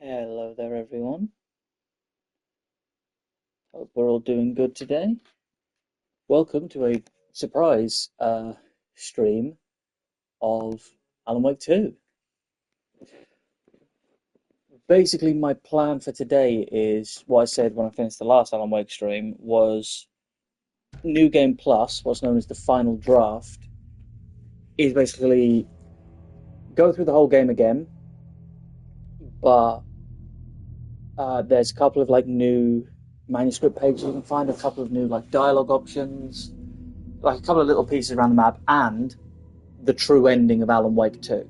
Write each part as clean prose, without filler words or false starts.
Hello there, everyone. Hope we're all doing good today. Welcome to a surprise stream of Alan Wake 2. Basically, my plan for today is what I said when I finished the last Alan Wake stream was New Game Plus, what's known as the final draft, is basically go through the whole game again, but there's a couple of new manuscript pages you can find, a couple of new dialogue options, a couple of little pieces around the map, and the true ending of Alan Wake 2.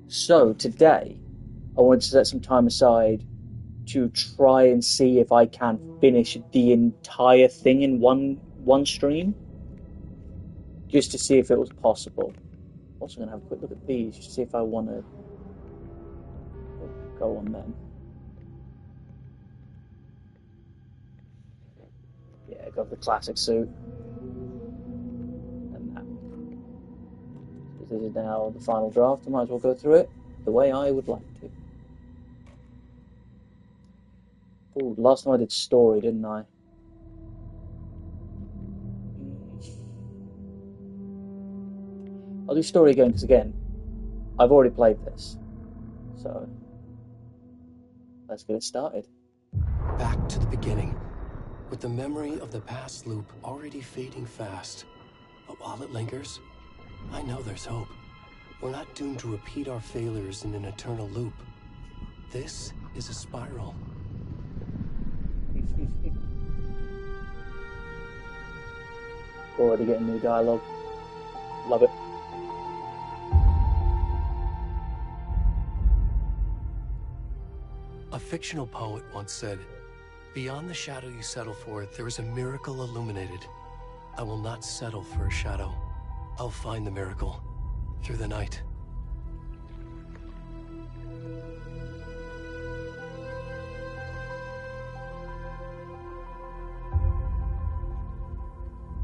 So today, I wanted to set some time aside to try and see if I can finish the entire thing in one stream, just to see if it was possible. Also going to have a quick look at these, just to see if I want to go on them. Yeah, go for the classic suit. And that. This is now the final draft. I might as well go through it the way I would like to. Ooh, last time I did story, didn't I? I'll do story again, because again, I've already played this. So, let's get it started. Back to the beginning, with the memory of the past loop already fading fast. But while it lingers, I know there's hope. We're not doomed to repeat our failures in an eternal loop. This is a spiral. Already getting new dialogue. Love it. A fictional poet once said, "Beyond the shadow you settle for, there is a miracle illuminated. I will not settle for a shadow. I'll find the miracle through the night."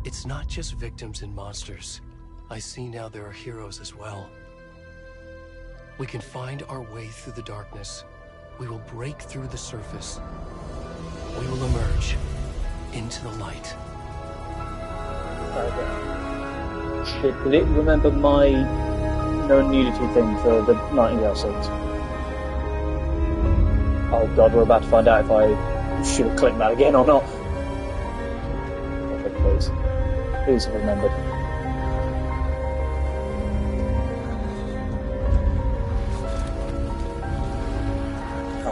It's not just victims and monsters. I see now there are heroes as well. We can find our way through the darkness. We will break through the surface. We will emerge into the light. Shit, did it remember my no nudity thing for the Nightingale scenes? Oh god, we're about to find out if I should have clicked that again or not. Okay, please. Please have remembered.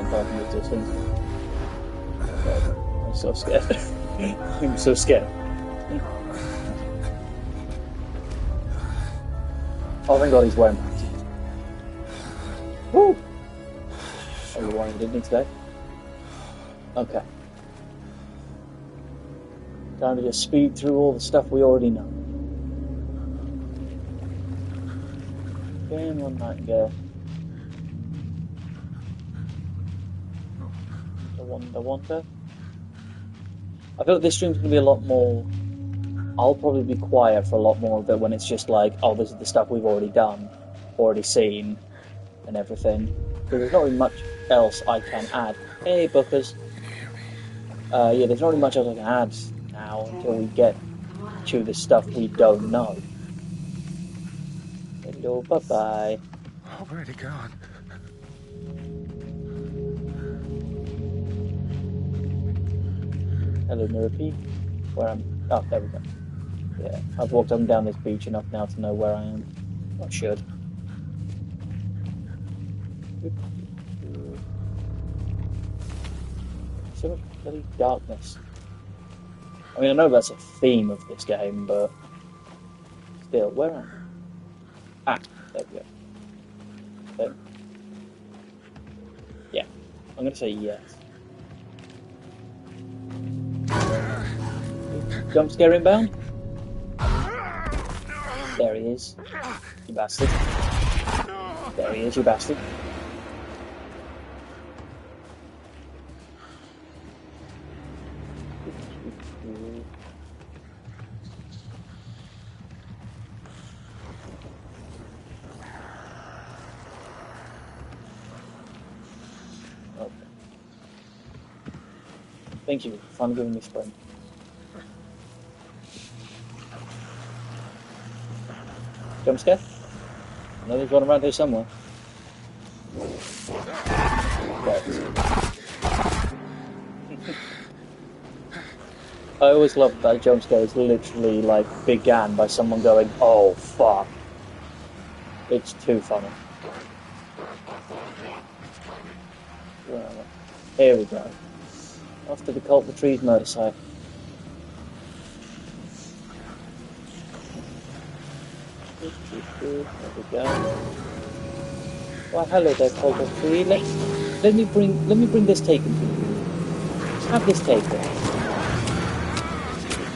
I'm so scared. I'm so scared. Oh, thank God he's wearing pants. Woo! Oh, you're wearing, didn't he, today? Okay. Time to just speed through all the stuff we already know. Game on Nightingale. The Wonder. I feel like this stream's going to be a lot more... I'll probably be quiet for a lot more of it when it's just oh, this is the stuff we've already done, already seen, and everything. Because there's not really much else I can add. Hey, Bookers. Yeah, there's not really much else I can add now until we get to the stuff we don't know. Hello, bye-bye. Already gone. Hello, Mirapede. Where am I? Oh, there we go. Yeah, I've walked up and down this beach enough now to know where I am. I should. So much bloody darkness. I mean, I know that's a theme of this game, but still, where am I? Ah, there we go. There. Yeah, I'm gonna say yes. Jump scare inbound? There he is. You bastard. There he is, you bastard. Thank you. Finally giving me sprint. Jump scare? I know there's one around here somewhere. I always loved that jump scare is literally like began by someone going, "Oh fuck." It's too funny. Well, here we go. Off to the Cult the Trees motorcycle. There we go. Well, hello there, Cult the Tree. Let me bring this taken to you. Have this taken.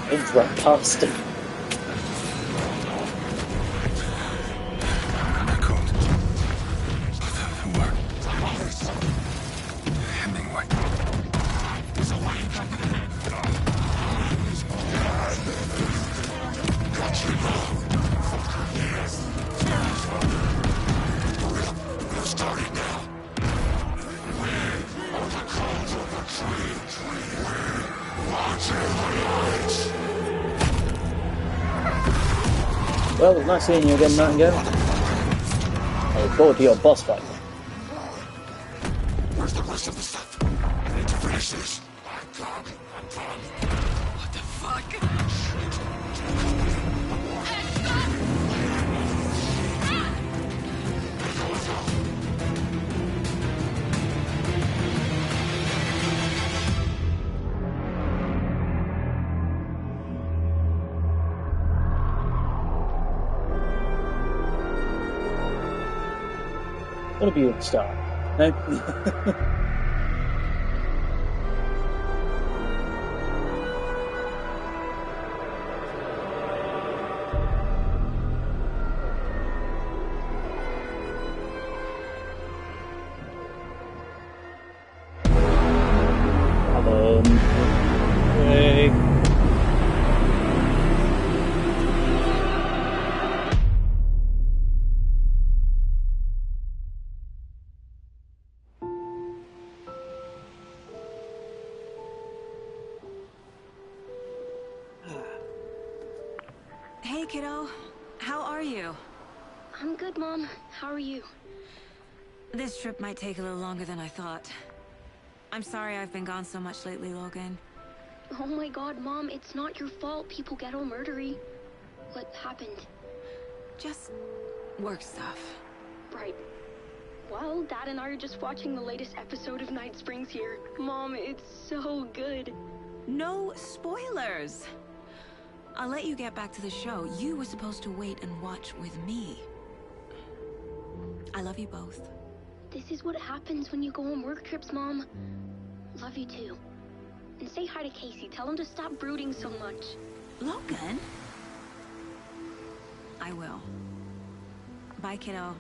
Interrupt past. Well, it was nice seeing you again, Nightingale. I look forward to your boss fight. Where's the rest of the stuff? I need to finish this. I'm done. What the fuck? What a beautiful star. No? Hey. Hey, kiddo. How are you? I'm good, Mom. How are you? This trip might take a little longer than I thought. I'm sorry I've been gone so much lately, Logan. Oh my god, Mom, it's not your fault people get all murdery. What happened? Just work stuff. Right. Well, Dad and I are just watching the latest episode of Night Springs here. Mom, it's so good. No spoilers! I'll let you get back to the show. You were supposed to wait and watch with me. I love you both. This is what happens when you go on work trips, Mom. Love you too. And say hi to Casey. Tell him to stop brooding so much. Logan? I will. Bye, kiddo.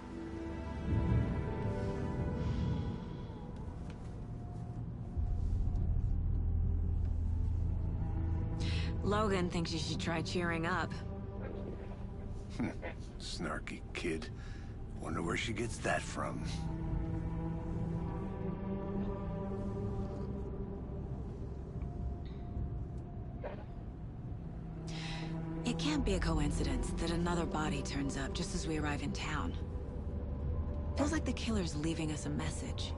Logan thinks you should try cheering up. Snarky kid. Wonder where she gets that from. It can't be a coincidence that another body turns up just as we arrive in town. Feels like the killer's leaving us a message.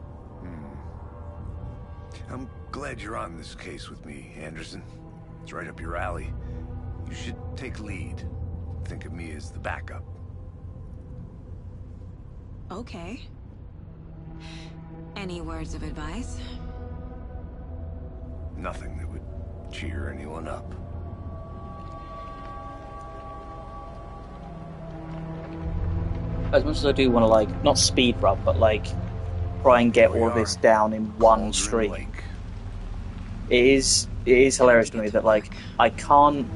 I'm glad you're on this case with me, Anderson. It's right up your alley. You should take lead. Think of me as the backup. Okay. Any words of advice? Nothing that would cheer anyone up. As much as I do want to, like, not speed run, but, like, try and get all of this down in one stream. Lake. It is hilarious to me that, like, I can't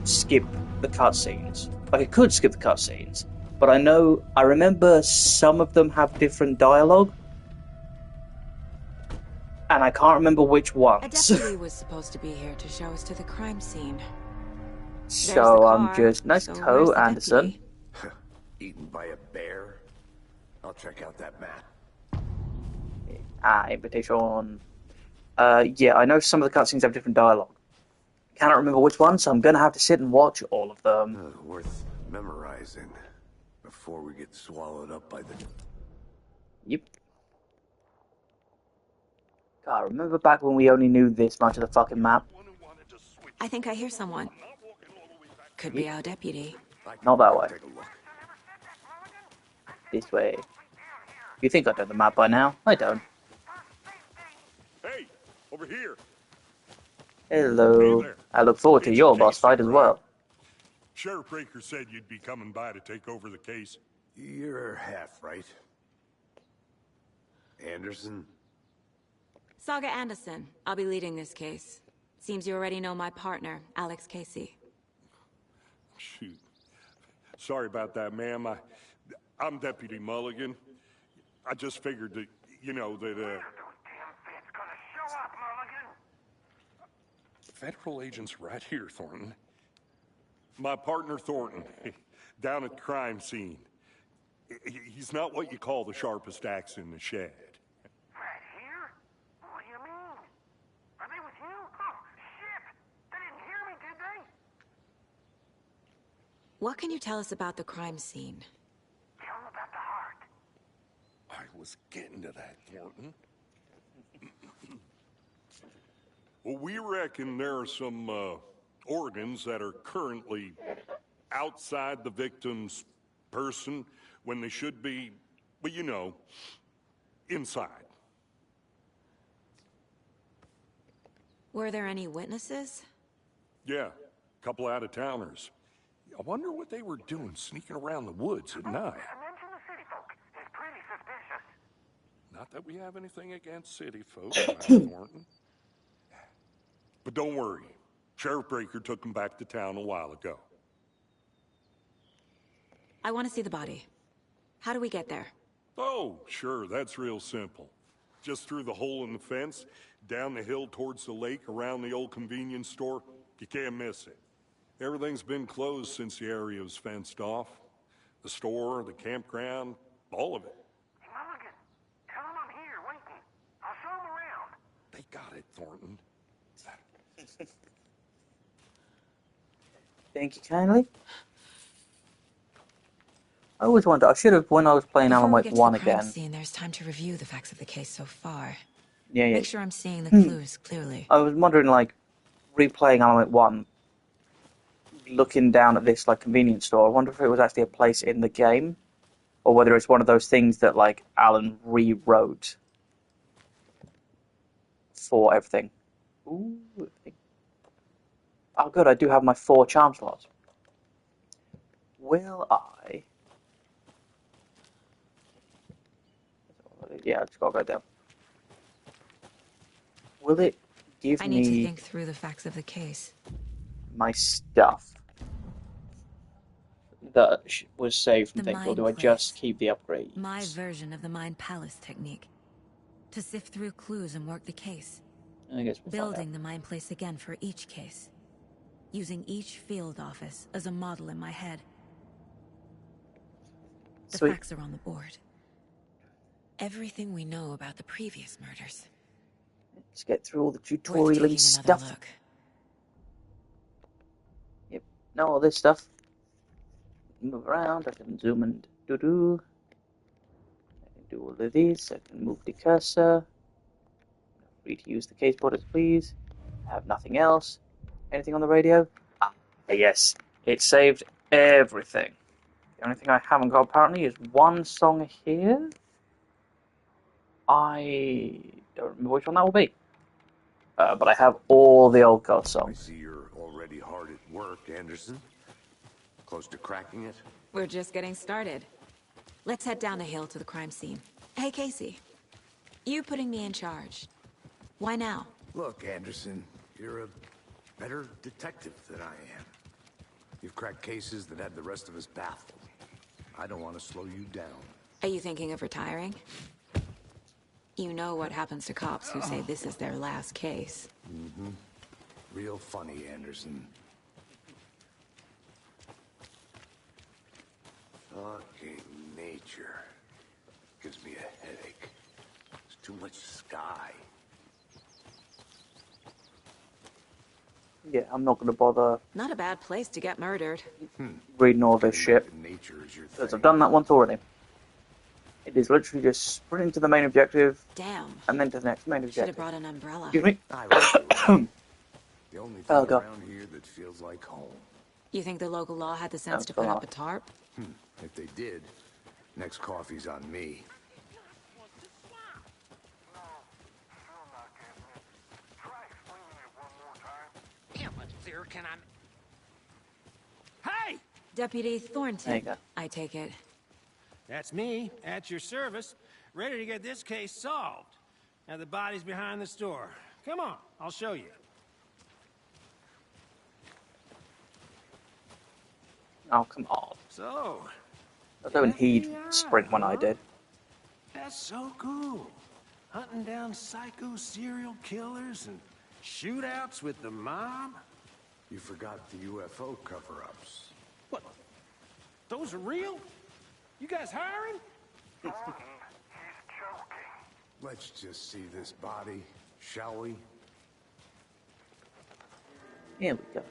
skip the cutscenes. Like, I could skip the cutscenes, but I remember some of them have different dialogue, and I can't remember which A ones. deputy was supposed to be here to show us to the crime scene. There's the So I'm car, just nice so toe, where's the Anderson. deputy? Eaten by a bear? I'll check out that map. Invitation. Yeah, I know some of the cutscenes have different dialogue. Cannot remember which one, so I'm gonna have to sit and watch all of them. Worth memorizing before we get swallowed up by the... Yep. God, remember back when we only knew this much of the fucking map? I think I hear someone. Could be our deputy. Not that way. Take a look. This way. You think I know the map by now? I don't. Hey, over here. Hey Hello. there. I look forward to Agent your boss Casey, fight as right? well. Sheriff Breaker said you'd be coming by to take over the case. You're half right. Anderson? Saga Anderson. I'll be leading this case. Seems you already know my partner, Alex Casey. Shoot. Sorry about that, ma'am. I'm Deputy Mulligan. I just figured that, Federal agents right here, Thornton. My partner, Thornton, down at the crime scene. He's not what you call the sharpest axe in the shed. Right here? What do you mean? Are they with you? Oh, shit! They didn't hear me, did they? What can you tell us about the crime scene? Tell them about the heart. I was getting to that, Thornton. Well, we reckon there are some organs that are currently outside the victim's person when they should be, well, inside. Were there any witnesses? Yeah, a couple out-of-towners. I wonder what they were doing sneaking around the woods at night. Mention the city folk. It's pretty suspicious. Not that we have anything against city folk, Thornton. But don't worry. Sheriff Breaker took them back to town a while ago. I want to see the body. How do we get there? Oh, sure, that's real simple. Just through the hole in the fence, down the hill towards the lake, around the old convenience store. You can't miss it. Everything's been closed since the area was fenced off. The store, the campground, all of it. Mulligan, tell them I'm here, waiting. I'll show them around. They got it, Thornton. Thank you kindly. I always wonder, I should have, when I was playing Before Alan we Wake get to 1 the crime again. scene, there's time to review the facts of the case so far. Yeah. Make sure I'm seeing the clues clearly. I was wondering, like, replaying Alan Wake 1, looking down at this, like, convenience store, I wonder if it was actually a place in the game, or whether it's one of those things that, like, Alan rewrote for everything. Ooh. Oh, good, I do have my 4 charm slots. Will I... Yeah, I just gotta go down. Will it give I need to me think through the facts of the case. my stuff that was saved from The things, or mind do I place. just keep the upgrades? My version of the Mind Palace technique. To sift through clues and work the case. I guess we'll find out. Building the Mind Place again for each case. Using each field office as a model in my head. The Sweet. facts are on the board. Everything we know about the previous murders. Let's get through all the Worth tutorial taking stuff. another look. Yep, know all this stuff. Move around, I can zoom and do. I can do all of these, I can move the cursor. Free to use the case borders, please. I have nothing else. Anything on the radio? Ah, yes. It saved everything. The only thing I haven't got apparently is one song here. I don't remember which one that will be. But I have all the old God I songs. see you're already hard at work, Anderson. Close to cracking it? We're just getting started. Let's head down the hill to the crime scene. Hey, Casey. You putting me in charge. Why now? Look, Anderson, you're a better detective than I am. You've cracked cases that had the rest of us baffled. I don't want to slow you down. Are you thinking of retiring? You know what happens to cops who say this is their last case. Mm-hmm. Real funny, Anderson. Fucking nature. Gives me a headache. There's too much sky. Yeah, I'm not going to bother Not a bad place to get murdered. reading all this Getting shit, back to nature is your because I've thing. done that once already. It is literally just sprinting to the main objective, Damn. and then to the next main Should have objective. brought an umbrella. Excuse me. I like it. The only thing Oh, God. around here that feels like home. You think the local law had the sense No, to it's gone put up off. a tarp? If they did, next coffee's on me. No, still not getting it. Try explaining it one more time. Yeah, but sir, can I... Hey! Deputy There you Thornton, go. I take it. That's me, at your service, ready to get this case solved. Now the body's behind the store. Come on, I'll show you. Oh, come on. So, I don't heed FBI, sprint when I huh? did. That's so cool. Hunting down psycho serial killers and shootouts with the mob. You forgot the UFO cover-ups. What? Those are real? You guys hiring? Thornton, he's joking. Let's just see this body, shall we? Here we go.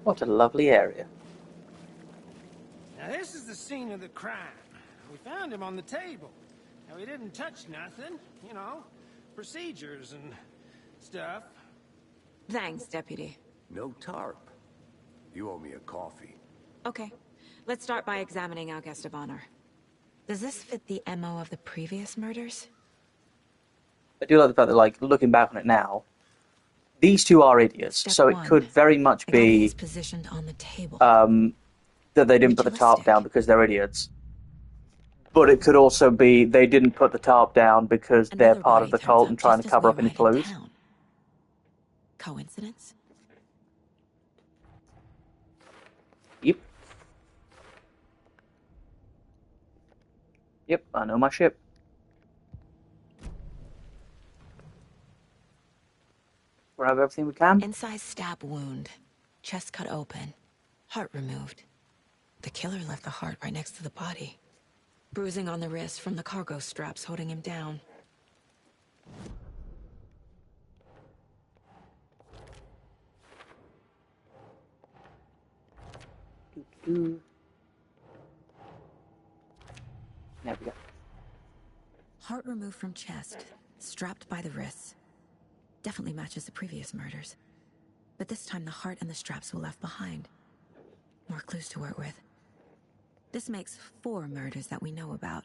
What a lovely area. Now this is the scene of the crime. We found him on the table. Now he didn't touch nothing, you know, procedures and stuff. Thanks, Deputy. No tarp. You owe me a coffee. Okay, let's start by examining our guest of honor. Does this fit the MO of the previous murders? I do like the fact that, like, looking back on it now, these two are idiots, Step so it one. could very much The body be is positioned on the table. that they didn't put the tarp Ritualistic. down because they're idiots. But it could also be they didn't put the tarp down because they're Another part body of the turns cult up and trying just to as cover we up any arrive in clues. town. Coincidence? Yep. Yep, I know my ship. Grab everything we can. Incised stab wound. Chest cut open. Heart removed. The killer left the heart right next to the body. Bruising on the wrist from the cargo straps holding him down. There we go. Heart removed from chest. Strapped by the wrists. Definitely matches the previous murders. But this time the heart and the straps were left behind. More clues to work with. This makes 4 murders that we know about.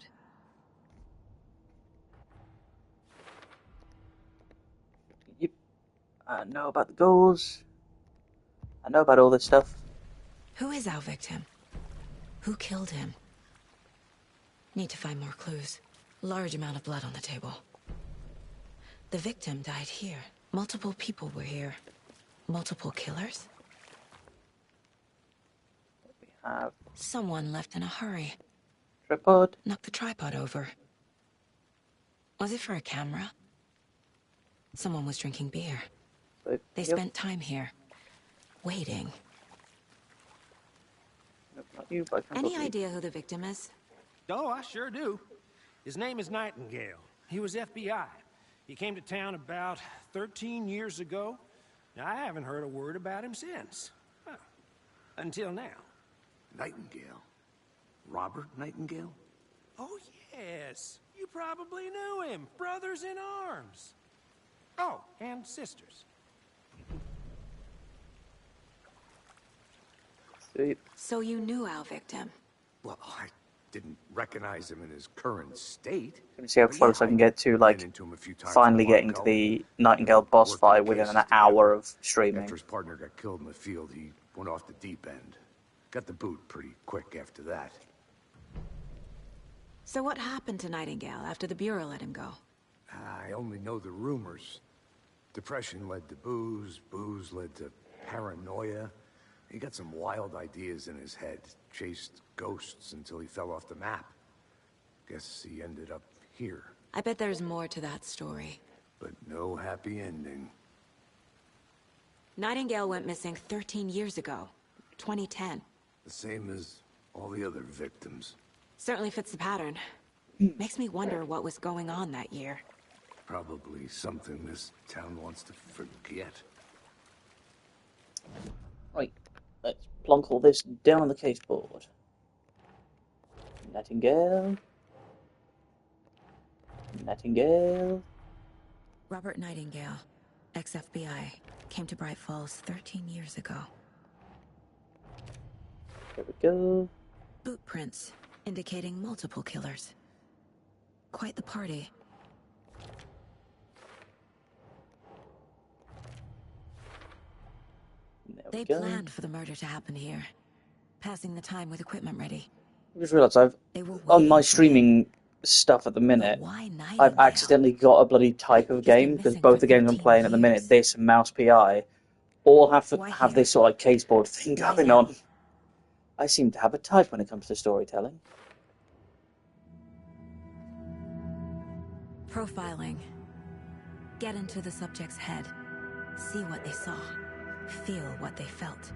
Yep. I know about the goals. I know about all this stuff. Who is our victim? Who killed him? Need to find more clues. Large amount of blood on the table. The victim died here. Multiple people were here. Multiple killers? We have Someone left in a hurry. tripod. Knocked the tripod over. Was it for a camera? Someone was drinking beer. But, They yep. spent time here. Waiting. Nope, not you, but I can Any talk to you. idea who the victim is? Oh, I sure do. His name is Nightingale. He was FBI. He came to town about 13 years ago. Now, I haven't heard a word about him since. Well, until now. Nightingale? Robert Nightingale? Oh, yes. You probably knew him. Brothers in arms. Oh, and sisters. Sweet. So you knew our victim. Well, I didn't recognize him in his current state. Let me see how But close yeah, I can get to, like, ran into him a few times finally a while getting to ago. the Nightingale boss Worked on fight within cases an together. hour of streaming. After his partner got killed in the field, he went off the deep end. Got the boot pretty quick after that. So what happened to Nightingale after the Bureau let him go? I only know the rumors. Depression led to booze, booze led to paranoia. He got some wild ideas in his head, chased ghosts until he fell off the map. Guess he ended up here, I bet there's more to that story. but no happy ending. Nightingale went missing 13 years ago. 2010. The same as all the other victims. Certainly fits the pattern. Makes me wonder what was going on that year. Probably something this town wants to forget. Right, let's plonk all this down on the case board. Nightingale. Nightingale. Robert Nightingale, ex-FBI, came to Bright Falls 13 years ago. There we go. Boot prints indicating multiple killers. Quite the party. There we They go. planned for the murder to happen here, passing the time with equipment ready. I just realised They were on my waiting for him. streaming stuff at the But minute, why I've Nightingale? accidentally got a bloody type of He's been game, because missing both for the games I'm 13 playing at the minute, years. this and Mouse PI, all Why have here? this sort of like case board thing Why going now? on. I seem to have a type when it comes to storytelling. Profiling. Get into the subject's head. See what they saw. Feel what they felt.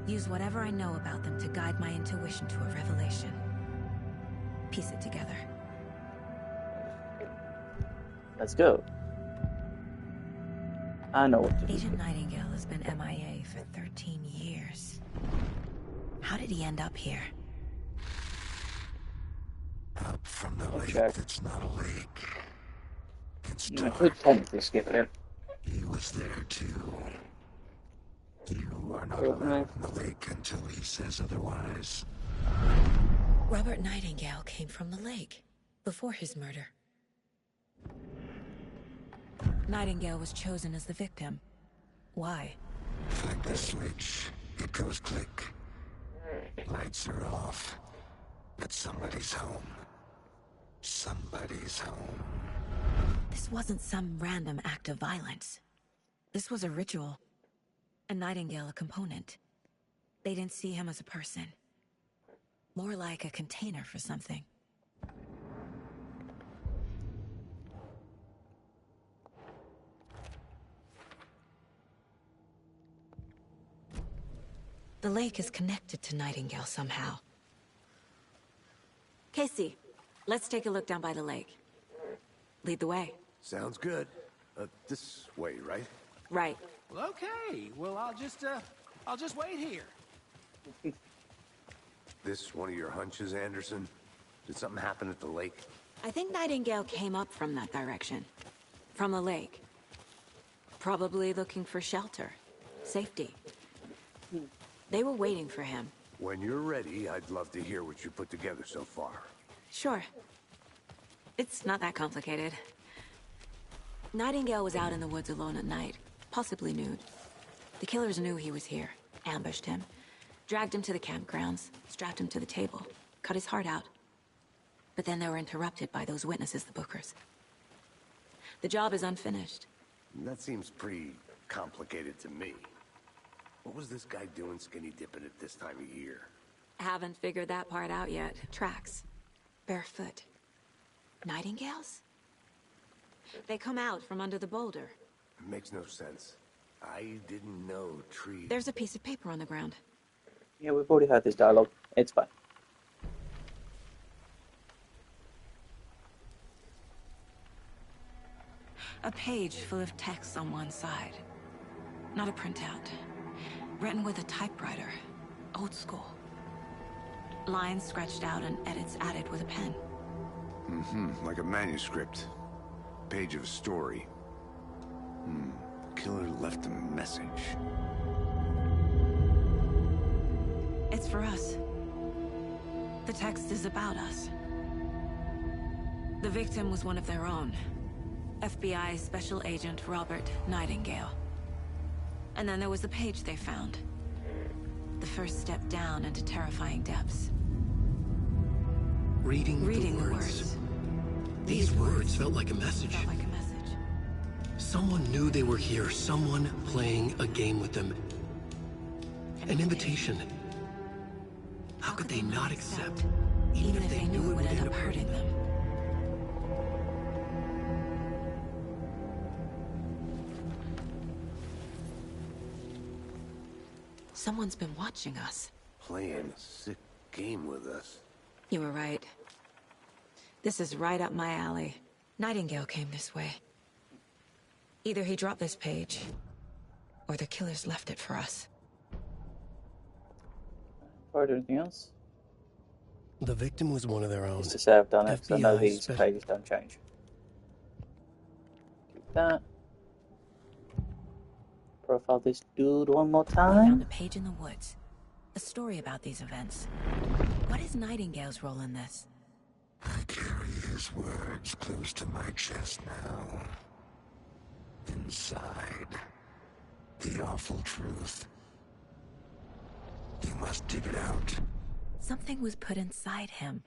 Use whatever I know about them to guide my intuition to a revelation. Piece it together. Let's go. I know what to do. Agent Nightingale has been MIA for 13 years. How did he end up here? Up from the I'll lake check. that's not a lake. It's I dark. could technically skip it. He was there too. You are not Open allowed it. in the lake until he says otherwise. Robert Nightingale came from the lake before his murder. Nightingale was chosen as the victim. Why? Flick the switch. It goes click. Lights are off. But somebody's home. Somebody's home. This wasn't some random act of violence. This was a ritual. And Nightingale a component. They didn't see him as a person. More like a container for something. The lake is connected to Nightingale somehow. Casey, let's take a look down by the lake. Lead the way. Sounds good. This way, right? Right. Well, okay. Well, I'll just wait here. This one of your hunches, Anderson? Did something happen at the lake? I think Nightingale came up from that direction. From the lake. Probably looking for shelter. Safety. They were waiting for him. When you're ready, I'd love to hear what you put together so far. Sure. It's not that complicated. Nightingale was out in the woods alone at night, possibly nude. The killers knew he was here, ambushed him, dragged him to the campgrounds, strapped him to the table, cut his heart out. But then they were interrupted by those witnesses, the Bookers. The job is unfinished. That seems pretty complicated to me. What was this guy doing skinny dipping at this time of year? Haven't figured that part out yet. Tracks. Barefoot. Nightingales? They come out from under the boulder. It makes no sense. I didn't know trees... There's a piece of paper on the ground. Yeah, we've already had this dialogue. It's fine. A page full of text on one side. Not a printout. Written with a typewriter. Old school. Lines scratched out and edits added with a pen. like a manuscript. Page of a story. Killer left a message. It's for us. The text is about us. The victim was one of their own. FBI Special Agent Robert Nightingale. And then there was the page they found. The first step down into terrifying depths. Reading the words. These words felt like a message. Felt like a message. Someone knew they were here. Someone playing a game with them. An invitation. How could they not accept? Even if they knew it would end up hurting them. Someone's been watching us. Playing a sick game with us. You were right. This is right up my alley. Nightingale came this way. Either he dropped this page, or the killers left it for us. Before I do anything else, The victim was one of their own. just to say I've done it, because I know FBI these special. pages don't change. Do that. Profile this dude one more We found time. a page in the woods. A story about these events. What is Nightingale's role in this? I carry his words close to my chest now. Inside, the awful truth. You must dig it out. Something was put inside him.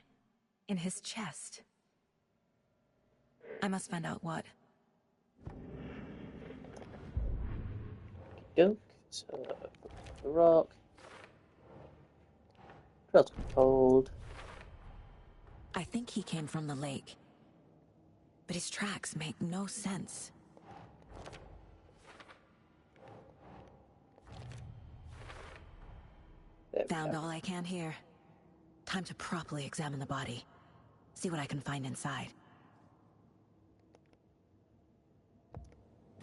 In his chest. I must find out what. Doke. So, the rock. Felt cold. I think he came from the lake. But his tracks make no sense. There we Found go. all I can here. Time to properly examine the body. See what I can find inside.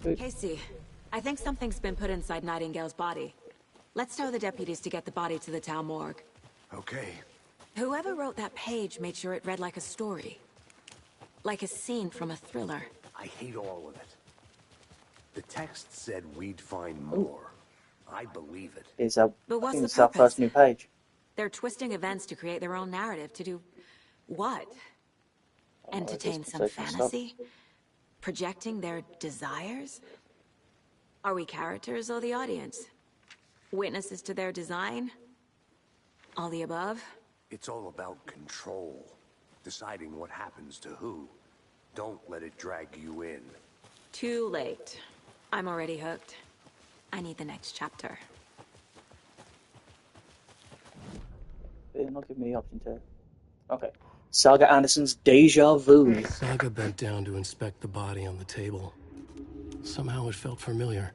Good. Casey, I think something's been put inside Nightingale's body. Let's tell the deputies to get the body to the town morgue. Okay. Whoever wrote that page made sure it read like a story. Like a scene from a thriller. I hate all of it. The text said we'd find more. I believe it. It's a, But I what's think the it's our purpose? first new page. They're twisting events to create their own narrative to do... what? Entertain just some conversation stuff. fantasy? Projecting their desires? Are we characters or the audience? Witnesses to their design? All the above? It's all about control. Deciding what happens to who. Don't let it drag you in. Too late. I'm already hooked. I need the next chapter. They're not giving me the option to. Okay. Saga Anderson's Deja Vu. Saga bent down to inspect the body on the table. Somehow it felt familiar.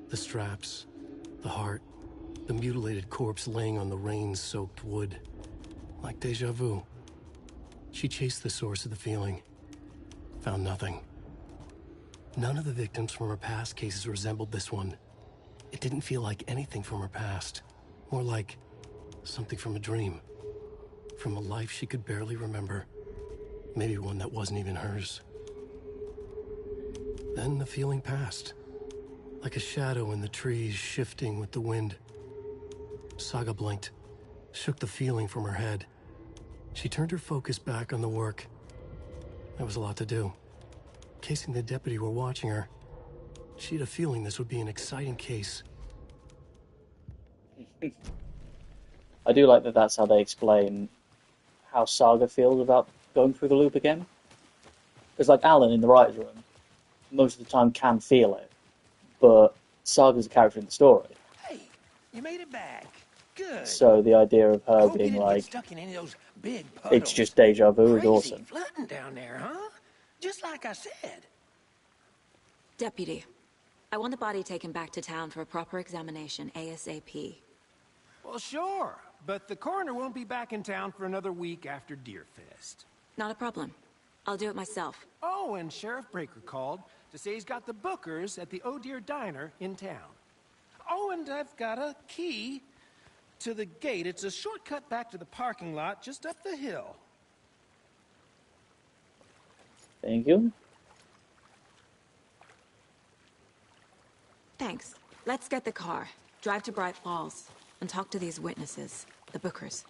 The straps, the heart, the mutilated corpse laying on the rain-soaked wood. Like deja vu. She chased the source of the feeling. Found nothing. None of the victims from her past cases resembled this one. It didn't feel like anything from her past. More like something from a dream. From a life she could barely remember. Maybe one that wasn't even hers. Then the feeling passed. Like a shadow in the trees shifting with the wind. Saga blinked, shook the feeling from her head. She turned her focus back on the work. There was a lot to do. Casey and the deputy were watching her. She had a feeling this would be an exciting case. I do like that that's how they explain how Saga feels about going through the loop again. Because like Alan in the writer's room, most of the time can feel it. But Saga's a character in the story. Hey, you made it back. Good. So the idea of I her hope you being didn't like, get stuck in any of those big puddles. it's just deja vu is Crazy awesome. flooding down there, huh? Just like I said. Deputy, I want the body taken back to town for a proper examination, ASAP. Well, sure. But the coroner won't be back in town for another week after Deerfest. Not a problem. I'll do it myself. Oh, and Sheriff Breaker called to say he's got the bookers at the Oh Dear Diner in town. Oh, and I've got a key to the gate. It's a shortcut back to the parking lot just up the hill. Thank you. Thanks. Let's get the car, drive to Bright Falls, and talk to these witnesses, the bookers.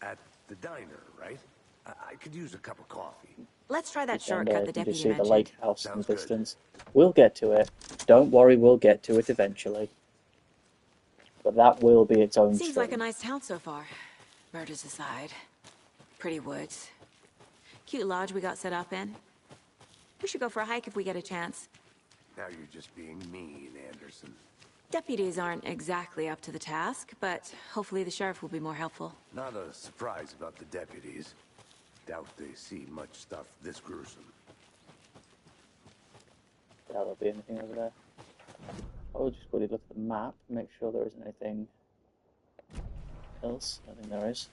At the diner, right? I could use a cup of coffee. Let's try that And shortcut you the can just deputy see the mentioned. lake house in Sounds the good. distance. We'll get to it. Don't worry, we'll get to it eventually. But that will be its own Seems story. like a nice town so far. Murders aside. Pretty woods. Cute lodge we got set up in. We should go for a hike if we get a chance. Now you're just being mean, Anderson. Deputies aren't exactly up to the task, but hopefully the sheriff will be more helpful. Not a surprise about the deputies. Doubt they see much stuff this gruesome. Yeah, there'll be anything over there. I'll just quickly look at the map, make sure there isn't anything else. I think there is.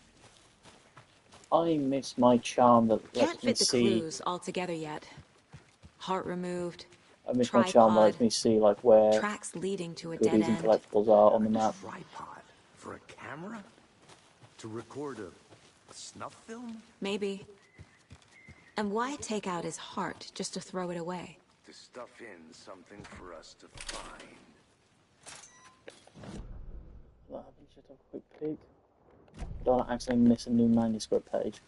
I miss my charm that Can't lets me fit the see. clues all together yet. Heart removed, I miss my charm that tripod, lets me see like where tracks leading to a dead goodies and end. collectibles are on the A map. tripod for a camera? To record a snuff film? Maybe. And why take out his heart just to throw it away? To stuff in something for us to find. Let me just have a quick peek. Don't accidentally miss a new manuscript page.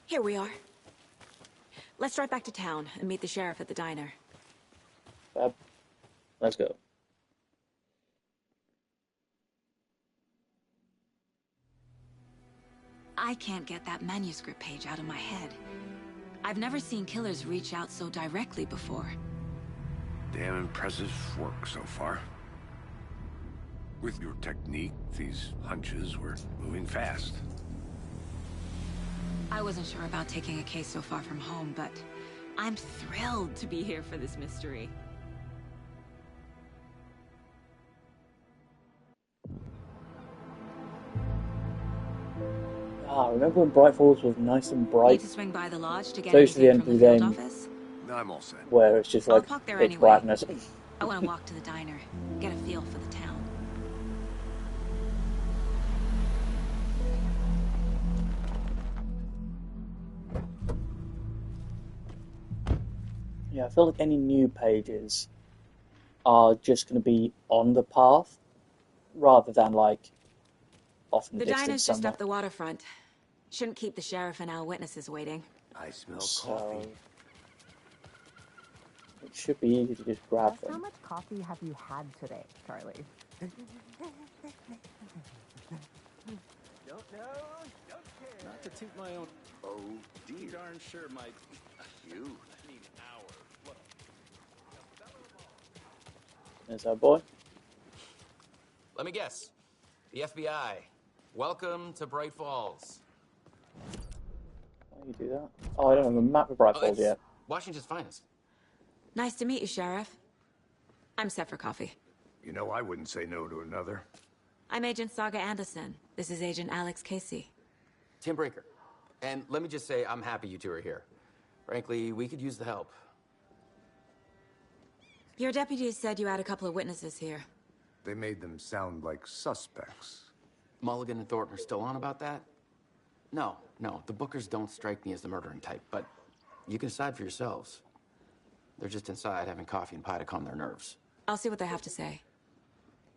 Here we are. Let's drive back to town and meet the sheriff at the diner. Fab. Let's go. I can't get that manuscript page out of my head. I've never seen killers reach out so directly before. Damn impressive work so far. With your technique, these hunches were moving fast. I wasn't sure about taking a case so far from home, but I'm thrilled to be here for this mystery. Ah, remember when Bright Falls was nice and bright? Need to swing by the lodge to get Close to the anything end from of the the field game. office? I'm all set. Where it's just I'll like park there pitch anyway. blackness. I want to walk to the diner, get a feel for the town. Yeah, I feel like any new pages are just going to be on the path rather than like off in the The distance diner's just somewhere. up the waterfront. Shouldn't keep the sheriff and our witnesses waiting. I smell So coffee. it should be easy to just grab How them. much coffee have you had today, Charlie? Don't know, don't care. Not to toot my own. Oh dear. Darn sure, Mike. You. I mean, hour. Look. There's our boy. Let me guess. The FBI. Welcome to Bright Falls. How do you do that? Oh, I don't have a map of Bright Oh, Falls it's yet. Washington's finest. Nice to meet you, Sheriff. I'm set for coffee. You know, I wouldn't say no to another. I'm Agent Saga Anderson. This is Agent Alex Casey. Tim Brinker. And let me just say, I'm happy you two are here. Frankly, we could use the help. Your deputies said you had a couple of witnesses here. They made them sound like suspects. Mulligan and Thornton are still on about that? No, the Bookers don't strike me as the murdering type, but you can decide for yourselves. They're just inside having coffee and pie to calm their nerves. I'll see what they have to say.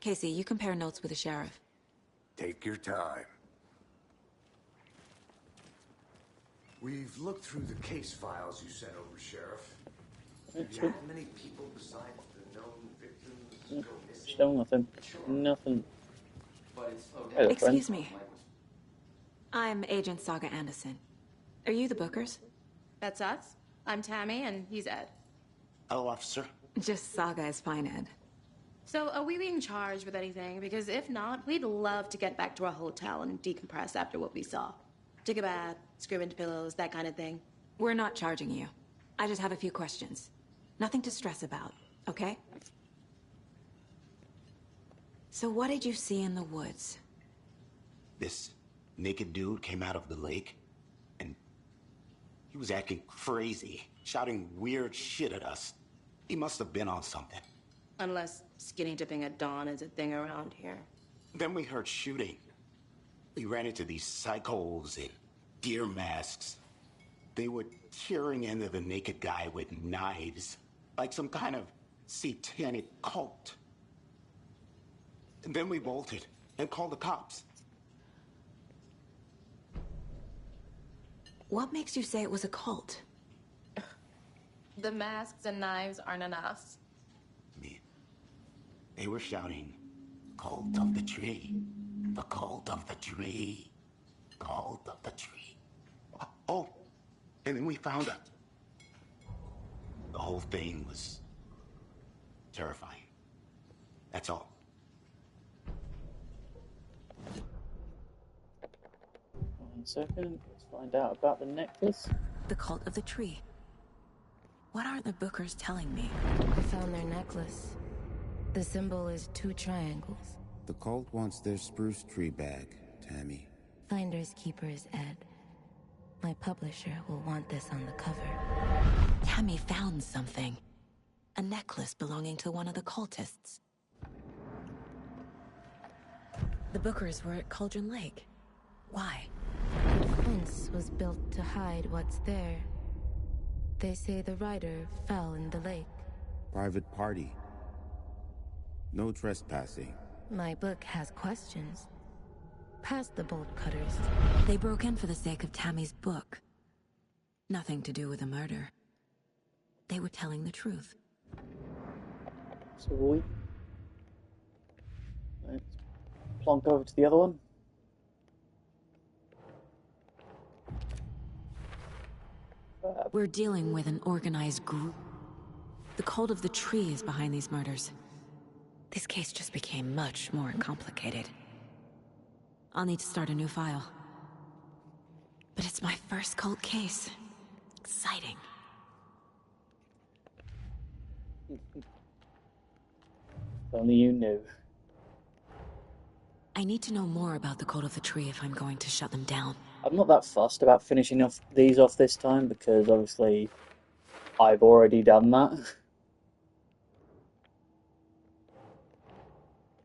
Casey, you compare notes with the sheriff. Take your time. We've looked through the case files you sent over, Sheriff. Have you had many people besides the known victims go missing? Still nothing. Nothing. But it's slow Hello, Excuse friend. me. I'm Agent Saga Anderson. Are you the Bookers? That's us. I'm Tammy, and he's Ed. Hello, officer. Just Saga is fine, Ed. So, are we being charged with anything? Because if not, we'd love to get back to our hotel and decompress after what we saw. Take a bath, scream into pillows, that kind of thing. We're not charging you. I just have a few questions. Nothing to stress about, okay? So what did you see in the woods? This naked dude came out of the lake, and he was acting crazy, shouting weird shit at us. He must have been on something. Unless skinny dipping at dawn is a thing around here. Then we heard shooting. We ran into these psychos in deer masks. They were tearing into the naked guy with knives, like some kind of satanic cult. And then we bolted and called the cops. What makes you say it was a cult? The masks and knives aren't enough. They were shouting, "Cult of the tree, the cult of the tree, cult of the tree." Oh, and then we found out. The whole thing was terrifying. That's all. One second. Let's find out about the necklace. The cult of the tree. What are the Bookers telling me? I found their necklace. The symbol is 2 triangles. The cult wants their spruce tree back, Tammy. Finders keepers, Ed. My publisher will want this on the cover. Tammy found something. A necklace belonging to one of the cultists. The Bookers were at Cauldron Lake. Why? The fence was built to hide what's there. They say the rider fell in the lake. Private party. No trespassing. My book has questions. Past the bolt cutters. They broke in for the sake of Tammy's book. Nothing to do with a murder. They were telling the truth. So we let's plonk over to the other one. We're dealing with an organized group. The cult of the tree is behind these murders. This case just became much more complicated. I'll need to start a new file. But it's my first cult case. Exciting. If only you knew. I need to know more about the cult of the tree if I'm going to shut them down. I'm not that fussed about finishing off these off this time because obviously I've already done that.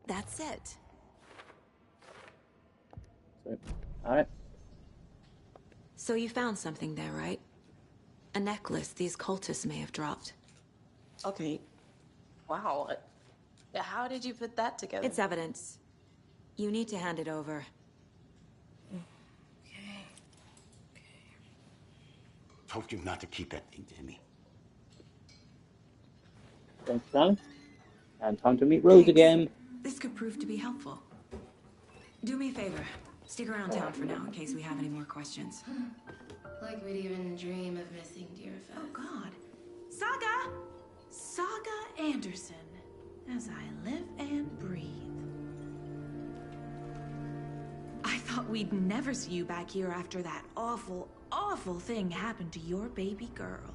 That's it. So, alright. So you found something there, right? A necklace these cultists may have dropped. Okay. Wow. How did you put that together? It's evidence. You need to hand it over. Told you not to keep that thing, Timmy. Thanks, darling. And time to meet Rose again. This could prove to be helpful. Do me a favor. Stick around town for now in case we have any more questions. Like we'd even dream of missing dear Fez. Oh, God. Saga! Saga Anderson. As I live and breathe. I thought we'd never see you back here after that awful, awful thing happened to your baby girl.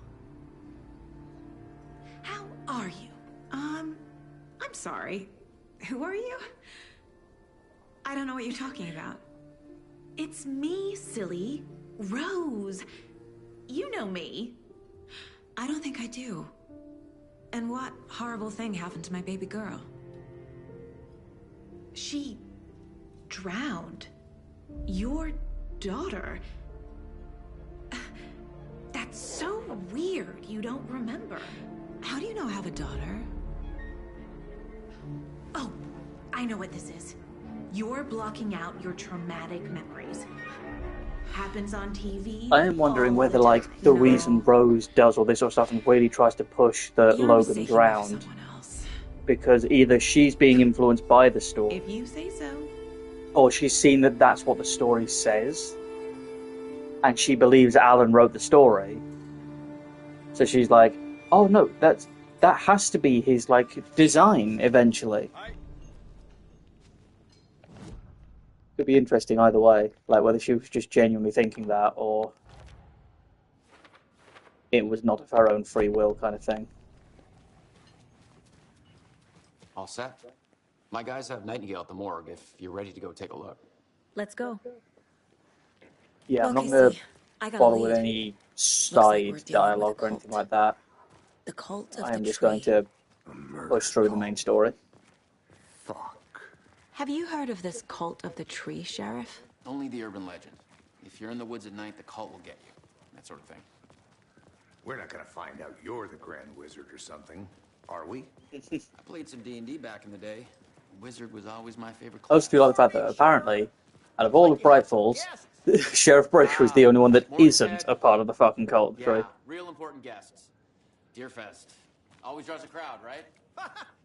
How are you? I'm sorry. Who are you? I don't know what you're talking about. It's me, silly. Rose. You know me. I don't think I do. And what horrible thing happened to my baby girl? She drowned. Your daughter. That's so weird you don't remember. How do you know I have a daughter? Oh, I know what this is. You're blocking out your traumatic memories. Happens on TV. I am wondering whether, the like, time. the No. reason Rose does all this sort of stuff and really tries to push that You're Logan mistaking drowned, me for someone else. because either she's being influenced by the story, If you say so. or she's seen that that's what the story says, and she believes Alan wrote the story. So she's like, "Oh no, that has to be his like design eventually." Could be interesting either way, like whether she was just genuinely thinking that, or it was not of her own free will kind of thing. All set? My guys have Nightingale at the morgue if you're ready to go take a look. Let's go. Yeah, I'm Look, not going to I got a bother with lead. any Looks like we're side dealing with dialogue a or anything cult. like that. The cult of I the am just tree. going to push through the main story. Have you heard of this cult of the tree, Sheriff? Only the urban legend. If you're in the woods at night, the cult will get you. That sort of thing. We're not gonna find out you're the Grand Wizard or something, are we? I played some D&D back in the day. Wizard was always my favorite I class. also feel like the fact that apparently, out of all the Bright Falls, Sheriff Breaker is the only one that isn't a part of the fucking cult of the tree. Yeah, real important guests. Deerfest. Always draws a crowd, right?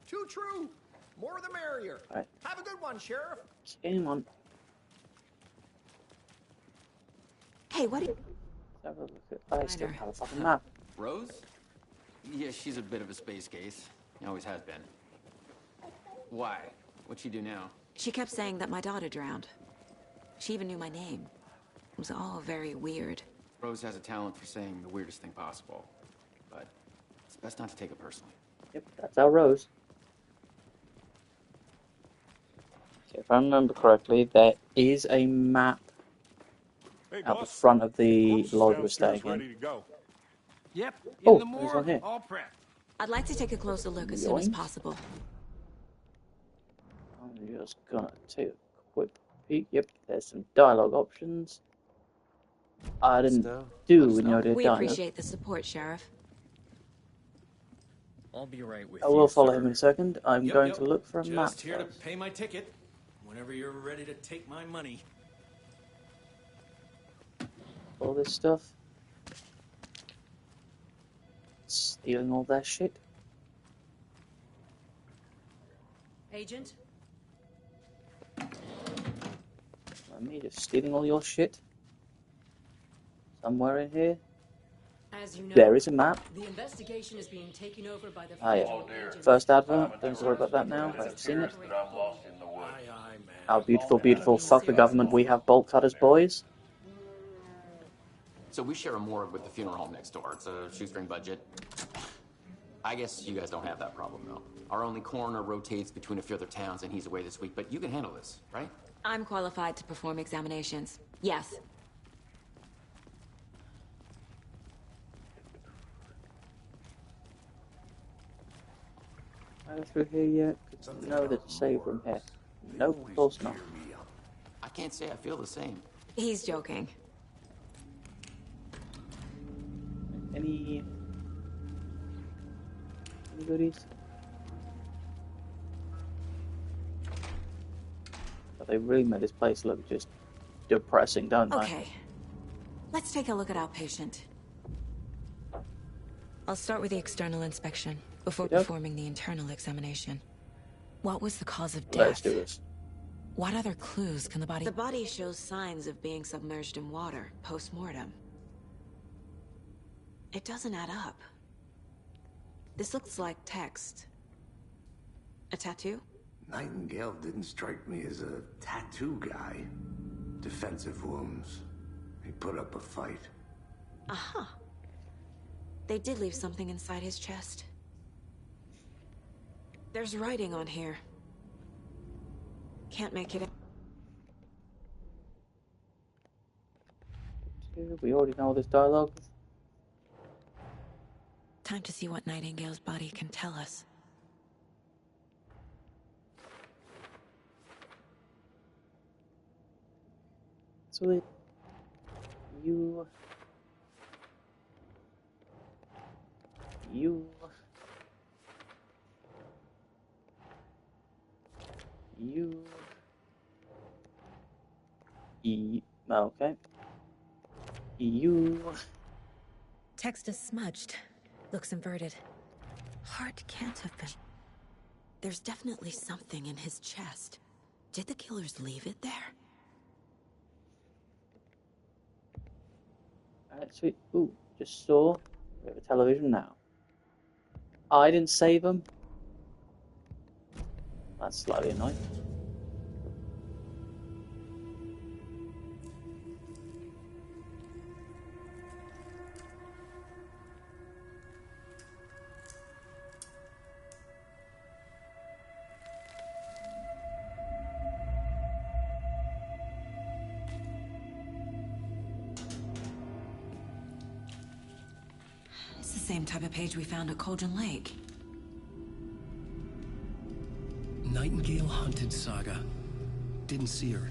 Too true. More the merrier. Right. Have a good one, Sheriff. Come on. Hey, what do you... Let's have a look at... I still have a fucking map. Rose? Yeah, she's a bit of a space case. Always has been. Why? What'd she do now? She kept saying that my daughter drowned. She even knew my name. It was all very weird. Rose has a talent for saying the weirdest thing possible. But it's best not to take it personally. Yep, that's our Rose. If I remember correctly, there is a map Hey, out the boss. front of the Corpse is lodge we're downstairs, staying in. ready to go. Yep, in Oh, the there's one morgue, here. all prepped. I'd like to take a closer look as soon as Yoink. possible. I'm just gonna take a quick peek. Yep, there's some dialogue options. I didn't do when you did We dialogue. appreciate the support, Sheriff. I'll be right with I you, will follow sir. him in a second. I'm going to look for a map Just here to first. pay my ticket. Whenever you're ready to take my money. All this stuff. Stealing all that shit. Agent? Me just stealing all your shit. Somewhere in here. As you know, There is a map. the investigation is being taken over by the Ah, yeah. federal agent. First advert. Don't have to worry about that now. I've seen it. How beautiful, beautiful. Fuck the government. We have bolt cutters, boys. So we share a morgue with the funeral home next door. It's a shoestring budget. I guess you guys don't have that problem, though. Our only coroner rotates between a few other towns, and he's away this week. But you can handle this, right? I'm qualified to perform examinations. Yes. Can I go through here yet? No, there's a save room here. Nope, of course not. I can't say I feel the same. He's joking. Any goodies? But they really made this place look just depressing, don't they? Okay. Let's take a look at our patient. I'll start with the external inspection before performing the internal examination. What was the cause of death? Let's do this. What other clues can the body... The body shows signs of being submerged in water post-mortem. It doesn't add up. This looks like text. A tattoo? Nightingale didn't strike me as a tattoo guy. Defensive wounds. He put up a fight. Aha. They did leave something inside his chest. There's writing on here. Can't make it. We already know all this dialogue. Time to see what Nightingale's body can tell us. So you okay. Text is smudged. Looks inverted. Heart can't have been. There's definitely something in his chest. Did the killers leave it there? Alright, sweet. Ooh, just saw. We have a television now. I didn't save them. That's slightly annoying. It's the same type of page we found at Cauldron Lake. Nightingale hunted Saga. Didn't see her.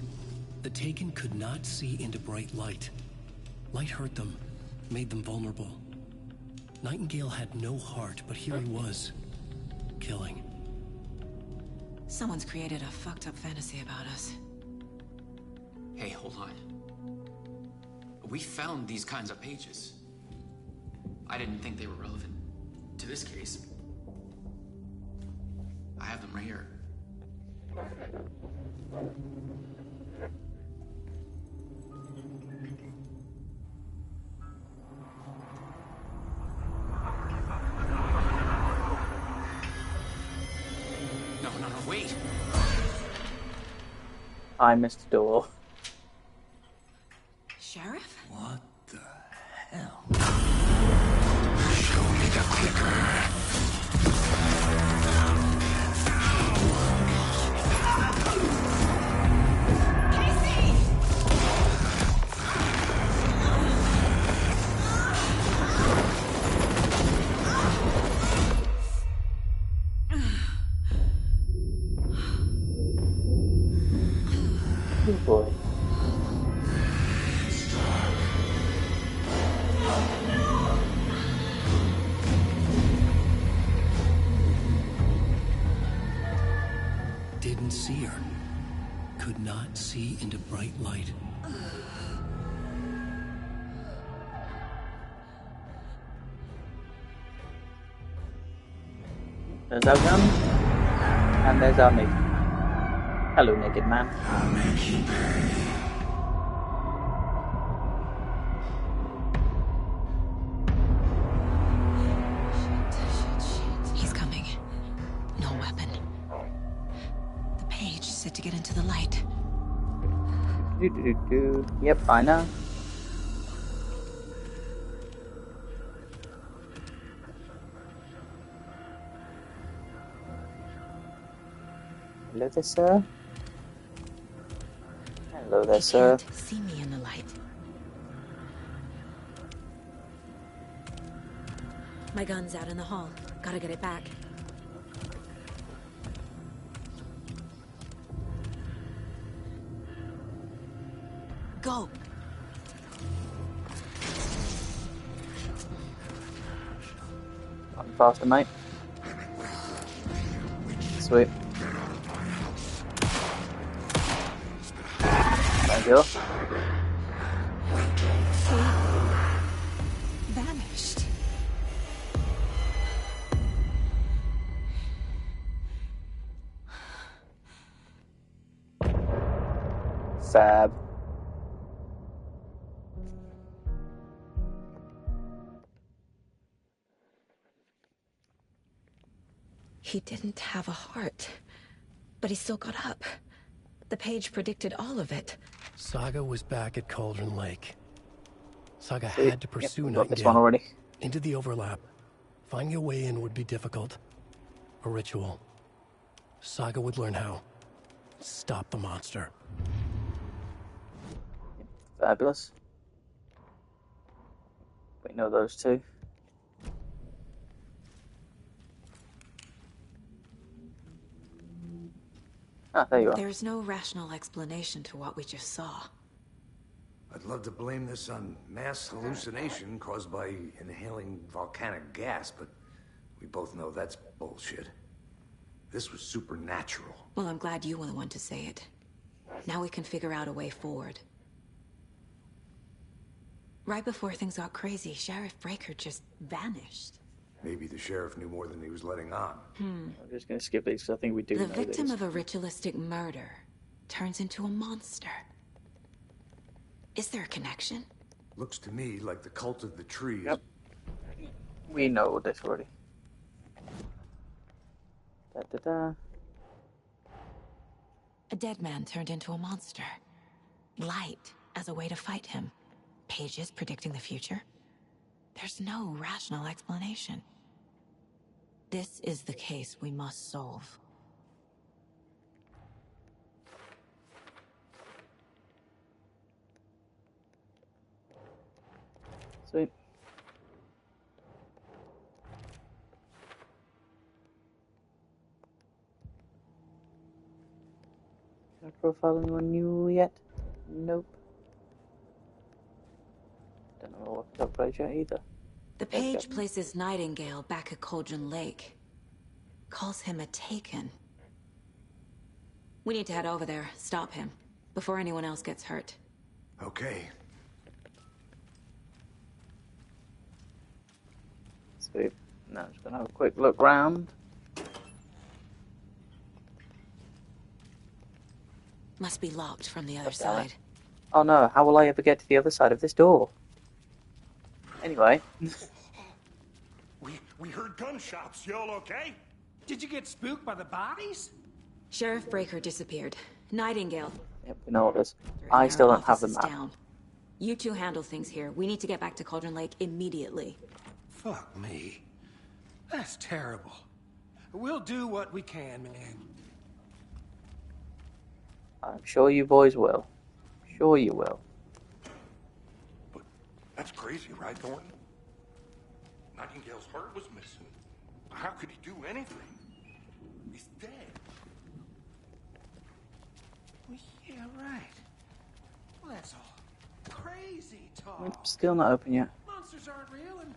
The Taken could not see into bright light. Light hurt them, made them vulnerable. Nightingale had no heart, but here he was, killing. Someone's created a fucked up fantasy about us. Hey, hold on. We found these kinds of pages. I didn't think they were relevant to this case. I have them right here. No, wait. I missed the door. Sheriff? What the hell? Show me the clicker. Didn't see her. Could not see into bright light. There's our gun. And there's our naked. Hello, naked man. He's coming. No weapon. The page said to get into the light. Yep, I know. Hello there, sir. Hello there, sir. Can't see me in the light. My gun's out in the hall. Gotta get it back. Go! I'm faster, mate. Sweet. Thank you. Vanished. Fab. He didn't have a heart, but he still got up. The page predicted all of it. Saga was back at Cauldron Lake. Saga See? had to pursue Yep, got Nightingale. this one already. Into the overlap. Finding a way in would be difficult. A ritual. Saga would learn how. Stop the monster. Fabulous. We know those two. Ah, there you are. There's no rational explanation to what we just saw. I'd love to blame this on mass hallucination caused by inhaling volcanic gas, but we both know that's bullshit. This was supernatural. Well, I'm glad you were the one to say it. Now we can figure out a way forward. Right before things got crazy, Sheriff Breaker just vanished. Maybe the sheriff knew more than he was letting on. I'm just going to skip these because I think we do The know victim these. of a ritualistic murder turns into a monster. Is there a connection? Looks to me like the cult of the tree. Yep. We know this already. Da-da-da. A dead man turned into a monster. Light as a way to fight him. Pages predicting the future. There's no rational explanation. This is the case we must solve. Sweet. Can I profile anyone new yet? Nope. Don't know what to upgrade yet either. The page places Nightingale back at Cauldron Lake. Calls him a Taken. We need to head over there, stop him, before anyone else gets hurt. Okay. Sweet. Now I'm just gonna have a quick look round. Must be locked from the other side. Oh no, how will I ever get to the other side of this door? Anyway. We heard gunshots. Y'all okay? Did you get spooked by the bodies? Sheriff Breaker disappeared. Nightingale. Yep, we know all this. I still don't have the Office is map. down. You two handle things here. We need to get back to Cauldron Lake immediately. Fuck me. That's terrible. We'll do what we can, man. I'm sure you boys will. Sure you will. That's crazy, right, Thornton? Nightingale's heart was missing. How could he do anything? He's dead. Well, yeah, right. Well, that's all crazy talk. Still not open yet. Monsters monsters aren't real, and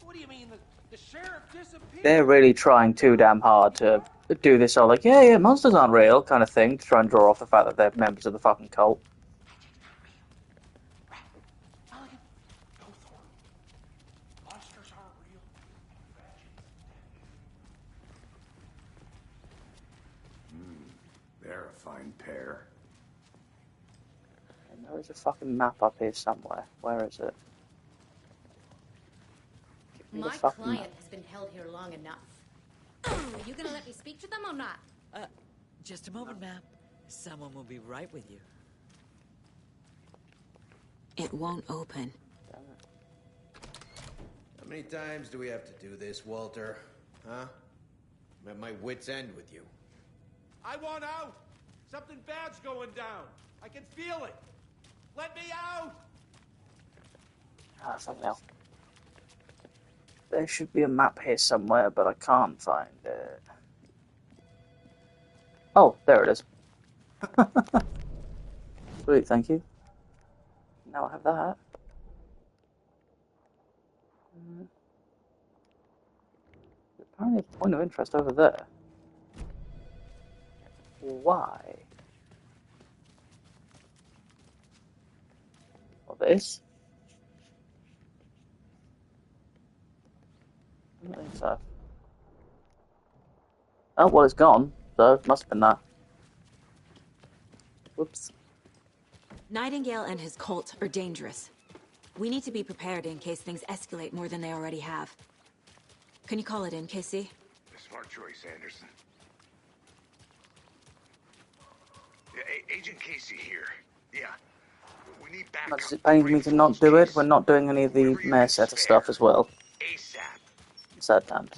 what do you mean the sheriff disappeared? They're really trying too damn hard to do this all like, yeah, monsters aren't real kind of thing, to try and draw off the fact that they're members of the fucking cult. Monsters aren't real. They're a fine pair. And there is a fucking map up here somewhere. Where is it? Give me the My fucking client map. has been held here long enough. You gonna let me speak to them or not? Just a moment, ma'am. Someone will be right with you. It won't open. How many times do we have to do this, Walter? Huh? I'm at my wit's end with you. I want out! Something bad's going down. I can feel it. Let me out! Ah, something else. There should be a map here somewhere, but I can't find it. Oh, there it is. Sweet, thank you. Now I have that. Apparently a point of interest over there. Why? Or this? I don't think so. Oh, well, it's gone, so it must have been that. Whoops. Nightingale and his cult are dangerous. We need to be prepared in case things escalate more than they already have. Can you call it in, Casey? Smart choice, Anderson. Agent Casey here. Yeah. We need backup. Does it pain me to not do it? We're not doing any of the Mayor Setter stuff as well. ASAP. Sad times.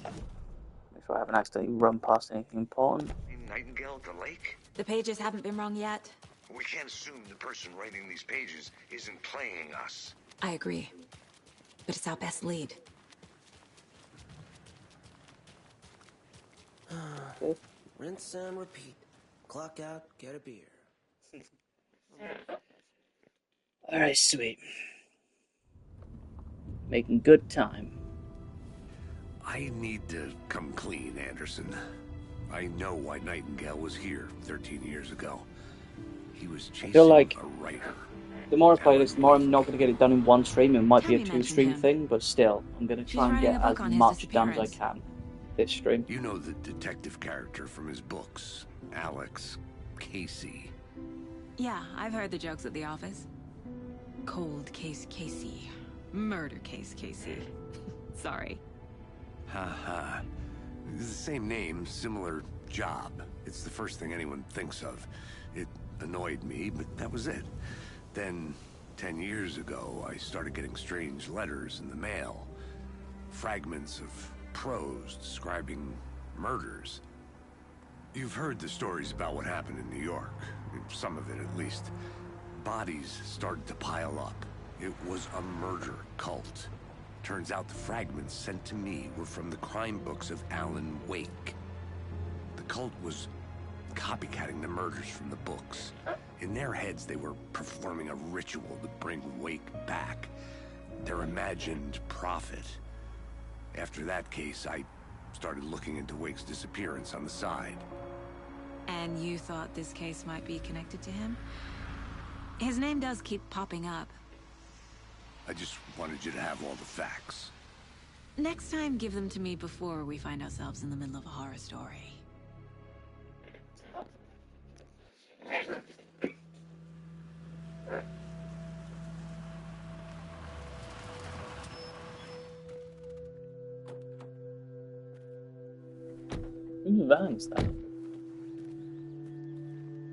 Make sure I haven't accidentally run past anything important. Nightingale at the lake? The pages haven't been wrong yet. We can't assume the person writing these pages isn't playing us. I agree. But it's our best lead. Rinse and repeat. Clock out, get a beer. Alright, sweet. Making good time. I need to come clean, Anderson. I know why Nightingale was here 13 years ago. He was I feel chasing like a writer. the more I play this, the more I'm not going to get it done in one stream. It might be a two-stream thing, but still, I'm going to try and get as much done as I can this stream. You know the detective character from his books, Alex Casey. Yeah, I've heard the jokes at the office. Cold case Casey. Murder case Casey. Sorry. Ha. It's the same name, similar job. It's the first thing anyone thinks of. It annoyed me, but that was it. Then, 10 years ago, I started getting strange letters in the mail. Fragments of prose describing murders. You've heard the stories about what happened in New York. Some of it, at least. Bodies started to pile up. It was a murder cult. Turns out the fragments sent to me were from the crime books of Alan Wake. The cult was copycatting the murders from the books. In their heads, they were performing a ritual to bring Wake back. Their imagined prophet. After that case, I started looking into Wake's disappearance on the side. And you thought this case might be connected to him? His name does keep popping up. I just wanted you to have all the facts. Next time, give them to me before we find ourselves in the middle of a horror story. Van's that?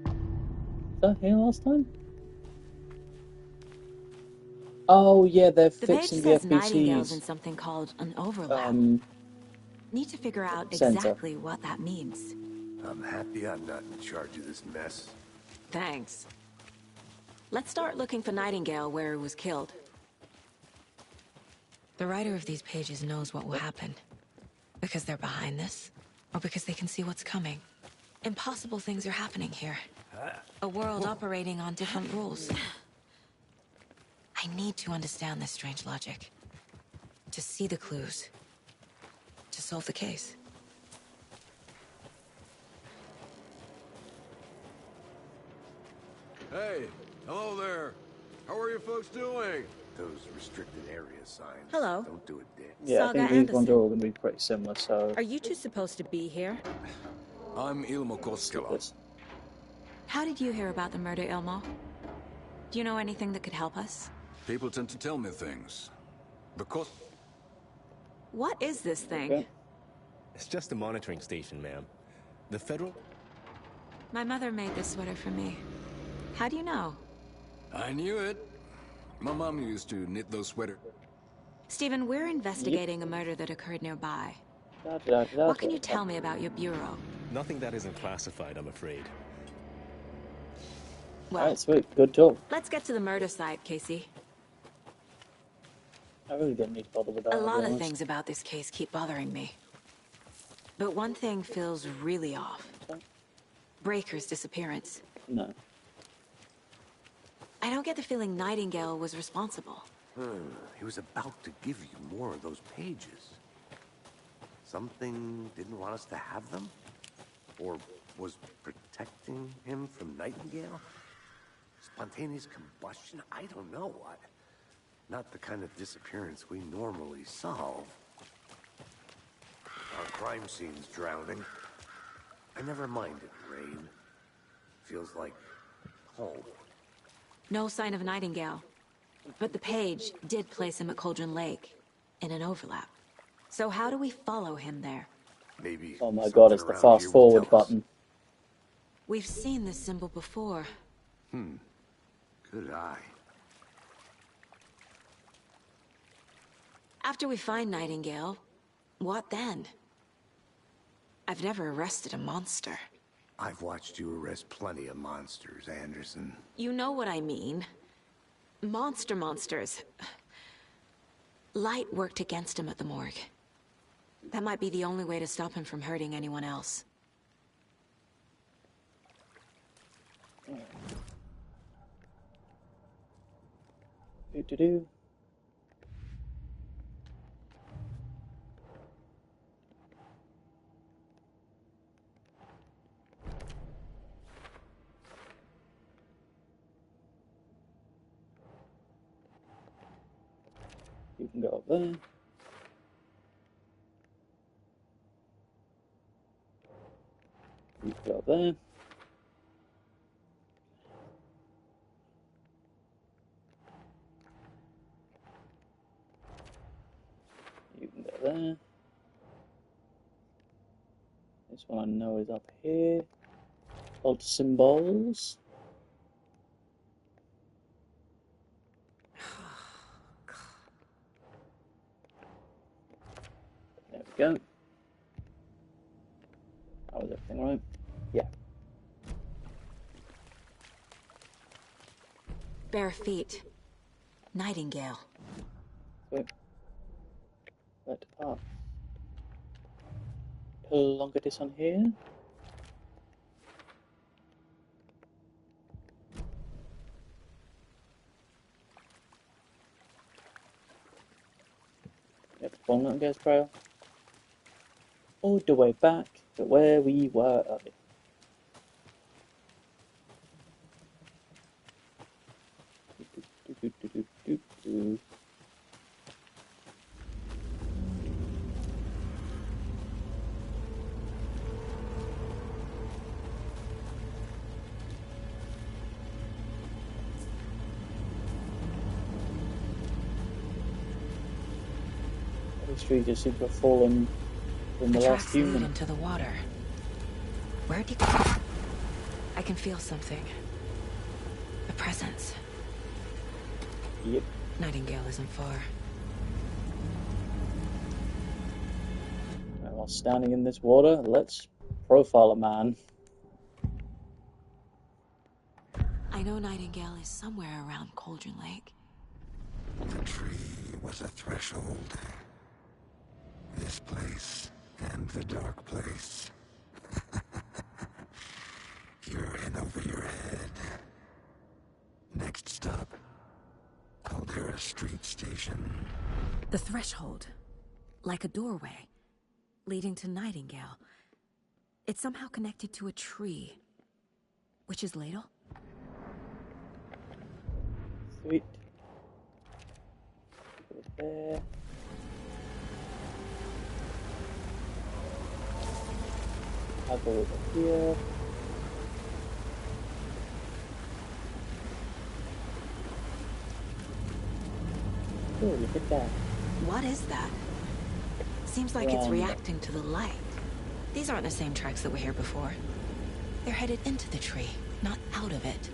Was that here last time? Oh yeah, they're The page fixing the says Nightingale's in FBC's something called an overlap. Need to figure out center. exactly what that means. I'm happy I'm not in charge of this mess. Thanks. Let's start looking for Nightingale where he was killed. The writer of these pages knows what will happen. Because they're behind this, or because they can see what's coming. Impossible things are happening here. A world operating on different rules. I need to understand this strange logic. To see the clues. To solve the case. Hey, hello there. How are you folks doing? Those restricted area signs. Hello. Don't do it, Dick. Yeah, I Saga think these ones are Anderson. all going to be pretty similar, so... Are you two supposed to be here? I'm Ilmo Koskela. How did you hear about the murder, Ilmo? Do you know anything that could help us? People tend to tell me things. Because... What is this thing? Okay. It's just a monitoring station, ma'am. The federal... My mother made this sweater for me. How do you know? I knew it. My mom used to knit those sweaters. Stephen, we're investigating a murder that occurred nearby. What What can you tell me about your bureau? Nothing that isn't classified, I'm afraid. Well, Alright, sweet. Good talk. let's get to the murder site, Casey. I really don't need to bother with that. A I'll be lot of honest. things about this case keep bothering me. But one thing feels really off. Breaker's disappearance. No. I don't get the feeling Nightingale was responsible. He was about to give you more of those pages. Something didn't want us to have them? Or was protecting him from Nightingale? Spontaneous combustion? I don't know. Not the kind of disappearance we normally solve. Our crime scene's drowning. I never minded rain. Feels like home. No sign of Nightingale. But the page did place him at Cauldron Lake, in an overlap. So how do we follow him there? Maybe. Oh my god, it's the fast forward button. We've seen this symbol before. Good eye. After we find Nightingale, what then? I've never arrested a monster. I've watched you arrest plenty of monsters, Anderson. You know what I mean. Monsters. Light worked against him at the morgue. That might be the only way to stop him from hurting anyone else. Do-do-do. You can go up there. You can go up there. You can go there. This one I know is up here. Old symbols. There we go. That was everything right? Yeah. Bare feet. Nightingale. Sweet. Let up. Longer this on here. Yep, Bone Nightingale's Trail. All the way back to where we were earlier. Do. This tree just seems to have fallen from the last Tracks lead human. into the water. Where'd he go? I can feel something. A presence. Yep. Nightingale isn't far. Right, while standing in this water, let's profile a man. I know Nightingale is somewhere around Cauldron Lake. The tree was a threshold. This place and the dark place. You're in over your head. Next stop, Caldera a street station. The threshold, like a doorway, leading to Nightingale. It's somehow connected to a tree. Witch's ladle? Sweet. Go there. I'll go over here. Oh, look at that. What is that? Seems like it's reacting to the light. These aren't the same tracks that were here before. They're headed into the tree, not out of it.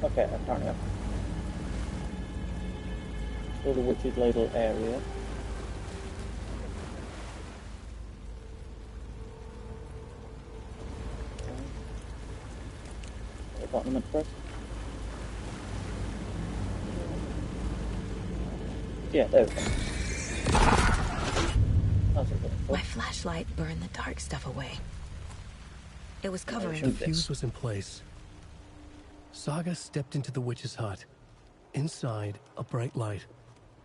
Okay, apparently. So the witch's ladle area. Button at first. Yeah, there we go. My flashlight burned the dark stuff away. It was covering The fuse was in place. Saga stepped into the witch's hut. Inside, a bright light.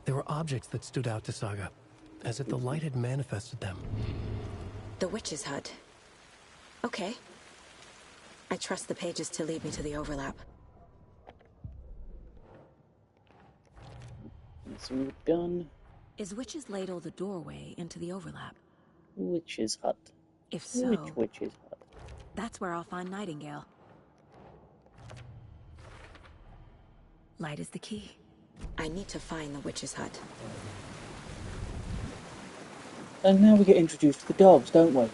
There were objects that stood out to Saga, as if the light had manifested them. the witch's hut. Okay. I trust the pages to lead me to the overlap. That's a gun. Is Witch's Ladle the doorway into the overlap? Witch's hut. If so, Which witch's hut? That's where I'll find Nightingale. Light is the key. I need to find the witch's hut. And now we get introduced to the dogs, don't we?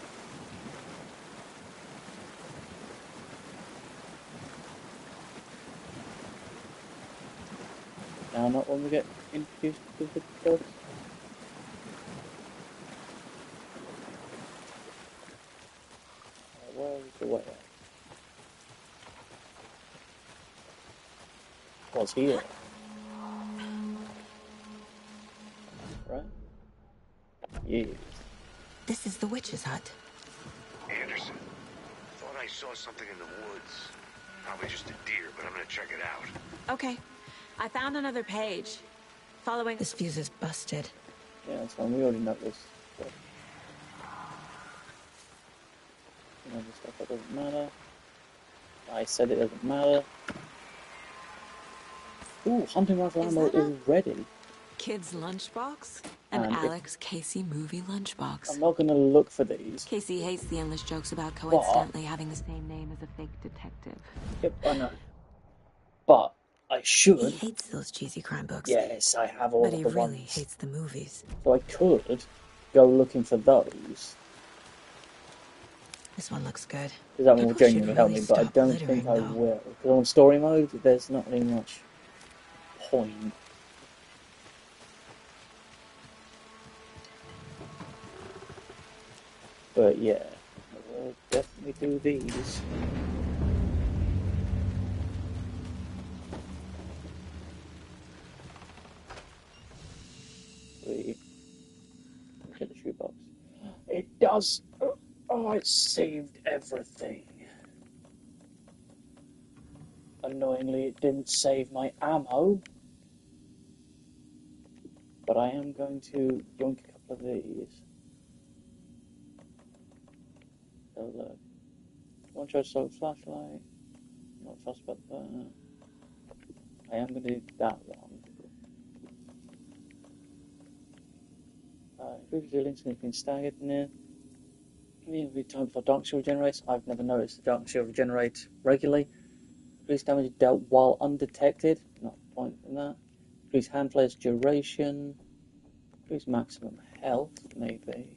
Now not when we get introduced to the dogs. Where's the way out? Was here. Right? Yes. This is the witch's hut. Anderson, thought I saw something in the woods. Probably just a deer, but I'm gonna check it out. Okay. I found another page. Following... This fuse is busted. Yeah, that's fine. We already know this. But... you know, the stuff that doesn't matter. I said it doesn't matter. Ooh, hunting rifle ammo is ready. Kid's lunchbox? An And Alex Casey movie lunchbox. I'm not going to look for these. Casey hates the endless jokes about coincidentally having the same name as a fake detective. Yep, I know. But I should. He hates those cheesy crime books. Yes, I have all but of he the really ones. hates the movies. So I could go looking for those. This one looks good. Because that one will People should genuinely help really me, but I stop don't littering, think I though. will. Because on story mode, there's not really much point. But yeah, we'll definitely do these. Sweet. Look at the shoebox. It does. Oh, it saved everything. Annoyingly, it didn't save my ammo. But I am going to yoink a couple of these. So look. One charge solid flashlight. Not fussed about that. I am going to do that one. Improve resilience has been staggered in there. Every time before Dark Shield regenerates. I've never noticed the Dark Shield regenerate regularly. Increase damage dealt while undetected. Not a point in that. Increase hand flare's duration. Increase maximum health, maybe.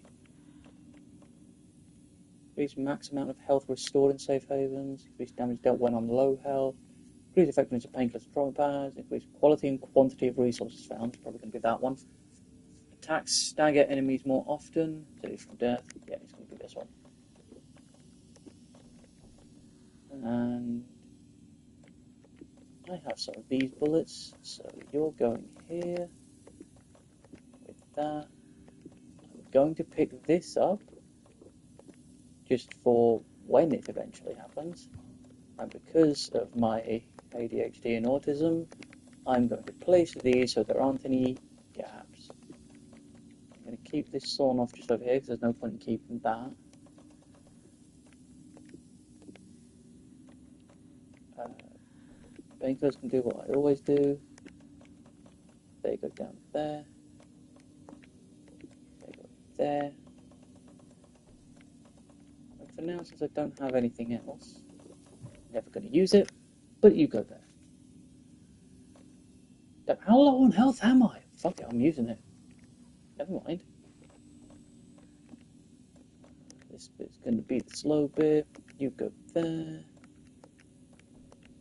Increase max amount of health restored in safe havens. Increase damage dealt when on low health. Increase effectiveness of painkillers and trauma pads. Increase quality and quantity of resources found. Probably going to be that one. Attacks stagger enemies more often. Save from death. Yeah, it's going to be this one. And I have some of these bullets, so you're going here with that. I'm going to pick this up just for when it eventually happens. And because of my ADHD and autism, I'm going to place these so there aren't any gaps. I'm going to keep this sawn off just over here because there's no point in keeping that. Painkillers can do what I always do. They go down there. They go there. And for now, since I don't have anything else, I'm never going to use it, but you go there. How low on health am I? Fuck it, I'm using it. Never mind. This bit's going to be the slow bit. You go there.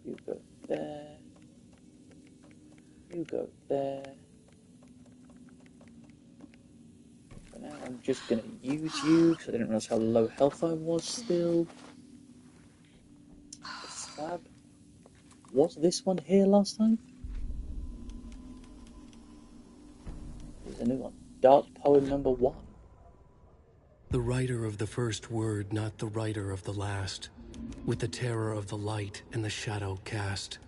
You go there. You go there. For now, I'm just going to use you because I didn't realize how low health I was still. The slab. Was this one here last time? Here's a new one. Dark Poem #1. The writer of the first word, not the writer of the last. With the terror of the light and the shadow cast.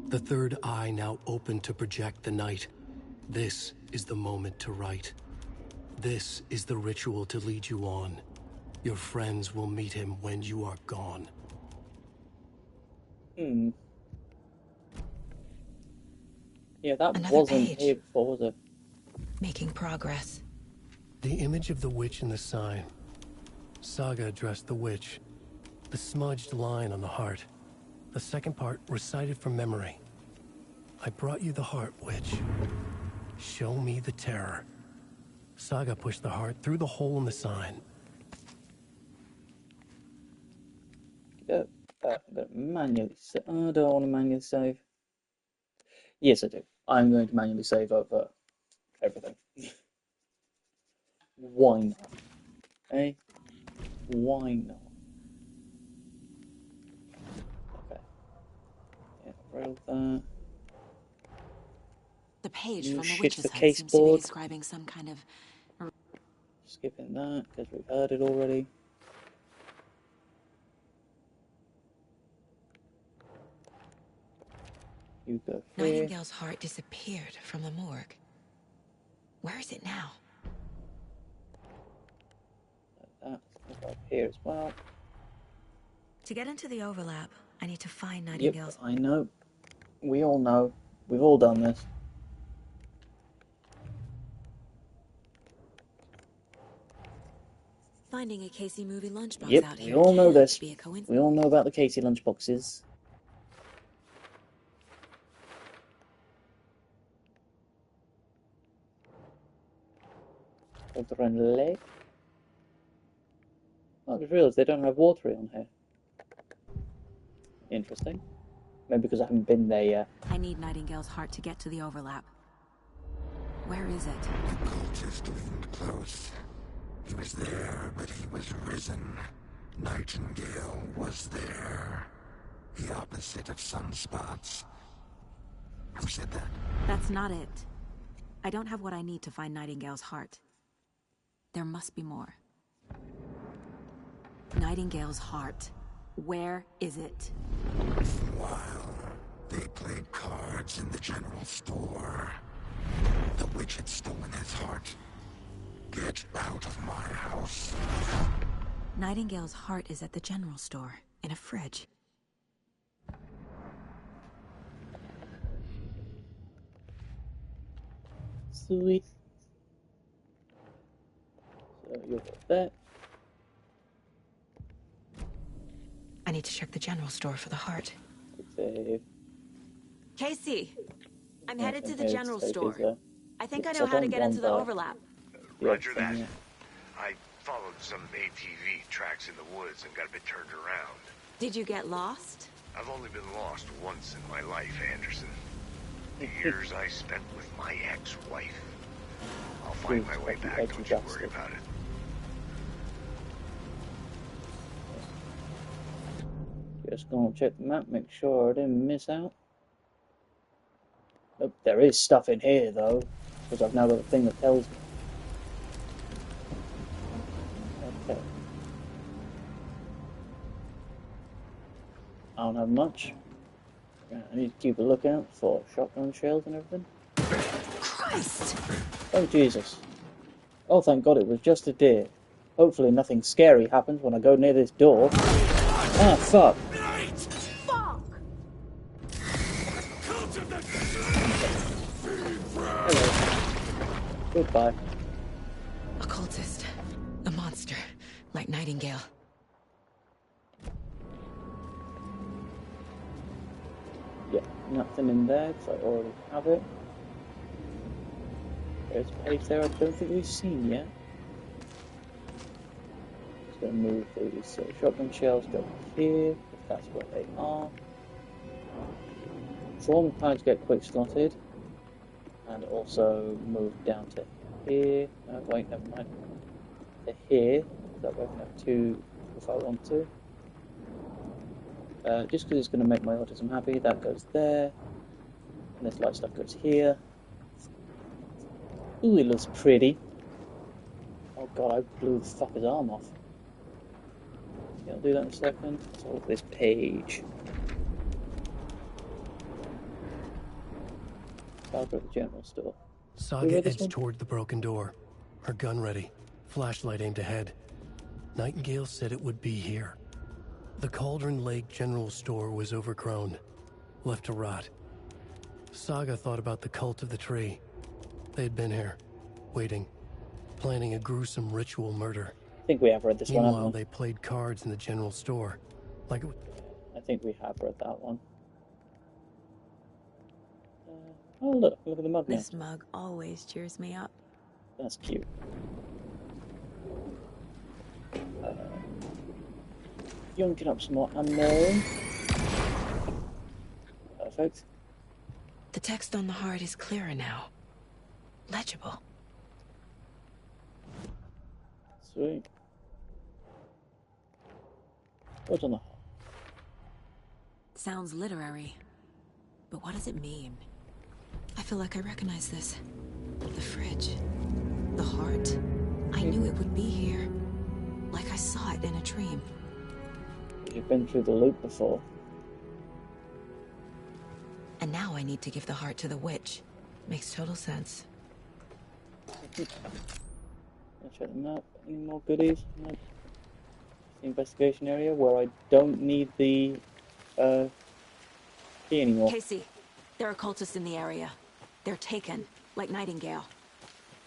The third eye now open to project the night. This is the moment to write. This is the ritual to lead you on. Your friends will meet him when you are gone. Yeah, that Another wasn't page. here before, was it? Making progress. The image of the witch in the sign. Saga addressed the witch. The smudged line on the heart. The second part recited from memory. I brought you the heart, witch. Show me the terror. Saga pushed the heart through the hole in the sign. I'm going to manually save. I don't want to manually save. Yes, I do. I'm going to manually save over everything. Why not? Eh? Why not? Okay. Yeah, roll that. The page New from the shit for witch's hut seems to be caseboard. describing some kind of... Skipping that because we've heard it already. You go here. Nightingale's heart disappeared from the morgue. Where is it now? Like that. Go up here as well. To get into the overlap, I need to find Yep, Nightingale's... I know. We all know. We've all done this. Finding a Casey movie lunchbox Yep, out we here all know can't this. be a coincidence. We all know about the Casey lunchboxes. Water and lake. Oh, I just realised they don't have water on here. Interesting. Maybe because I haven't been there yet. I need Nightingale's heart to get to the overlap. Where is it? The cultist leaned close. He was there, but he was risen. Nightingale was there. The opposite of sunspots. Who said that? That's not it. I don't have what I need to find Nightingale's heart. There must be more. Nightingale's heart. Where is it? While they played cards in the general store, the witch had stolen his heart. Get out of my house. Nightingale's heart is at the general store, in a fridge. Sweet. So you'll get that. I need to check the general store for the heart. Save. Casey! I'm Yeah, headed to the okay, general save store. is, I think I yes, know how to don't get into the want overlap. Roger that. Yeah. I followed some ATV tracks in the woods and got a bit turned around. Did you get lost? I've only been lost once in my life, Anderson. The years I spent with my ex-wife. I'll find my way back, don't you worry about it. Just gonna check the map, make sure I didn't miss out. Oh, there is stuff in here though, because I've now got a thing that tells me. Okay. I don't have much. I need to keep a lookout for shotgun shells and everything. Christ! Oh, Jesus. Oh, thank God it was just a deer. Hopefully nothing scary happens when I go near this door. Ah, fuck. Fuck! Hello. Goodbye. A cultist. A monster. Like Nightingale. Yeah, nothing in there because I already have it. There's a page there I don't think we've seen yet. Just going to move these shotgun shells go here, if that's where they are. Swarm pads get quick slotted. And also move down to here. Wait, never mind. To here. That way I can have two if I want to. Just because it's going to make my autism happy. That goes there. And this light stuff goes here. Ooh, it looks pretty. Oh god, I blew the fucker's arm off. Yeah, I'll do that in a second. Let's hold this page. I'll go to the general store. Saga edged toward the broken door, her gun ready, flashlight aimed ahead. Nightingale said it would be here. The Cauldron Lake General Store was overgrown, left to rot. Saga thought about the cult of the tree. They had been here, waiting, planning a gruesome ritual murder. I think we have read this one. Meanwhile, they played cards in the general store, like it. I think we have read that one. Oh look at the mug now. This mug always cheers me up. That's cute. Yunking up some more ammo. Perfect. The text on the heart is clearer now. Legible. Sweet. What's on the heart? Sounds literary. But what does it mean? I feel like I recognize this. The fridge. The heart. I knew it would be here. Like I saw it in a dream. You've been through the loop before. And now I need to give the heart to the witch. Makes total sense. Let's check the map. Any more goodies? Nope. The investigation area where I don't need the key anymore. Casey, there are cultists in the area. They're taken, like Nightingale.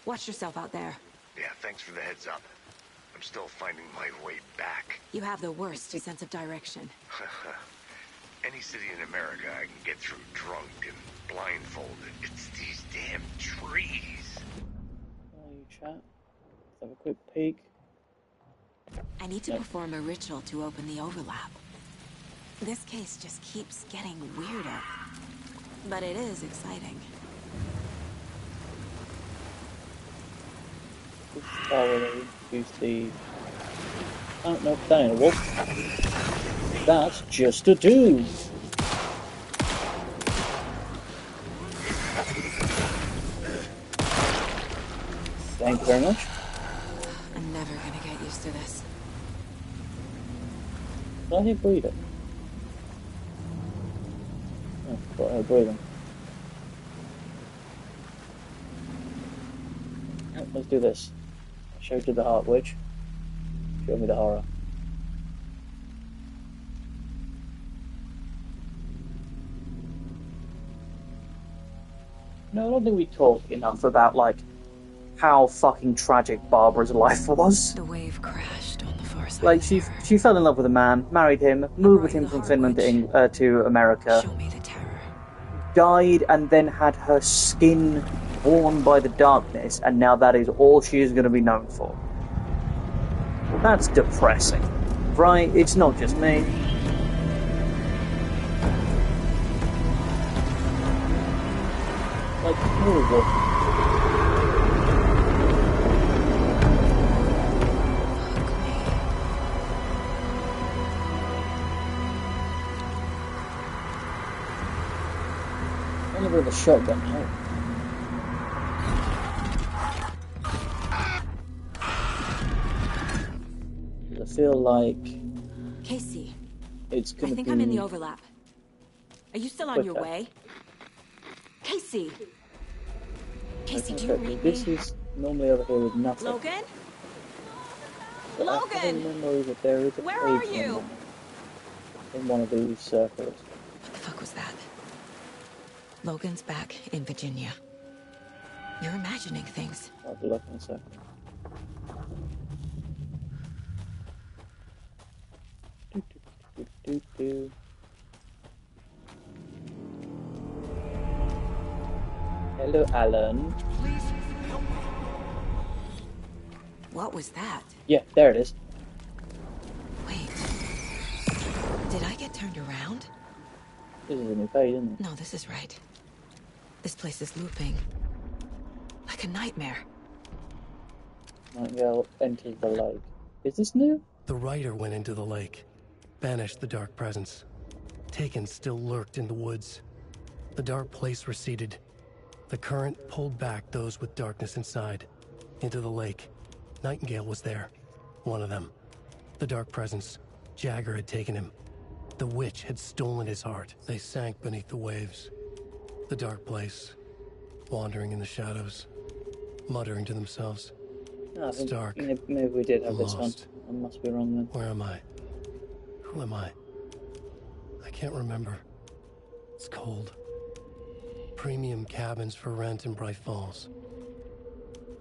Watch yourself out there. Yeah, thanks for the heads up. I'm still finding my way back. You have the worst sense of direction. Any city in America I can get through drunk and blindfolded. It's these damn trees. While you chat, let's have a quick peek. I need to perform a ritual to open the overlap. This case just keeps getting weirder. But it is exciting. This is how they introduce the... Oh, no, that ain't a wolf. That's just a dude. Thank you very much. I'm never gonna get used to this. Did I hear breathing? Oh, I thought I heard breathing. Oh, let's do this. I showed you the heart witch. Show me the horror. No, I don't think we talk enough about, like, how fucking tragic Barbara's life was. The wave crashed on the far side. Like, she fell in love with a man, married him, moved with him from Finland to America. Show me the terror. Died and then had her skin worn by the darkness, and now that is all she is going to be known for. Well, that's depressing, right? It's not just me. Like, horrible. I'm a bit of a shotgun now. I feel like... Casey, It's I gonna think be I'm in the overlap. Are you still on your quicker. way? Casey! Casey, do you Okay, read this me? is normally over here with nothing. Logan? But I have a Logan! memory that there is a Where page are you? somewhere in one of these circles. What the fuck was that? Logan's back in Virginia. You're imagining things. I'll have a look in a sec. Do. Hello, Alan. Please help me. What was that? Yeah, there it is. Wait. Did I get turned around? This is a new page, isn't it? No, this is right. This place is looping. Like a nightmare. Nightingale enters the lake. Is this new? The writer went into the lake, banished the dark presence. Taken still lurked in the woods. The dark place receded. The current pulled back those with darkness inside, into the lake. Nightingale was there, one of them. The dark presence, Jagger had taken him. The witch had stolen his heart. They sank beneath the waves. The dark place, wandering in the shadows, muttering to themselves. No, I think Stark. maybe we did have this one. Lost. I must be wrong then. Where am I? Who am I? I can't remember. It's cold. Premium cabins for rent in Bright Falls.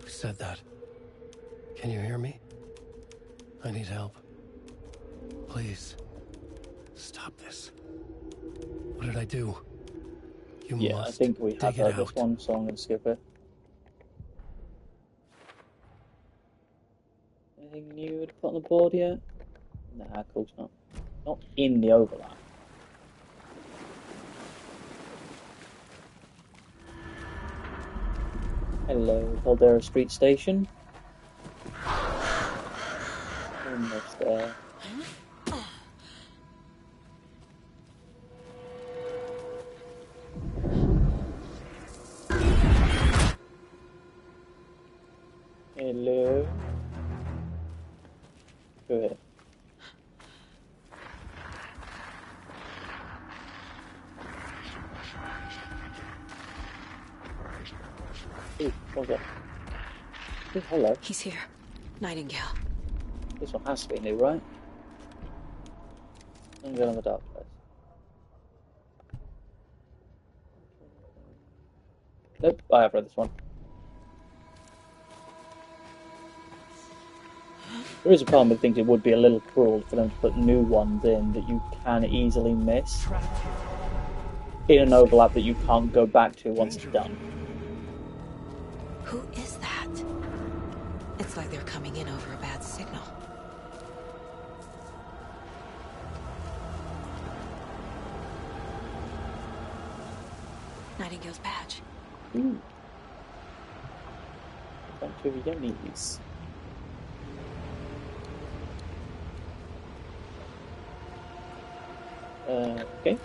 Who said that? Can you hear me? I need help. Please. Stop this. What did I do? You Yeah, must I think we have dig it heard this out. one, so I'm going to skip it. Anything new to put on the board yet? Nah, of course not. Not in the overlap. Hello, Caldera Street Station. Almost there. Hello. Go ahead. Ooh, what's that? Oh, hello. He's here. Nightingale. This one has to be new, right? I'm going on the dark place. Nope, I have read this one. There is a part of me that thinks it would be a little cruel for them to put new ones in that you can easily miss in an overlap that you can't go back to once it's done. Who is that? It's like they're coming in over a bad signal. Nightingale's badge. Ooh. A bunch of yummies. Okay.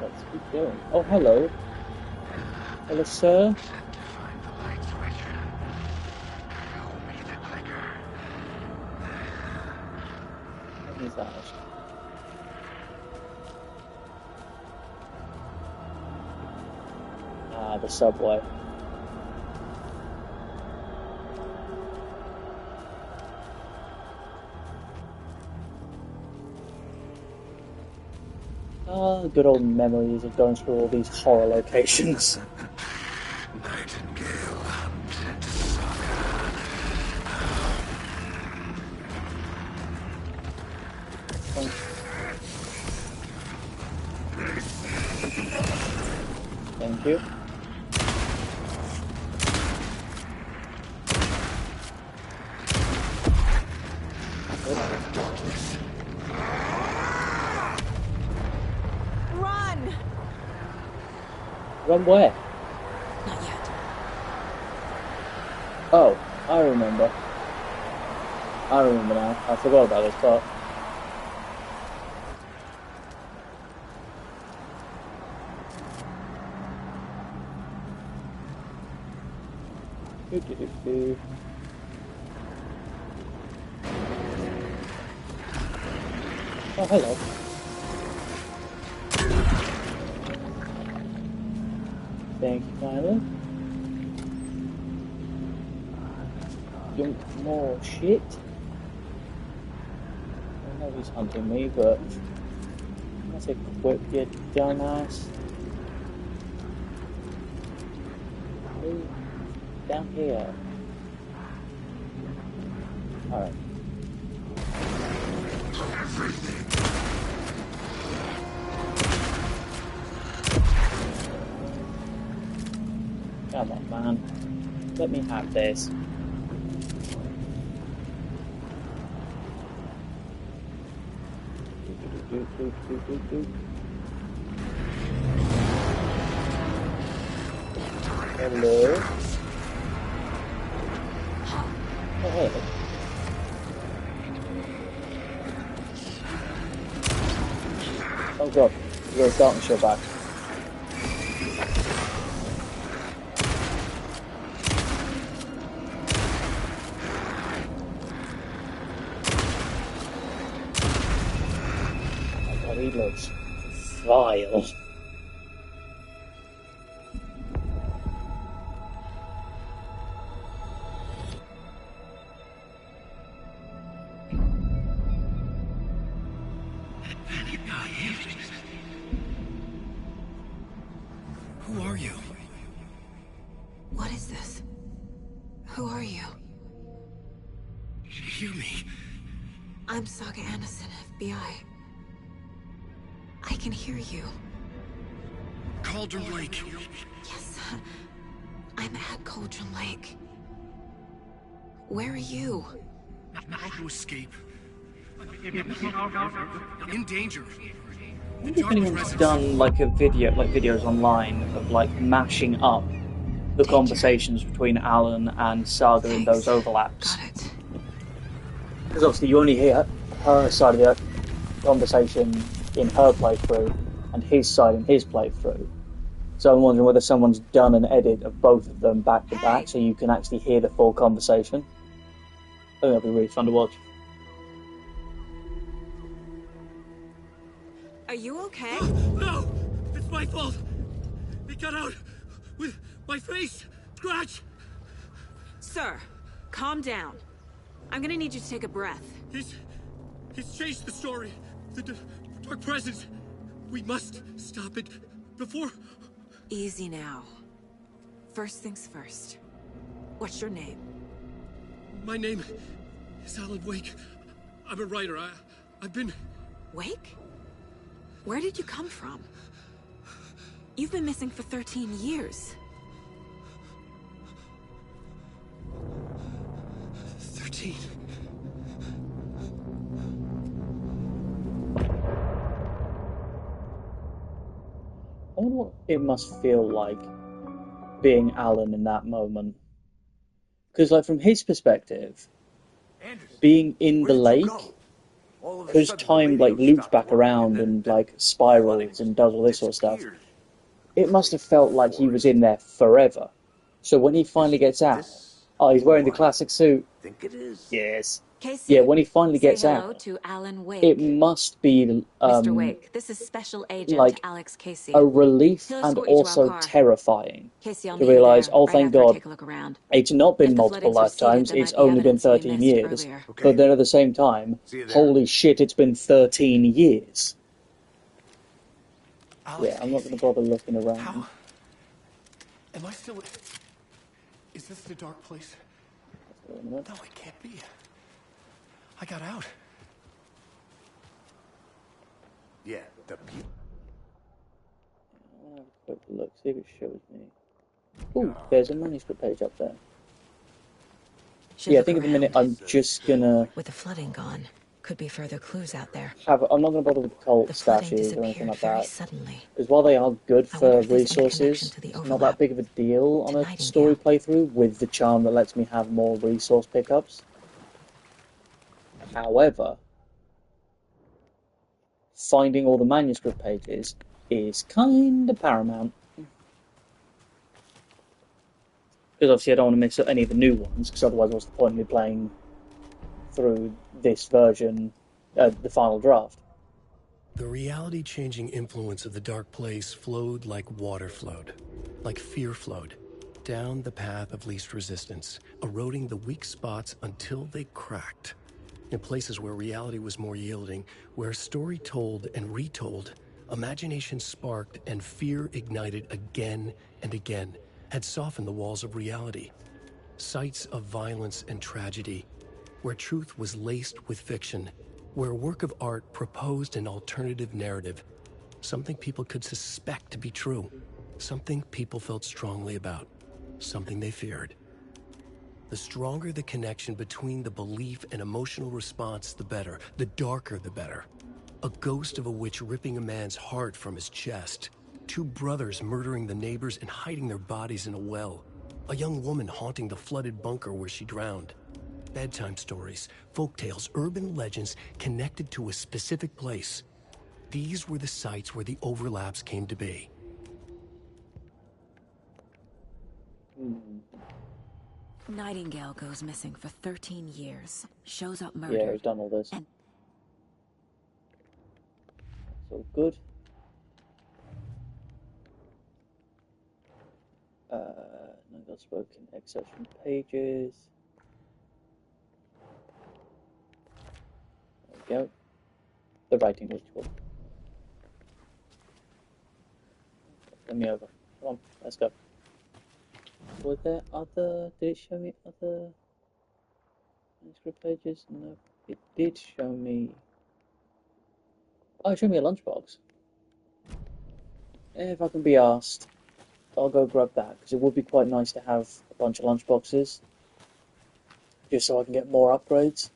Let's keep going. Oh, hello. Hello, sir. What is that? Ah, the subway. Ah, good old memories of going through all these horror locations. Nightingale hunted Saga. Thank you. Run! Run where? Not yet. Oh, I remember. I remember now. I forgot about this part. Oh, hello. Thank you, kindly. Yunk more shit. I know he's hunting me, but let's equip you, dumbass. Move down here. Alright. Come on, man. Let me have this. Hello. Oh, hey. Oh god, you got a darkness your back. Oh god, he looks vile. Who are you? What is this? Who are you? Hear me. I'm Saga Anderson, FBI. I can hear you. Cauldron Lake. Yes, I'm at Cauldron Lake. Where are you? How to escape. In danger. I wonder if anyone's done like videos online of like mashing up the conversations between Alan and Saga in those overlaps. Got it. Because obviously you only hear her side of the conversation in her playthrough and his side in his playthrough. So I'm wondering whether someone's done an edit of both of them back to back so you can actually hear the full conversation. I think that'd be really fun to watch. Are you okay? No! It's my fault! He got out with my face scratch! Sir, calm down. I'm gonna need you to take a breath. He's changed the story. The dark presence. We must stop it before... Easy now. First things first. What's your name? My name is Alan Wake. I'm a writer. I've been... Wake? Where did you come from? You've been missing for 13 years. 13. I wonder what it must feel like being Alan in that moment. Because like from his perspective, being in the lake, because time like loops back around and like spirals and does all this sort of stuff, it must have felt like he was in there forever. So when he finally gets out, oh, he's wearing the classic suit. Think it is? Yes. Casey, Yeah, when he finally say gets hello out, to Alan Wake. it must be Mr. Wake, this is Special Agent like Alex Casey. a relief He'll and escort you to our also car. terrifying Casey, I'll to meet you realise, there, oh, right thank after I God, take a look around. it's not been If the multiple flooding's receded, lifetimes, there it's might be only been evidence we 13 missed years. earlier. But then at the same time, holy shit, it's been 13 years. Alex, Yeah, I'm not going to bother looking around. How? Am I still... Is this the dark place? No, it can't be. I got out. Yeah, the people. I'll have a quick look, see if it shows me. Ooh, there's a manuscript page up there. Should Yeah, I look think at the around. minute I'm just gonna With the flooding gone, could be further clues out there. I'm not gonna bother with the cult The flooding statues or anything disappeared like very that. suddenly. Because while they are good I wonder for if there's any connection resources, to the it's not overlap that big of a deal on to a Nightingale. story playthrough with the charm that lets me have more resource pickups. However, finding all the manuscript pages is kind of paramount. Because obviously I don't want to miss any of the new ones, because otherwise what's the point of me playing through this version, the final draft? The reality-changing influence of the dark place flowed like water flowed, like fear flowed, down the path of least resistance, eroding the weak spots until they cracked. In places where reality was more yielding, where story told and retold, imagination sparked and fear ignited again and again, had softened the walls of reality. Sites of violence and tragedy, where truth was laced with fiction, where a work of art proposed an alternative narrative, something people could suspect to be true, something people felt strongly about, something they feared. The stronger the connection between the belief and emotional response, the better. The darker, the better. A ghost of a witch ripping a man's heart from his chest. Two brothers murdering the neighbors and hiding their bodies in a well. A young woman haunting the flooded bunker where she drowned. Bedtime stories, folktales, urban legends connected to a specific place. These were the sites where the overlaps came to be. Nightingale goes missing for 13 years, shows up murdered. Yeah, we've done all this. And It's all good. No, got spoken excerpts from pages. There we go. The writing was cool. Let me over. Come on, let's go. Were there other... Did it show me other manuscript pages? No, it did show me... Oh, it showed me a lunchbox. If I can be asked, I'll go grab that, because it would be quite nice to have a bunch of lunchboxes, just so I can get more upgrades.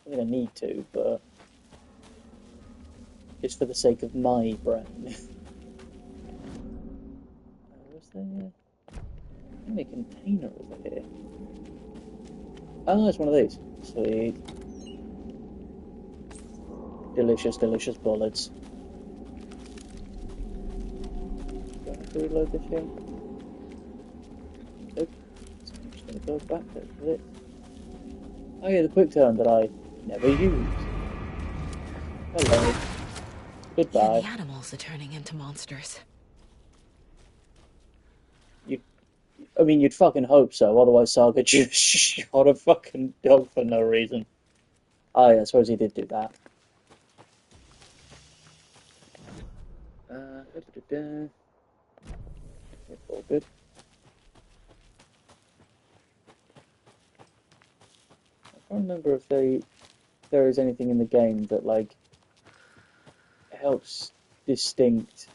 I'm going to need to, but just for the sake of my brain. Was there a container over here? Oh, it's one of these. Sweet. Delicious, delicious bullets. Do I have to reload this yet? Nope. So I'm just going to go back to it. Oh yeah, the quick turn that I never used. Hello. Goodbye. the animals are turning into monsters. I mean, you'd fucking hope so, otherwise Saga just shot a fucking dog for no reason. Oh yeah, I suppose he did do that. It's all good. I can't remember if there is anything in the game that, like, helps distinct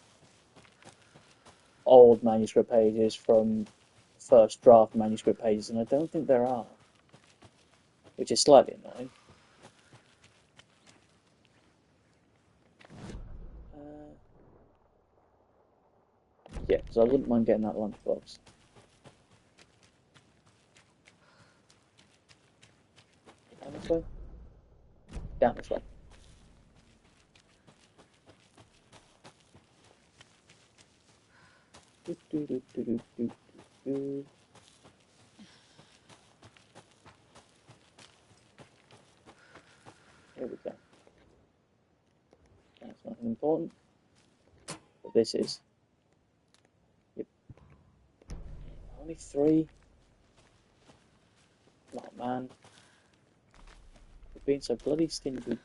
old manuscript pages from first draft manuscript pages, and I don't think there are, which is slightly annoying. Yeah, because I wouldn't mind getting that lunchbox. Down this way? Down this way. Here we go. That's nothing important. But this is. Yep. Only 3. Oh man. We're being so bloody stingy.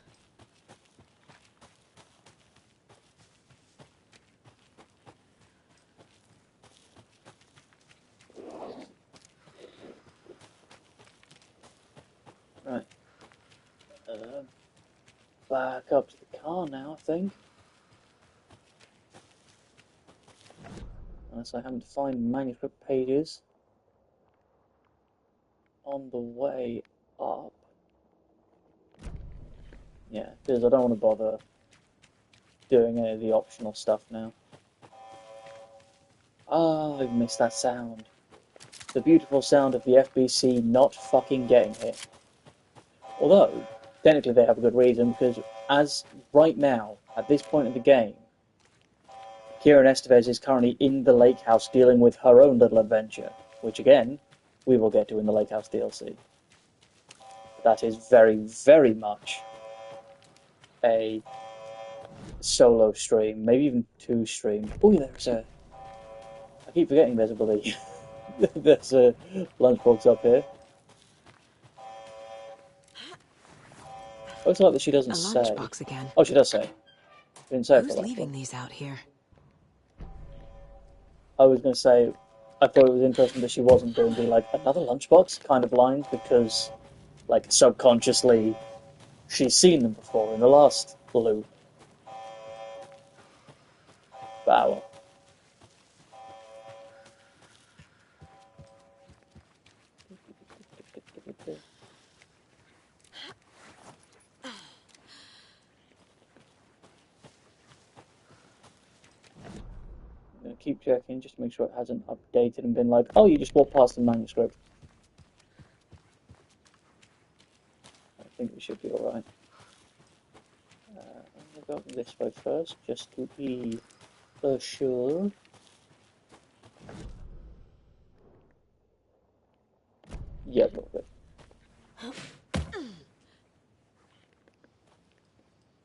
Right. Back up to the car now, I think. Unless I happen to find manuscript pages on the way up. Yeah, because I don't want to bother doing any of the optional stuff now. Ah, I've missed that sound. The beautiful sound of the FBC not fucking getting hit. Although, technically they have a good reason, because as right now, at this point in the game, Kieran Estevez is currently in the lake house dealing with her own little adventure, which again, we will get to in the lake house DLC. That is very, very much a solo stream, maybe even 2 streams. Oh, there's a... I keep forgetting there's a bloody... there's a lunchbox up here. Oh, it's like that she doesn't say. Lunchbox again. Oh, she does say. Didn't say it for Who's that leaving one. these out here? I was going to say, I thought it was interesting that she wasn't going to be like, another lunchbox kind of blind, because, like, subconsciously, she's seen them before in the last loop. But, well. I'm going to keep checking just to make sure it hasn't updated and been like, oh, you just walked past the manuscript. I think we should be alright. I'm going to go this way first, just to be sure. Yeah, a little bit.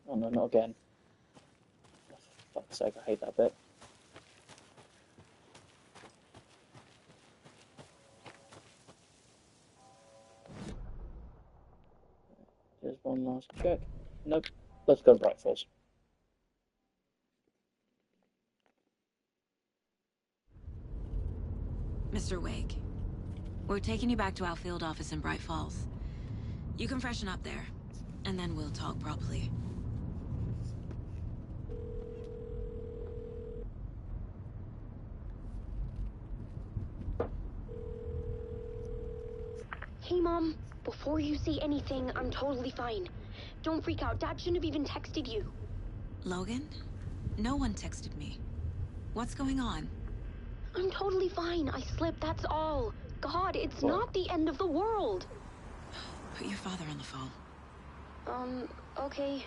Oh no, not again. Oh, for fuck's sake, I hate that bit. There's one last check. Nope. Let's go right first. Mr. Wake, we're taking you back to our field office in Bright Falls. You can freshen up there, and then we'll talk properly. Hey, Mom. Before you say anything, I'm totally fine. Don't freak out. Dad shouldn't have even texted you. Logan? No one texted me. What's going on? I'm totally fine. I slipped, that's all. God, it's not the end of the world. Put your father on the phone. Okay.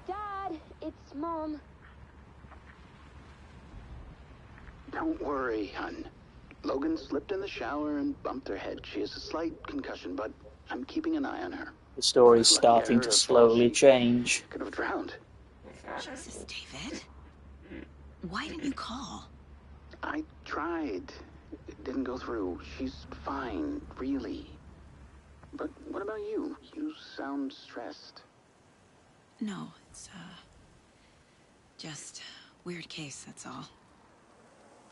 Dad, it's Mom. Don't worry, hon. Logan slipped in the shower and bumped her head. She has a slight concussion, but I'm keeping an eye on her. The story's starting to slowly change. Could have drowned. Jesus, David. Why didn't you call? I tried. It didn't go through. She's fine, really. But what about you? You sound stressed. No, it's, just weird case, that's all.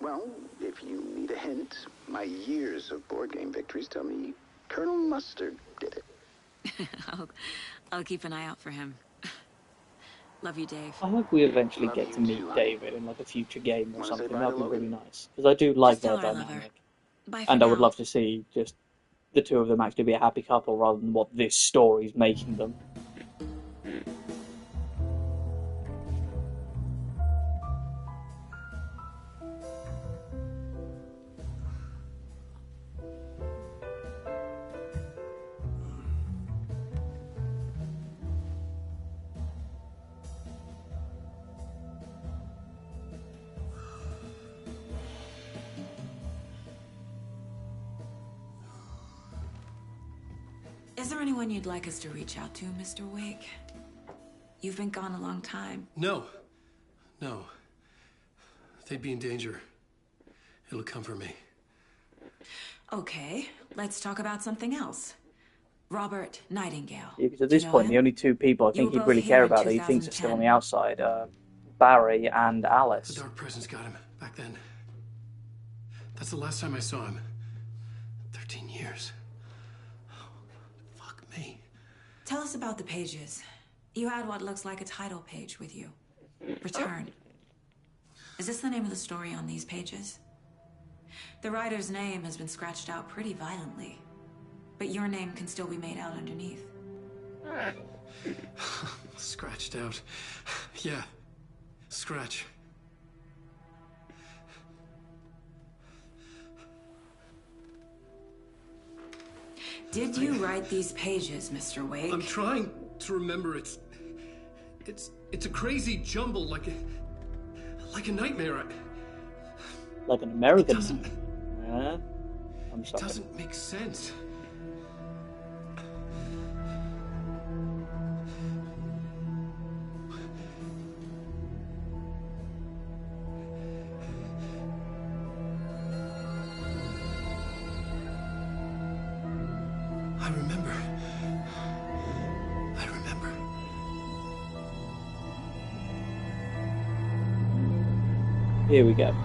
Well, if you need a hint, my years of board game victories tell me Colonel Mustard did it. I'll keep an eye out for him. Love you, Dave. I hope we eventually get to meet David in like a future game or something. That'd be really nice. Because I do like their dynamic. And I would love to see just the two of them actually be a happy couple rather than what this story's making them. Is there anyone you'd like us to reach out to, Mr. Wake? You've been gone a long time. No. They'd be in danger. It'll come for me. Okay, let's talk about something else. Robert Nightingale. Yeah, because at this point, the only two people I think he'd really care about that he thinks are still on the outside are Barry and Alice. The Dark Presence got him back then. That's the last time I saw him. 13 years. Tell us about the pages. You had what looks like a title page with you. Return. Is this the name of the story on these pages? The writer's name has been scratched out pretty violently, but your name can still be made out underneath. Scratched out. Yeah. Scratch. Did you write these pages, Mr. Wake? I'm trying to remember. It's a crazy jumble, like a nightmare. Like an American. I'm sorry. It doesn't make sense. Here we go.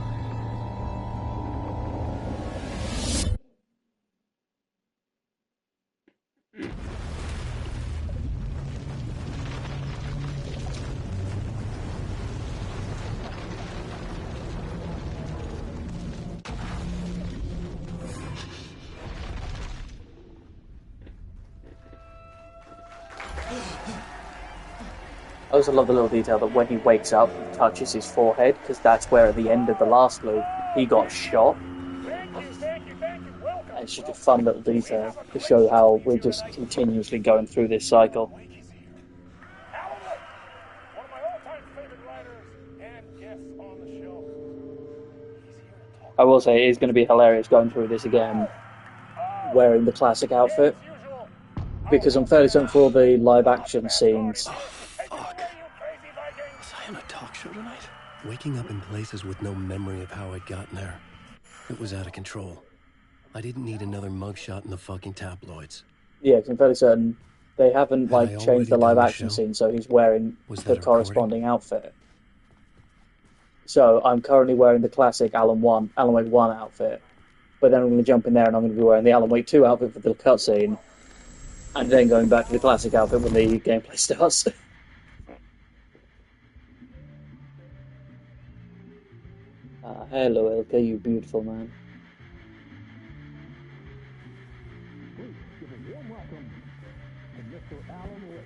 I also love the little detail that when he wakes up, he touches his forehead, because that's where at the end of the last loop, he got shot. And it's just a fun little detail to show how we're just continuously going through this cycle. I will say it is going to be hilarious going through this again, wearing the classic outfit, because I'm fairly certain for all the live action scenes. Oh, fuck. Was I on a talk show tonight? Waking up in places with no memory of how I'd gotten there. It was out of control. I didn't need another mugshot in the fucking tabloids. Yeah, because I'm fairly certain they haven't Had I changed the already live done the action show? scene, so he's wearing Was the that a corresponding outfit. So I'm currently wearing the classic Alan Wake 1 outfit, but then I'm going to jump in there and I'm going to be wearing the Alan Wake 2 outfit for the cutscene, and then going back to the classic outfit when the gameplay starts. Hello, Ilka, you beautiful man. Please give a warm welcome to Mr. Alan Wake.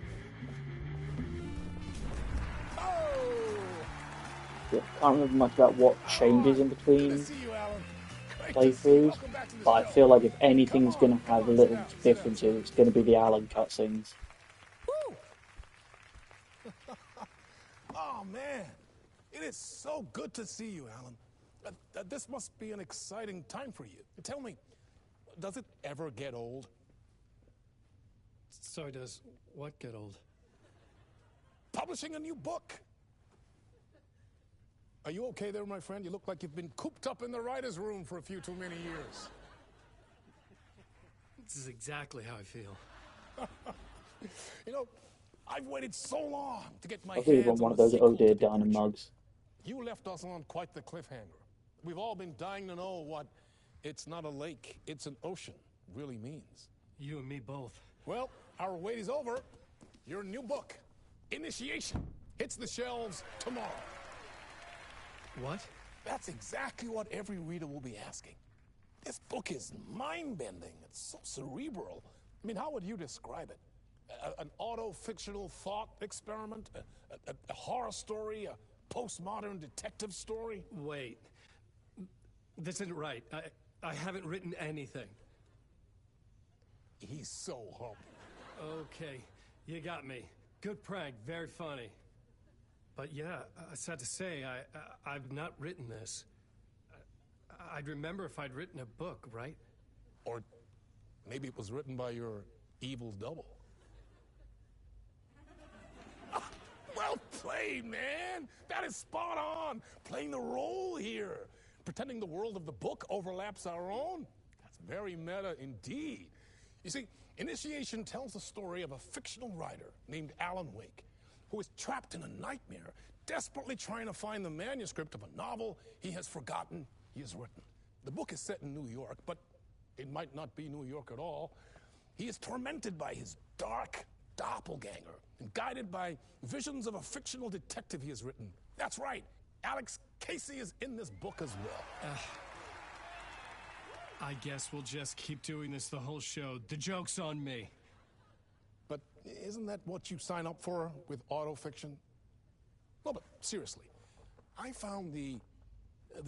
Yeah, can't remember much about what changes in between playthroughs, but I feel like if anything's going to have a little differences, it's going to be the Alan cutscenes. Oh, man. It is so good to see you, Alan. This must be an exciting time for you. Tell me, does it ever get old? Sorry, does what get old? Publishing a new book. Are you okay there, my friend? You look like you've been cooped up in the writer's room for a few too many years. This is exactly how I feel. You know, I've waited so long to get my I really hands want one on of the those sequel Oh Dear to Diamond mugs. You left us on quite the cliffhanger. We've all been dying to know what "it's not a lake, it's an ocean" really means. You and me both. Well, our wait is over. Your new book, Initiation, hits the shelves tomorrow. What? That's exactly what every reader will be asking. This book is mind-bending. It's so cerebral. I mean, how would you describe it? An auto-fictional thought experiment? A horror story? A postmodern detective story? Wait. This isn't right. I haven't written anything. He's so humble. Okay, you got me. Good prank, very funny. But yeah, sad to say, I've not written this. I'd remember if I'd written a book, right? Or maybe it was written by your evil double. Well played, man! That is spot on! Playing the role here. Pretending the world of the book overlaps our own. That's very meta indeed. You see, Initiation tells the story of a fictional writer named Alan Wake, who is trapped in a nightmare, desperately trying to find the manuscript of a novel he has forgotten he has written. The book is set in New York, but it might not be New York at all. He is tormented by his dark doppelganger and guided by visions of a fictional detective he has written. That's right, Alex Casey is in this book as well. I guess we'll just keep doing this the whole show. The joke's on me. But isn't that what you sign up for with autofiction? No, but seriously, I found the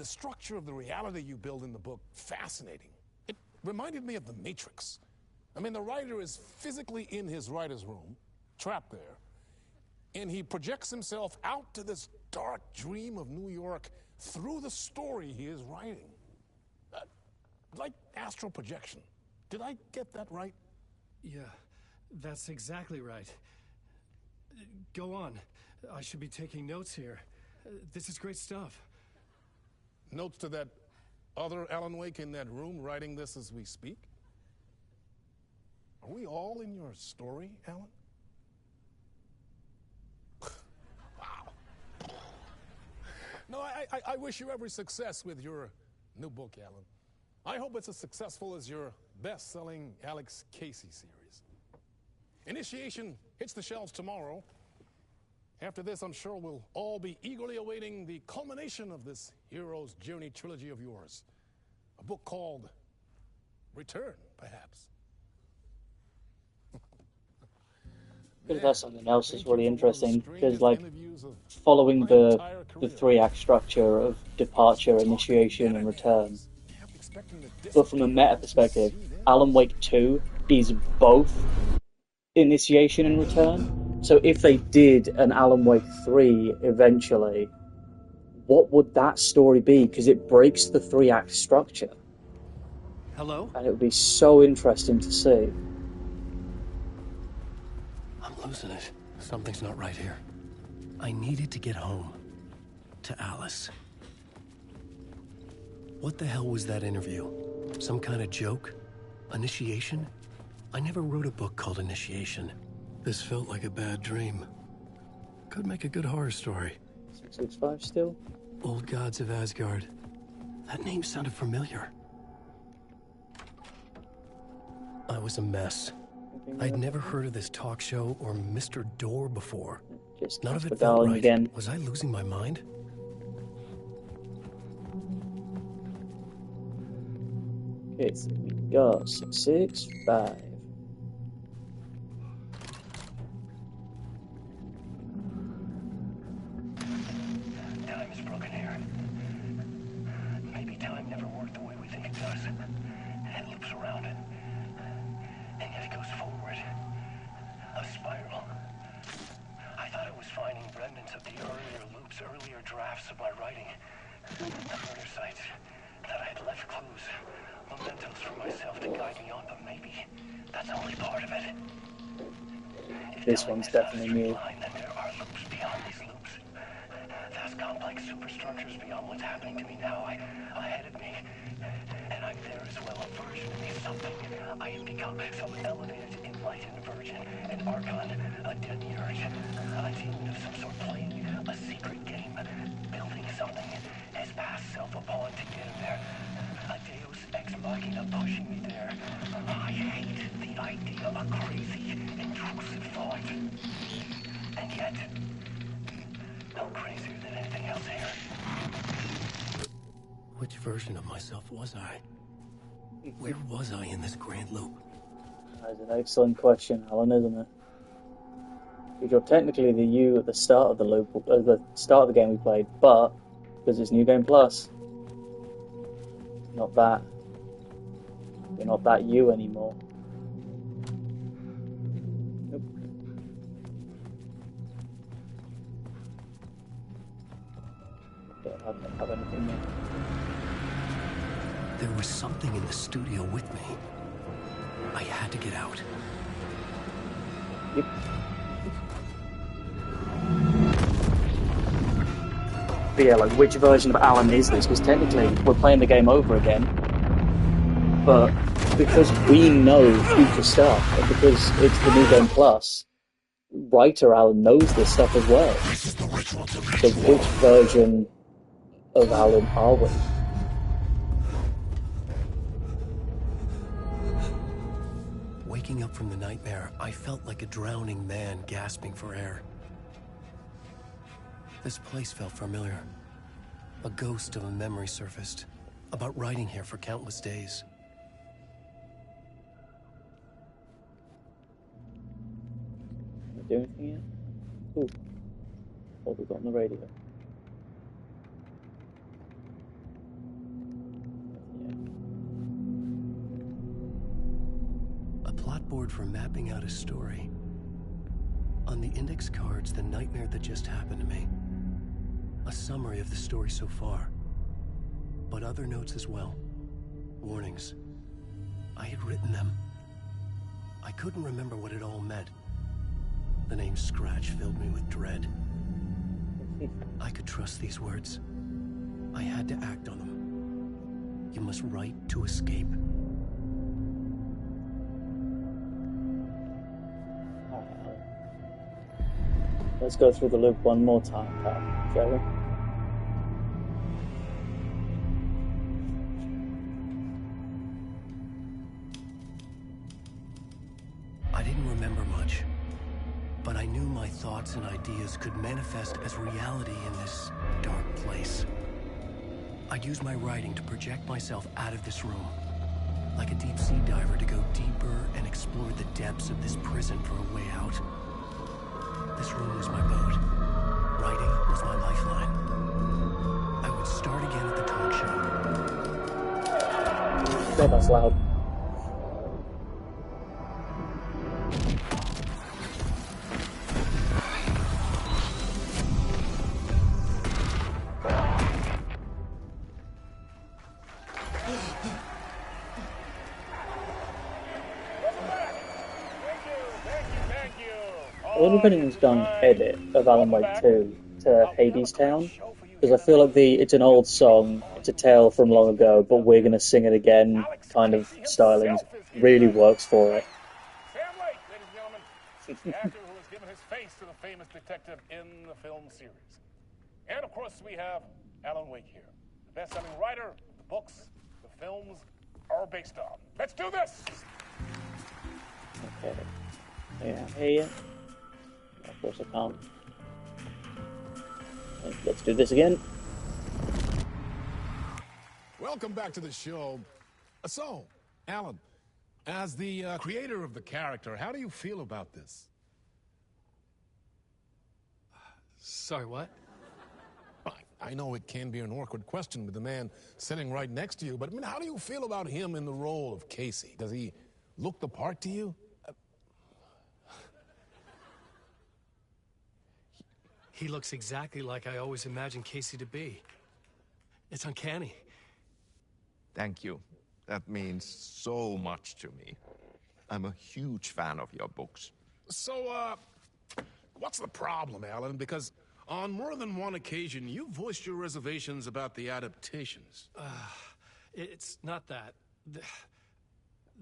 structure of the reality you build in the book fascinating. It reminded me of The Matrix. I mean, the writer is physically in his writer's room, trapped there, and he projects himself out to this dark dream of New York through the story he is writing. Like astral projection. Did I get that right? Yeah, that's exactly right. Go on. I should be taking notes here. This is great stuff. Notes to that other Alan Wake in that room writing this as we speak? Are we all in your story, Alan? Wow. No, I wish you every success with your new book, Alan. I hope it's as successful as your best-selling Alex Casey series. Initiation hits the shelves tomorrow. After this, I'm sure we'll all be eagerly awaiting the culmination of this hero's journey trilogy of yours. A book called Return, perhaps. Because that's something else that's really interesting. Because like following the three-act structure of departure, initiation, and return, but from a meta perspective, Alan Wake 2 is both initiation and return. So if they did an Alan Wake 3 eventually, what would that story be? Because it breaks the three-act structure. Hello? And it would be so interesting to see. I'm losing it. Something's not right here. I needed to get home. To Alice. What the hell was that interview? Some kind of joke? Initiation? I never wrote a book called Initiation. This felt like a bad dream. Could make a good horror story. 665 still? Old Gods of Asgard. That name sounded familiar. I was a mess. I'd never heard of this talk show or Mr. Door before. Just none of it felt darling right. Again. Was I losing my mind? Okay, so we got 665. Time is broken here. Maybe time never worked the way we think it does. It loops around it. And yet it goes forward. A spiral. I thought it was finding remnants of the earlier loops, earlier drafts of my writing. The murder sites. That I had left clues. Mementos for myself to guide me on, but maybe that's only part of it. This one's definitely new. Then there are loops beyond these loops. Vast complex superstructures beyond what's happening to me now, ahead of me. And I'm there as well, a version of me, something. I have become some elevated, enlightened version, an archon, a demiurge, a demon of some sort playing a secret game, building something, as past self upon to get him there. A deus ex machina pushing me there. I hate the idea of crazy, intrusive thought. And yet, no crazier than anything else here. Which version of myself was I? Where was I in this grand loop? That's an excellent question, Alan, isn't it? Because you're technically the you at the start of the loop, at the start of the game we played, but because it's New Game Plus, not that. You're not that you anymore. Nope. I don't have anything yet. There was something in the studio with me. I had to get out. Yep. But yeah, like, which version of Alan is this? Because technically, we're playing the game over again. But because we know future stuff, and because it's the New Game Plus, writer Alan knows this stuff as well. So which version of Alan are we? Waking up from the nightmare, I felt like a drowning man gasping for air. This place felt familiar. A ghost of a memory surfaced, about writing here for countless days. Do anything yet? Ooh. What have we got on the radio? A plot board for mapping out a story. On the index cards, the nightmare that just happened to me. A summary of the story so far. But other notes as well. Warnings. I had written them. I couldn't remember what it all meant. The name Scratch filled me with dread. I could trust these words. I had to act on them. You must write to escape. Let's go through the loop one more time, pal, shall we? but I knew my thoughts and ideas could manifest as reality in this dark place. I'd use my writing to project myself out of this room, like a deep sea diver to go deeper and explore the depths of this prison for a way out. This room was my boat. Writing was my lifeline. I would start again at the talk show. God, that's loud. I wonder if anyone's done an edit of Alan Wake 2 to Hades Town, because I feel like it's an old song, it's a tale from long ago, but we're going to sing it again kind of styling really works for it. Sam Lake, ladies and gentlemen, the actor who has given his face to the famous detective in the film series. And of course we have Alan Wake here, the best-selling writer the books, the films are based on. Let's do this! Okay. Yeah, here. Of course I can't. Let's do this again. Welcome back to the show. So, Alan, as the creator of the character, how do you feel about this? Sorry, what? I know it can be an awkward question with the man sitting right next to you, but I mean, how do you feel about him in the role of Casey? Does he look the part to you? He looks exactly like I always imagined Casey to be. It's uncanny. Thank you. That means so much to me. I'm a huge fan of your books. So, what's the problem, Alan? Because on more than one occasion, you voiced your reservations about the adaptations. It's not that.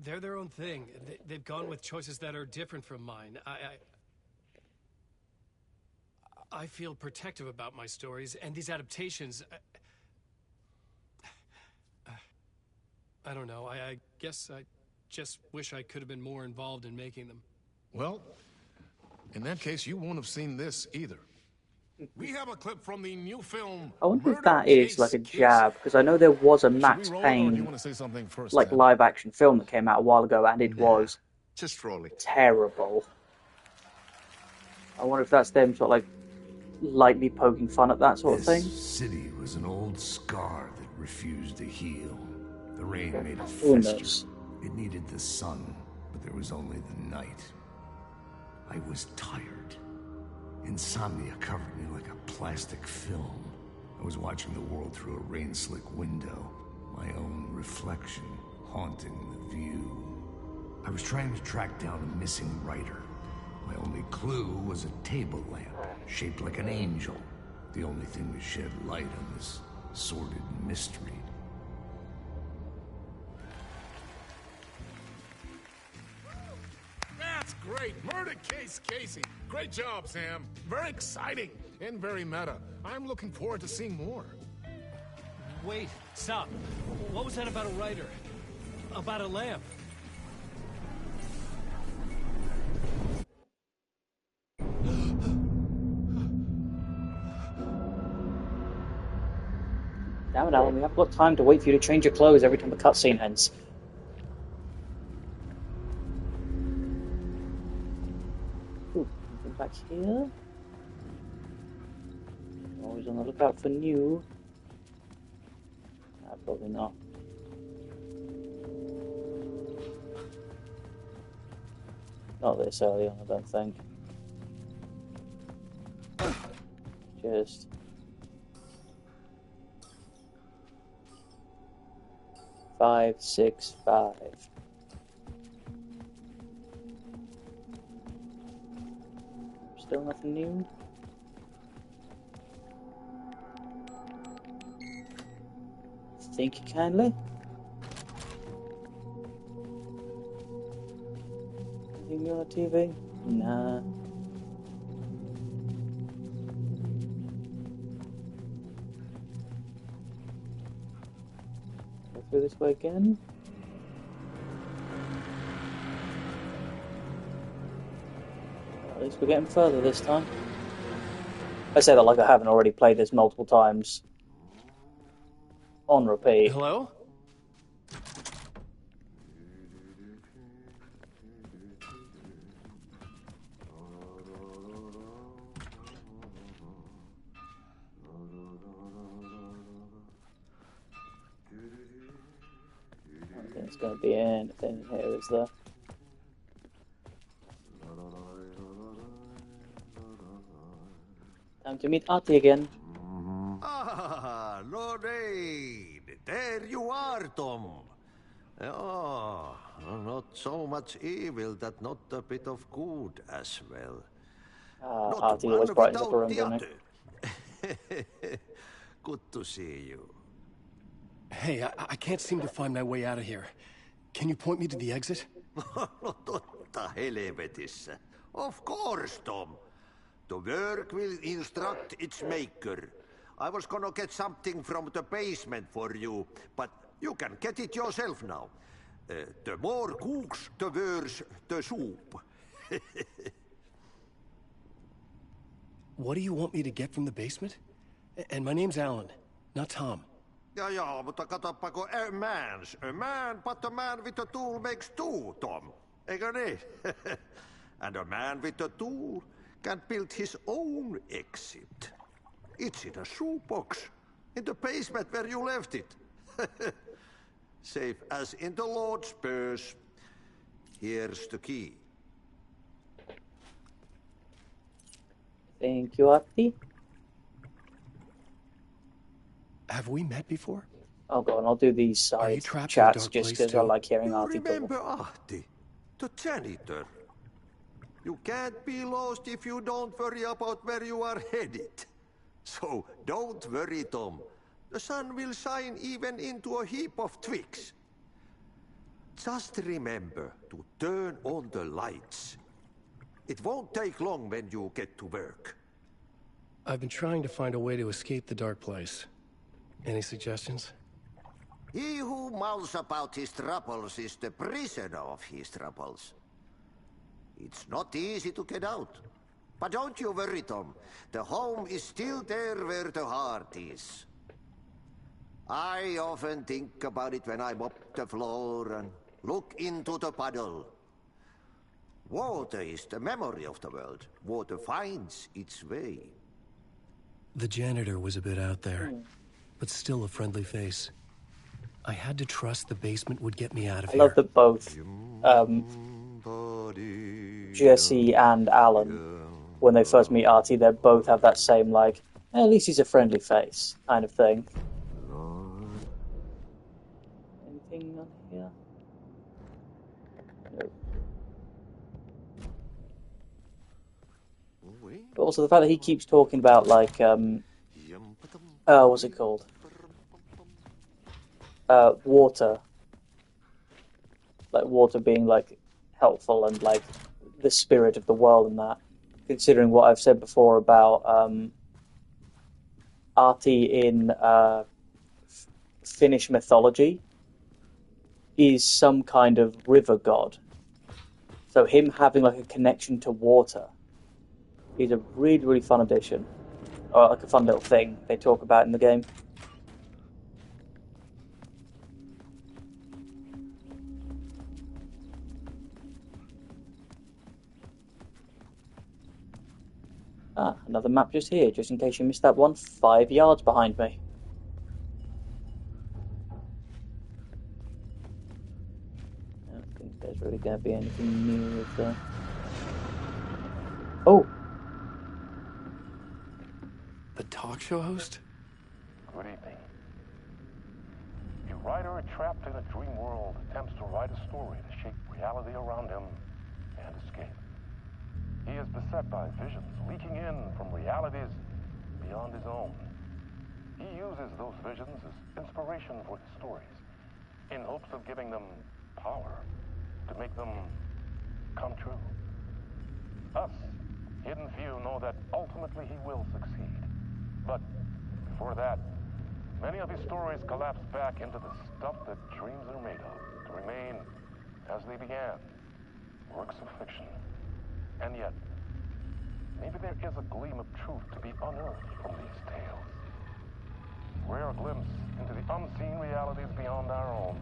They're their own thing. They've gone with choices that are different from mine. I feel protective about my stories, and these adaptations... I don't know. I guess I just wish I could have been more involved in making them. Well, in that case, you won't have seen this either. We have a clip from the new film. I wonder if that is like a jab, because I know there was a Max Payne like live action film that came out a while ago, and it was just roll it. Terrible. I wonder if that's them sort of like lightly poking fun at that sort of thing. This city was an old scar that refused to heal. The rain made it Who fester. knows? It needed the sun, but there was only the night. I was tired. Insomnia covered me like a plastic film. I was watching the world through a rain-slick window, my own reflection haunting the view. I was trying to track down a missing writer. My only clue was a table lamp, shaped like an angel. The only thing to shed light on this sordid mystery. That's great. Murder Case Casey. Great job, Sam. Very exciting and very meta. I'm looking forward to seeing more. Wait, stop. What was that about a writer? About a lamp? Damn it, Alan, we haven't got time to wait for you to change your clothes every time the cutscene ends. Ooh, anything back here? Always on the lookout for new. Probably not. Not this early on, I don't think. Just... 5, 6, 5. Still nothing new? Think kindly. Anything new on the TV? Nah. Go through this way again. At least least we're getting further this time. I say that like I haven't already played this multiple times on repeat. Hello? I don't think it's going to be anything here, is there? Time to meet Artie again. Ah, Lorraine! There you are, Tom. Oh, not so much evil that not a bit of good as well. Not Artie one always brightens up a without room, the doesn't other. Good to see you. Hey, I can't seem to find my way out of here. Can you point me to the exit? Totta helvetissä. Of course, Tom. The work will instruct its maker. I was gonna get something from the basement for you, but you can get it yourself now. The more cooks, the worse the soup. What do you want me to get from the basement? And my name's Alan, not Tom. Ja, mutta katsoppa, a man, but a man with a tool makes two, Tom. Eikö niin? And a man with a tool can build his own exit. It's in a shoebox, in the basement where you left it. Safe as in the Lord's purse. Here's the key. Thank you, Artie. Have we met before? Oh god, I'll do these side trapped in a chats dark just place because I too? like hearing You Artie talk. remember Ahti, the janitor? You can't be lost if you don't worry about where you are headed. So don't worry, Tom. The sun will shine even into a heap of twigs. Just remember to turn on the lights. It won't take long when you get to work. I've been trying to find a way to escape the dark place. Any suggestions? He who mouths about his troubles is the prisoner of his troubles. It's not easy to get out. But don't you worry, Tom. The home is still there where the heart is. I often think about it when I mop the floor and look into the puddle. Water is the memory of the world. Water finds its way. The janitor was a bit out there, but still a friendly face. I had to trust the basement would get me out of I here. love that both Jesse and Alan, when they first meet Artie, they both have that same, like, at least he's a friendly face kind of thing. Anything on here? No. But also the fact that he keeps talking about, like, what's it called? Water. Like, water being, like, helpful and, like, the spirit of the world and that. Considering what I've said before about Artie in Finnish mythology is some kind of river god. So him having, like, a connection to water is a really, really fun addition. Or, like, a fun little thing they talk about in the game. Another map just here, just in case you missed that one. 5 yards behind me. I don't think there's really going to be anything new with there. Oh! The talk show host? Good evening. A writer trapped in a dream world attempts to write a story to shape reality around him and escape. He is beset by visions leaking in from realities beyond his own. He uses those visions as inspiration for his stories, in hopes of giving them power to make them come true. Us, Hidden Few, know that ultimately he will succeed. But before that, many of his stories collapse back into the stuff that dreams are made of, to remain as they began, works of fiction. And yet, there is a gleam of truth to be unearthed from these tales. Rare glimpse into the unseen realities beyond our own,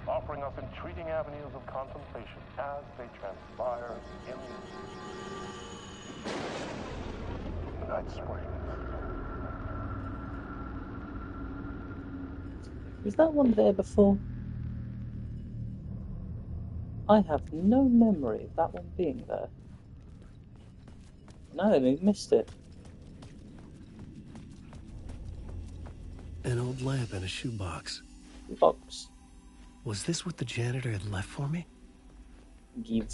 offering us intriguing avenues of contemplation as they transpire in the night spring. Was that one there before? I have no memory of that one being there. No, I missed it. An old lamp in a shoebox. Box. Was this what the janitor had left for me? Give.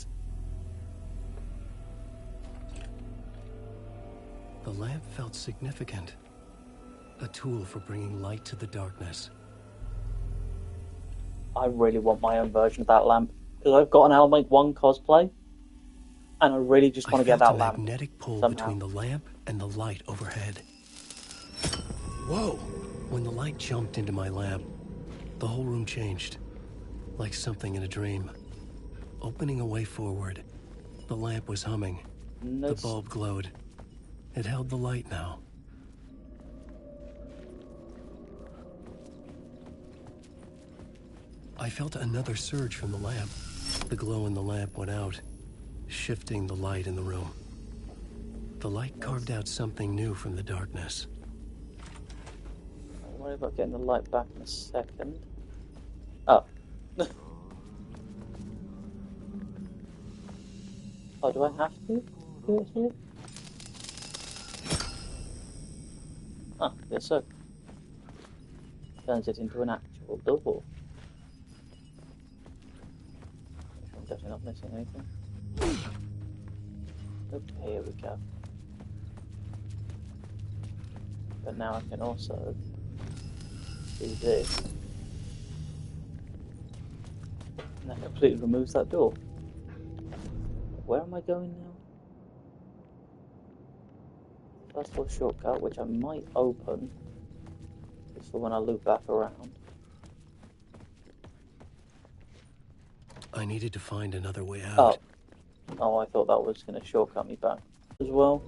The lamp felt significant. A tool for bringing light to the darkness. I really want my own version of that lamp. Because I've got an Alan Wake 1 cosplay. And I really just want to get that lamp. I felt a magnetic pull somehow. between the lamp and the light overhead. Whoa! When the light jumped into my lamp, the whole room changed. Like something in a dream. Opening a way forward, the lamp was humming. The bulb glowed. It held the light now. I felt another surge from the lamp. The glow in the lamp went out, shifting the light in the room. The light carved out something new from the darkness. Don't worry about getting the light back in a second. Oh. Oh, do I have to do it here? Ah, yes so. Turns it into an actual door. I'm definitely not missing anything. Oh, here we go. But now I can also do this. And that completely removes that door. Where am I going now? First floor shortcut, which I might open just for when I loop back around. I needed to find another way out. Oh, I thought that was going to shortcut me back as well.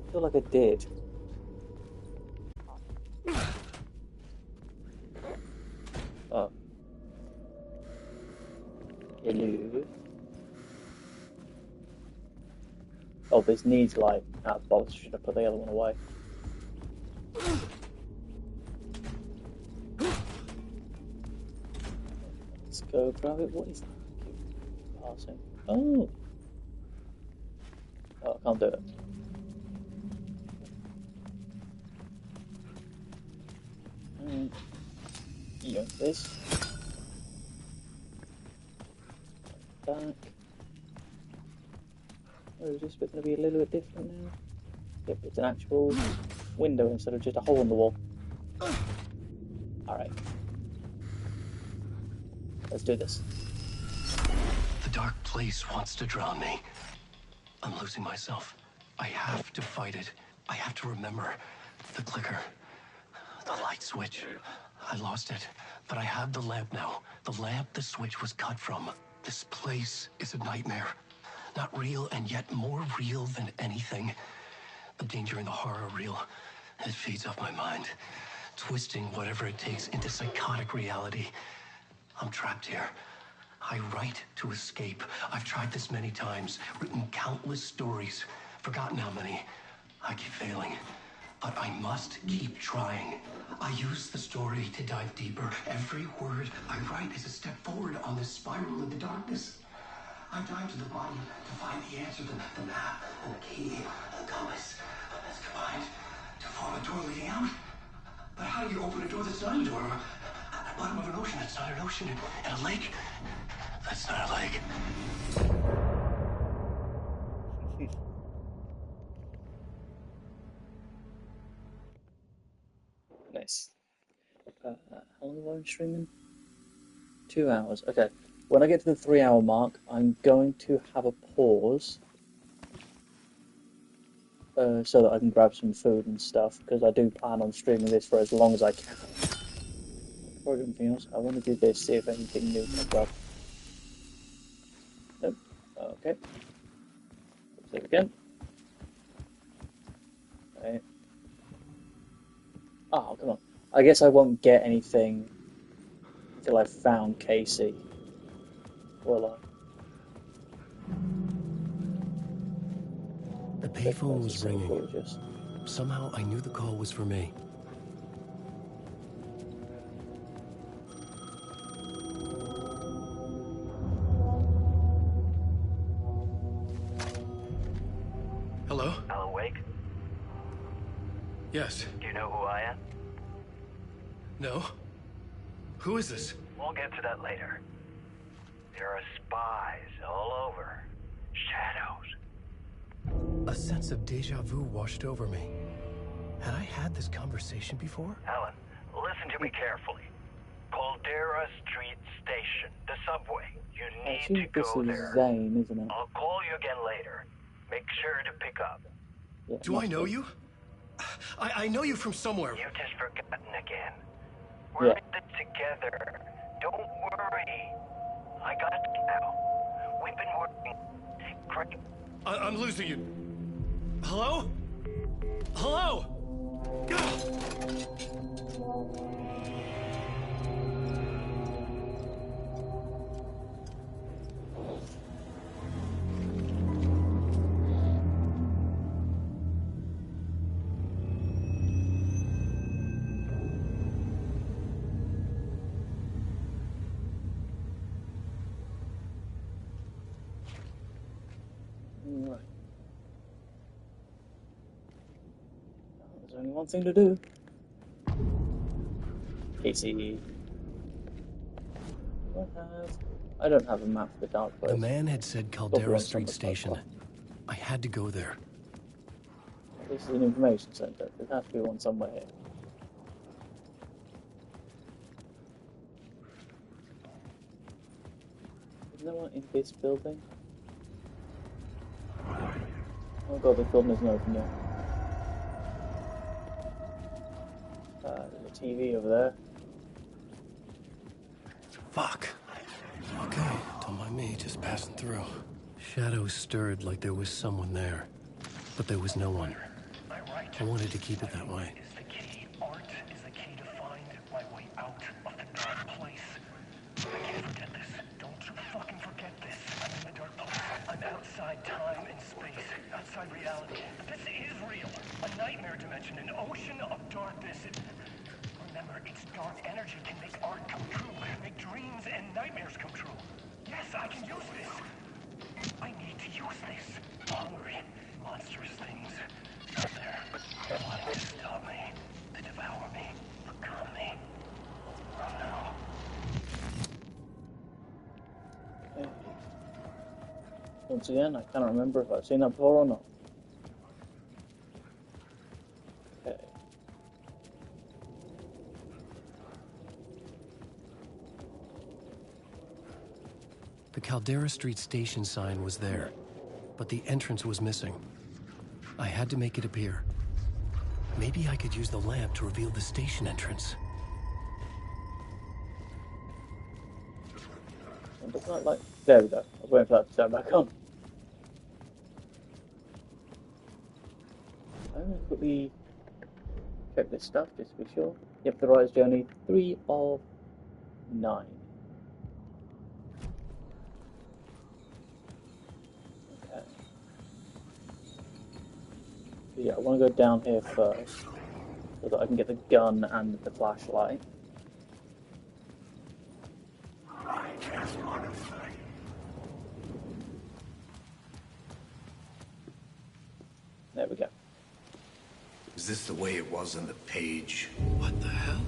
I feel like I did. Oh. Hello. Oh, this needs light. Ah, bollocks, should have put the other one away. Let's go grab it. What is that? Passing. Oh! Oh, I can't do it. Yoink this. Back. Oh, is this bit going to be a little bit different now? Yep, it's an actual window instead of just a hole in the wall. Alright. Let's do this. The dark place wants to drown me. I'm losing myself. I have to fight it. I have to remember the clicker, the light switch. I lost it, but I have the lamp now. The lamp the switch was cut from. This place is a nightmare. Not real, and yet more real than anything. The danger and the horror real. It feeds off my mind, twisting whatever it takes into psychotic reality. I'm trapped here. I write to escape. I've tried this many times, written countless stories, forgotten how many. I keep failing, but I must keep trying. I use the story to dive deeper. Every word I write is a step forward on this spiral in the darkness. I dive to the bottom to find the answer, the map, and the key, and the compass. That's combined to form a door leading out. But how do you open a door that's not a door? At the bottom of an ocean that's not an ocean, and a lake that's not a lake. Nice. How long have I been streaming? 2 hours. Okay. When I get to the 3 hour mark, I'm going to have a pause so that I can grab some food and stuff, because I do plan on streaming this for as long as I can. Before I do anything else, I want to do this, see if anything new comes up. Nope. Okay. Save again. Oh, come on. I guess I won't get anything until I've found Casey. Will I? The This payphone place is was so ringing. gorgeous. Somehow I knew the call was for me. Hello? Alan Wake? Yes. Do you know who I am? No? Who is this? We'll get to that later. There are spies all over. Shadows. A sense of deja vu washed over me. Had I had this conversation before? Alan, listen to me carefully. Caldera Street Station, the subway. You I need assume to this go is there. Zane, isn't it? I'll call you again later. Make sure to pick up. Yeah, Do I know you? I know you from somewhere. You've just forgotten again. We're in it together. Don't worry. I got you now. We've been working. Great. I'm losing you. Hello? Hello? Right. There's only one thing to do. Casey. I don't have a map for the dark place. The man had said Caldera Street Station. I had to go there. This is an information center. There has to be one somewhere here. Is there one in this building? Oh god, the building isn't open yet. There's a TV over there. Fuck. Okay, don't mind me, just passing through. Shadows stirred like there was someone there, but there was no one. I wanted to keep it that way. Is the key. Art is the key to find my way out of the dark place. I can't forget this. Don't you fucking forget this. I'm in the dark place. I'm outside time and space. Outside reality. This is real. A nightmare dimension. An ocean of darkness. Remember, its dark energy can make art come true. Make dreams and nightmares come true. Yes, I can use this. I need to use this. Hungry, monstrous things out there. Wanting to stop me, to devour me, become me. Oh no. Okay. Once again, I cannot remember if I've seen that before or not. Okay. The Caldera Street Station sign was there, but the entrance was missing. I had to make it appear. Maybe I could use the lamp to reveal the station entrance. It does not like. There we go. I was waiting for that to turn back on. I'm going to quickly check this stuff just to be sure. Yep, the rise journey 3 of 9. Okay. Yeah, I want to go down here first so that I can get the gun and the flashlight. There we go. Is this the way it was on the page? What the hell?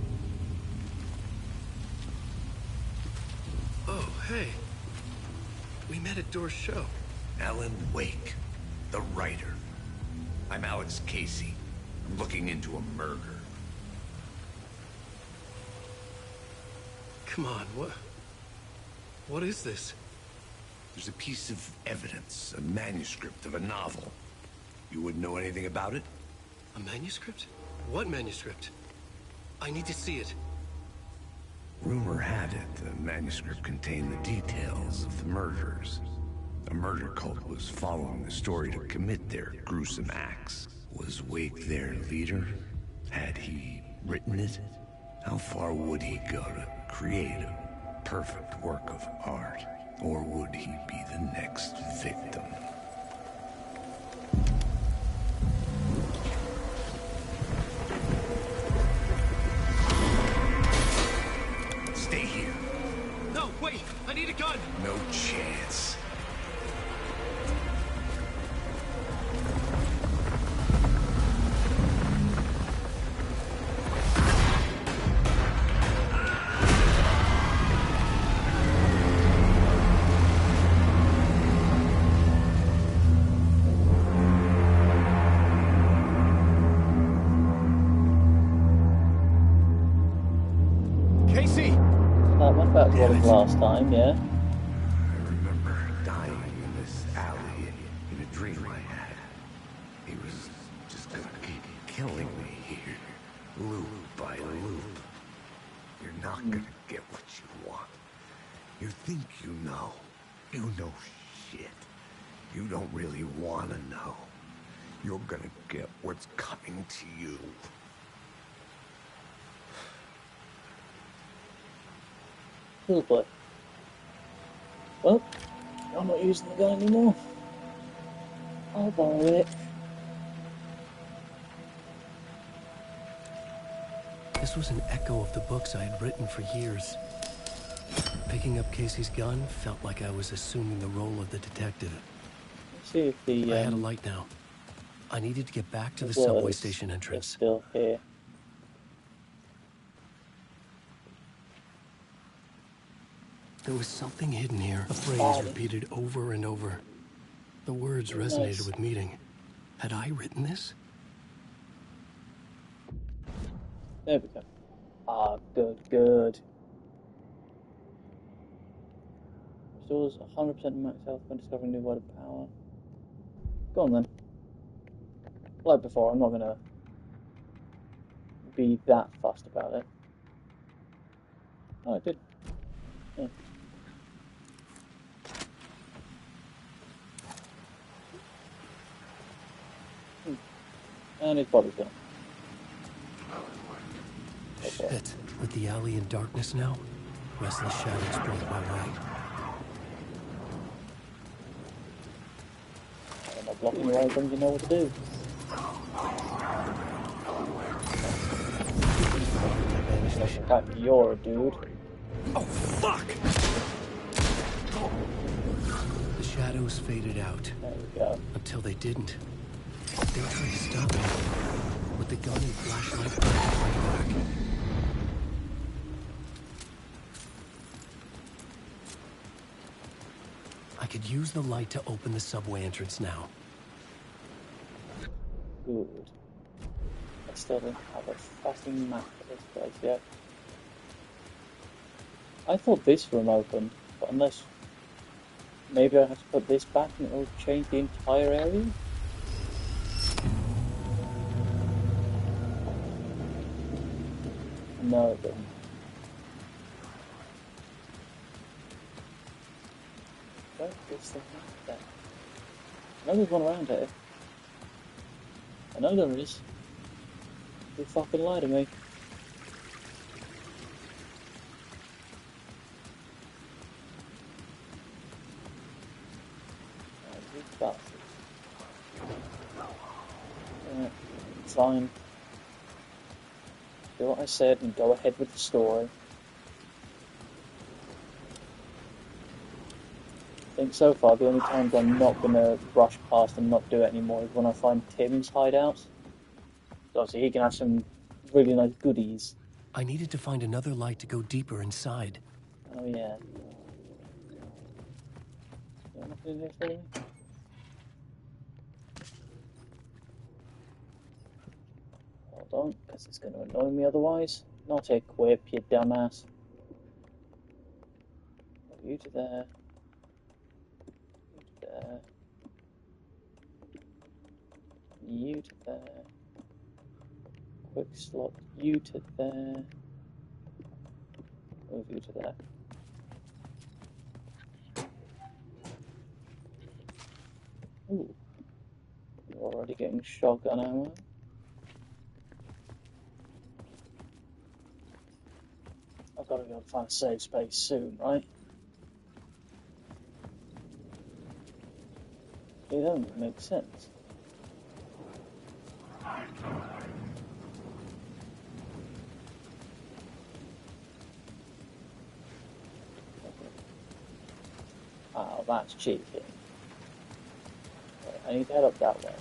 Oh, hey. We met at Door's show. Alan Wake, the writer. I'm Alex Casey. I'm looking into a murder. Come on, what is this? There's a piece of evidence, a manuscript of a novel. You wouldn't know anything about it? A manuscript? What manuscript? I need to see it. Rumor had it the manuscript contained the details of the murders. A murder cult was following the story to commit their gruesome acts. Was Wake their leader? Had he written it, how far would he go to create a perfect work of art? Or would he be the next victim? Stay here. No, wait! I need a gun! No chance. Casey! That went back to what it was last time, yeah. I remember dying in this alley in a dream I had. He was just gonna keep killing me here, loop by loop. You're not gonna get what you want. You think you know. You know shit. You don't really wanna know. You're gonna get what's coming to you. Cool boy. Well, I'm not using the gun anymore. I'll borrow it. This was an echo of the books I had written for years. Picking up Casey's gun felt like I was assuming the role of the detective. Let's see if the I had a light now. I needed to get back to the words subway station are entrance. still here. There was something hidden here, a phrase repeated over and over. The words resonated with meaning. Had I written this? There we go. Ah, good, good. Restores 100% max health when discovering new word of power. Go on then. Like before, I'm not gonna be that fussed about it. Oh, it did. Yeah. And his body's gone. Shit. With the alley in darkness now, restless shadows block my way. I'm not blocking your way, then you know what to do. You're a dude. Oh, fuck! The shadows faded out. There we go. Until they didn't. They tried to stop me. With the gun and flashlight right back. I could use the light to open the subway entrance now. Good. I still don't have a fucking map for this place yet. I thought this room opened, but unless... Maybe I have to put this back and it'll change the entire area? No, it didn't. Where is the map then? I know there's one around here. I know there is. You fucking lie to me. Fine. Do what I said and go ahead with the story. I think so far the only times I'm not going to rush past and not do it anymore is when I find Tim's hideout. So obviously he can have some really nice goodies. I needed to find another light to go deeper inside. Oh yeah. Is there nothing in here for me? Hold on, because it's going to annoy me otherwise. Not equip, you dumbass. You to there. You to there. You to there. Quick slot. You to there. Move you to there. Ooh. You're already getting shotgun ammo. I've got to go and find a safe space soon, right? It don't make sense. Oh, that's cheeky. Right, I need to head up that way.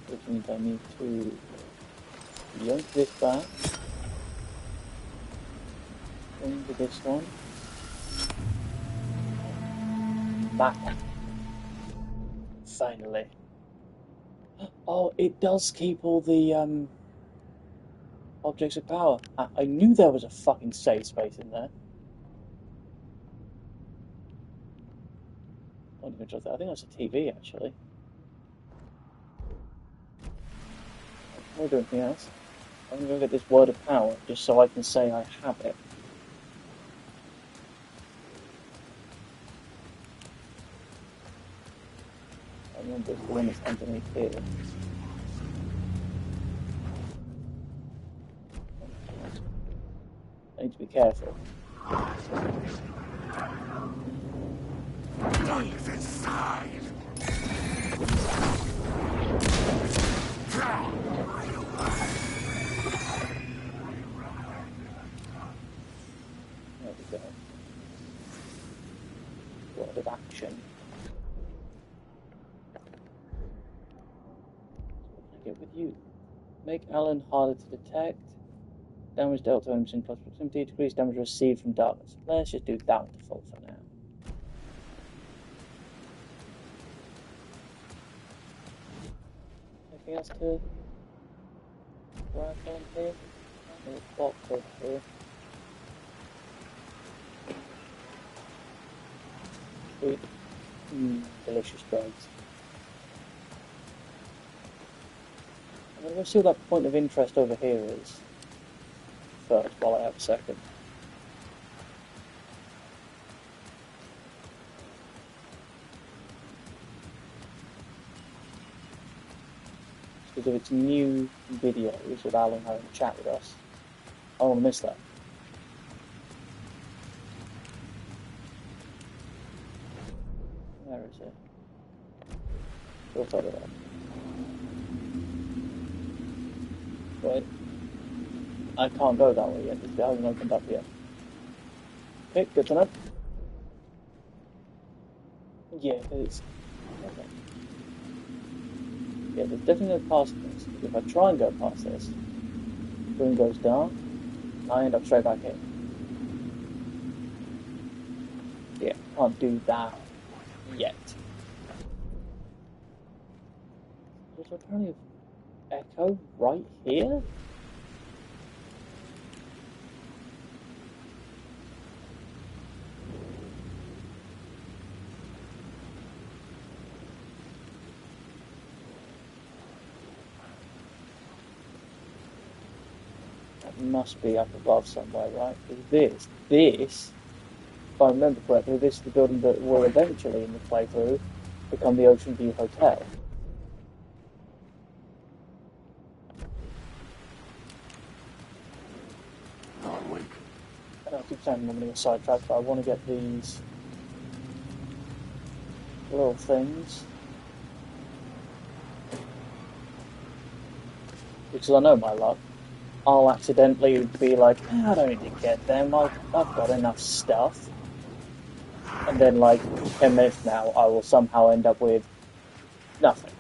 Which means I need to yank this back. Into this one. Back. Finally. Oh, it does keep all the objects of power. I knew there was a fucking save space in there. I think that's a TV actually. Before I do anything else, I'm gonna go get this word of power just so I can say I have it. I remember it's the one that's underneath here. I need to be careful. Dive inside! There we go. Word of action. What can I get with you? Make Alan harder to detect. Damage dealt to enemies in close proximity. Decrease damage received from darkness. Let's just do that one default for now. Anything else to work on here? There's a box over here. Sweet. Delicious drugs. I'm going to go see what that point of interest over here is first, while I have a second. Because of its new videos of Alan having a chat with us, I don't want to miss that. Where is it? Still further up. Wait. I can't go that way yet, because it hasn't opened up yet. Okay, good to know. Yeah, it's... Okay. Yeah, there's definitely no past this. If I try and go past this, the room goes dark, and I end up straight back in. Yeah, can't do that yet. There's apparently an echo right here? Must be up above somewhere, right? Because this, if I remember correctly, this is the building that will eventually, in the playthrough, become the Ocean View Hotel. And I keep saying I'm going to get sidetracked, but I want to get these little things. Because I know my luck. I'll accidentally be like, I don't need to get them, I've got enough stuff. And then, like, 10 minutes now, I will somehow end up with nothing.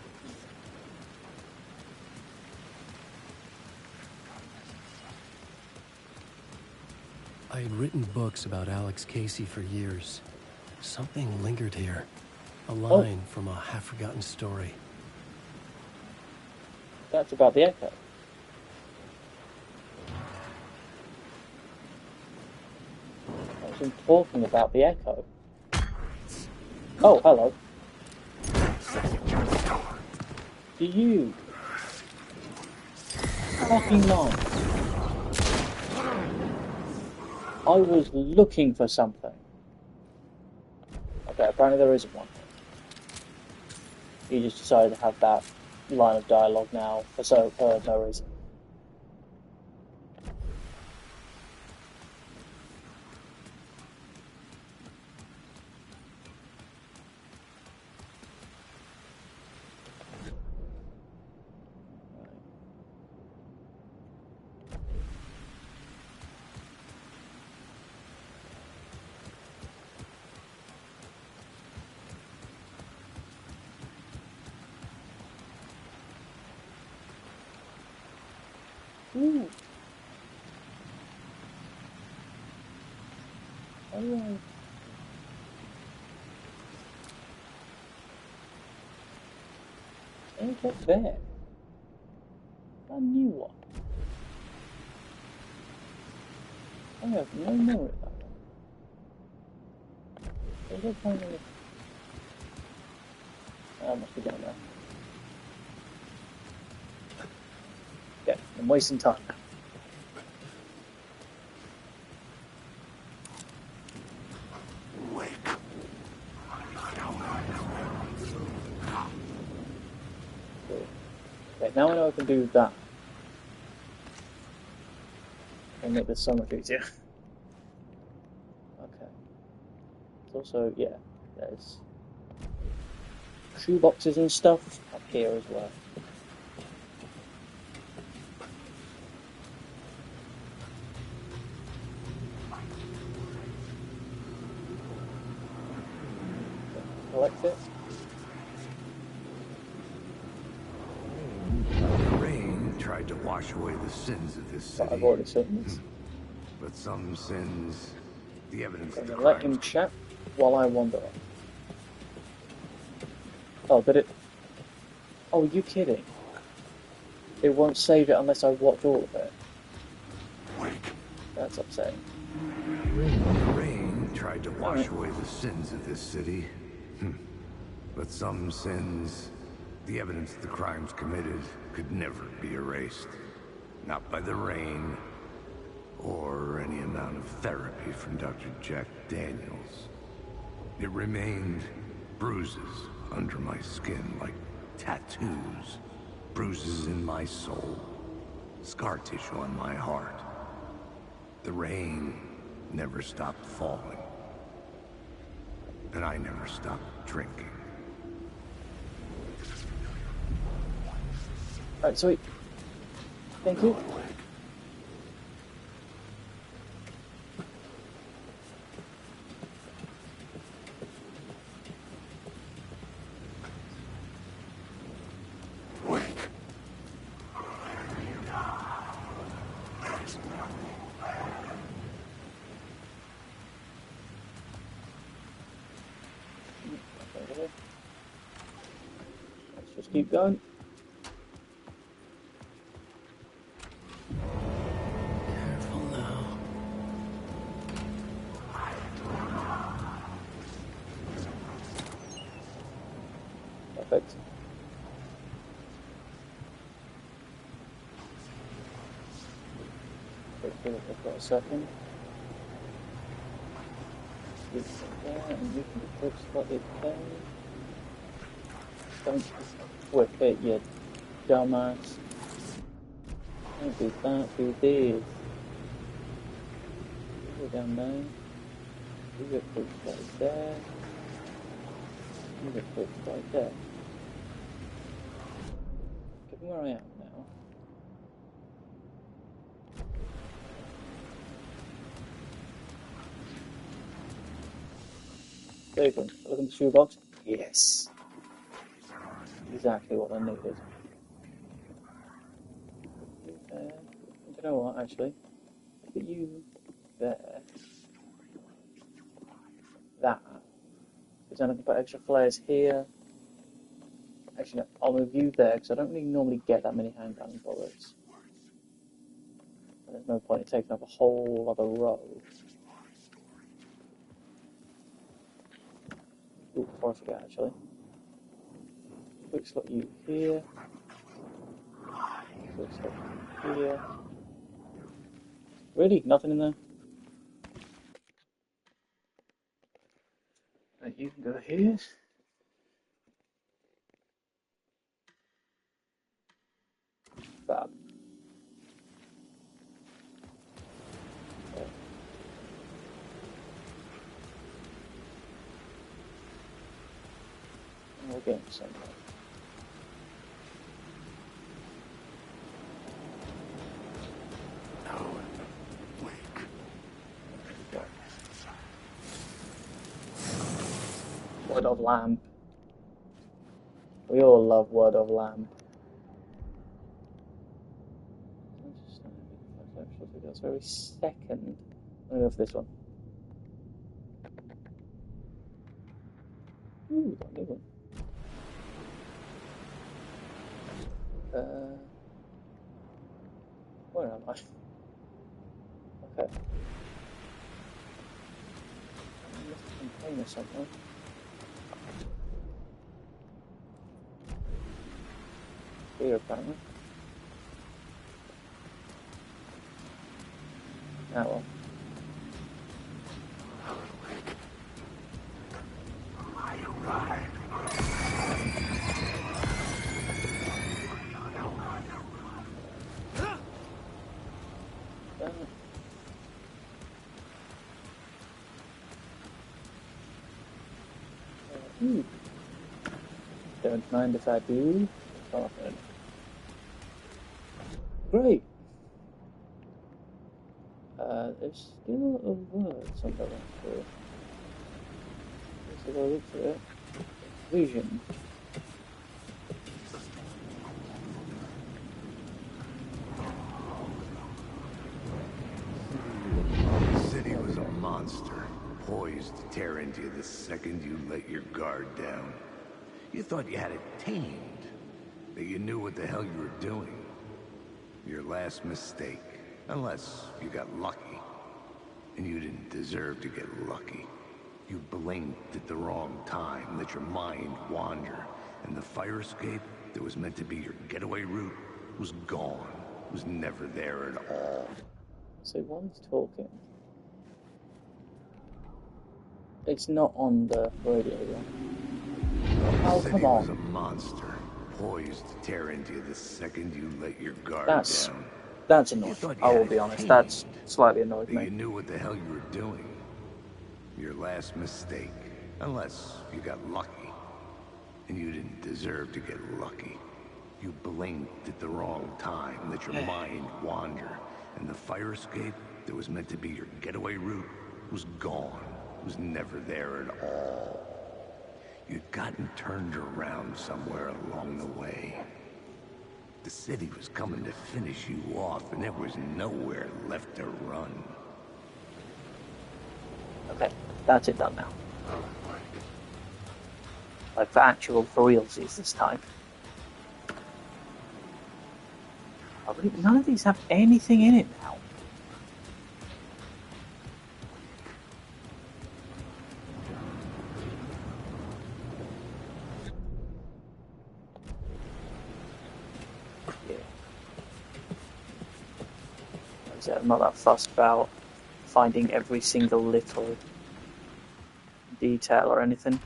I had written books about Alex Casey for years. Something lingered here. A line from a half-forgotten story. That's about the echo. I was talking about the echo. Oh, hello. Do you fucking mind? I was looking for something. Okay, apparently there isn't one. You just decided to have that line of dialogue now for no reason. Ooh. Oh. Ain't that bad? A new one. I have no memory of that one. Is it kind of... I must be down there. Yeah, I'm wasting time now. Okay, now I know I can do that. And make this so much easier. Okay. It's also, yeah, there's shoeboxes and stuff up here as well. Collect it. Rain tried to wash away the sins of this city. But I've already seen this. But some sins, the evidence I'm of the gonna let crimes. him chat while I wander off. Oh, did it? Oh, are you kidding? It won't save it unless I watch all of it. That's upsetting. Rain tried to wash away the sins of this city. But some sins, the evidence of the crimes committed, could never be erased. Not by the rain, or any amount of therapy from Dr. Jack Daniels. It remained bruises under my skin, like tattoos. Bruises in my soul. Scar tissue on my heart. The rain never stopped falling. And I never stopped drinking. Alright, sweet. Thank you. Let's just keep going. Careful now. Perfect. I've got a second. You can there, and you can quick spot it there. Don't whip it, you dumbass. Don't do that, do this. Go down there. You get quick spot there. You get quick spot there. Given where I am now. There you go. Look in the shoebox. Yes. Exactly what I needed. There. You know what, actually? Put you there. That. Because then I can put extra flares here. Actually, no, I'll move you there because I don't really normally get that many handgun bullets. And there's no point in taking up a whole other row. Ooh, before I forget, actually. Quick slot you here. Quick slot you here. Really? Nothing in there? Right, you can go here. Fab. Okay. And we're getting somewhere. Word of Lamp. We all love Word of Lamp. this very second. I'm gonna go for this one. Ooh, got a new one. Where am I? Okay. I missed a container somewhere. Here, apparently. Ah, well. Don't mind if I do. Often. Great. There's still a word somewhere around here. Let's have a look for it. Vision. The city was a monster, poised to tear into you the second you let your guard down. You thought you had it tamed, that you knew what the hell you were doing. Your last mistake, unless you got lucky. And you didn't deserve to get lucky. You blinked at the wrong time, let your mind wander, and the fire escape that was meant to be your getaway route was gone, was never there at all. So while he's talking, it's not on the radio yet. Oh, come on. The city was a monster, poised to tear into you the second you let your guard down. That's annoying. I will be honest, that's slightly annoyed me. You knew what the hell you were doing. Your last mistake, unless you got lucky. And you didn't deserve to get lucky. You blinked at the wrong time, let your mind wander, and the fire escape that was meant to be your getaway route was gone, was never there at all. You'd gotten turned around somewhere along the way. The city was coming to finish you off, and there was nowhere left to run. Okay, that's it done now. Like for actual for realsies this time. None of these have anything in it now. Yeah. I'm not that fussed about finding every single little detail or anything.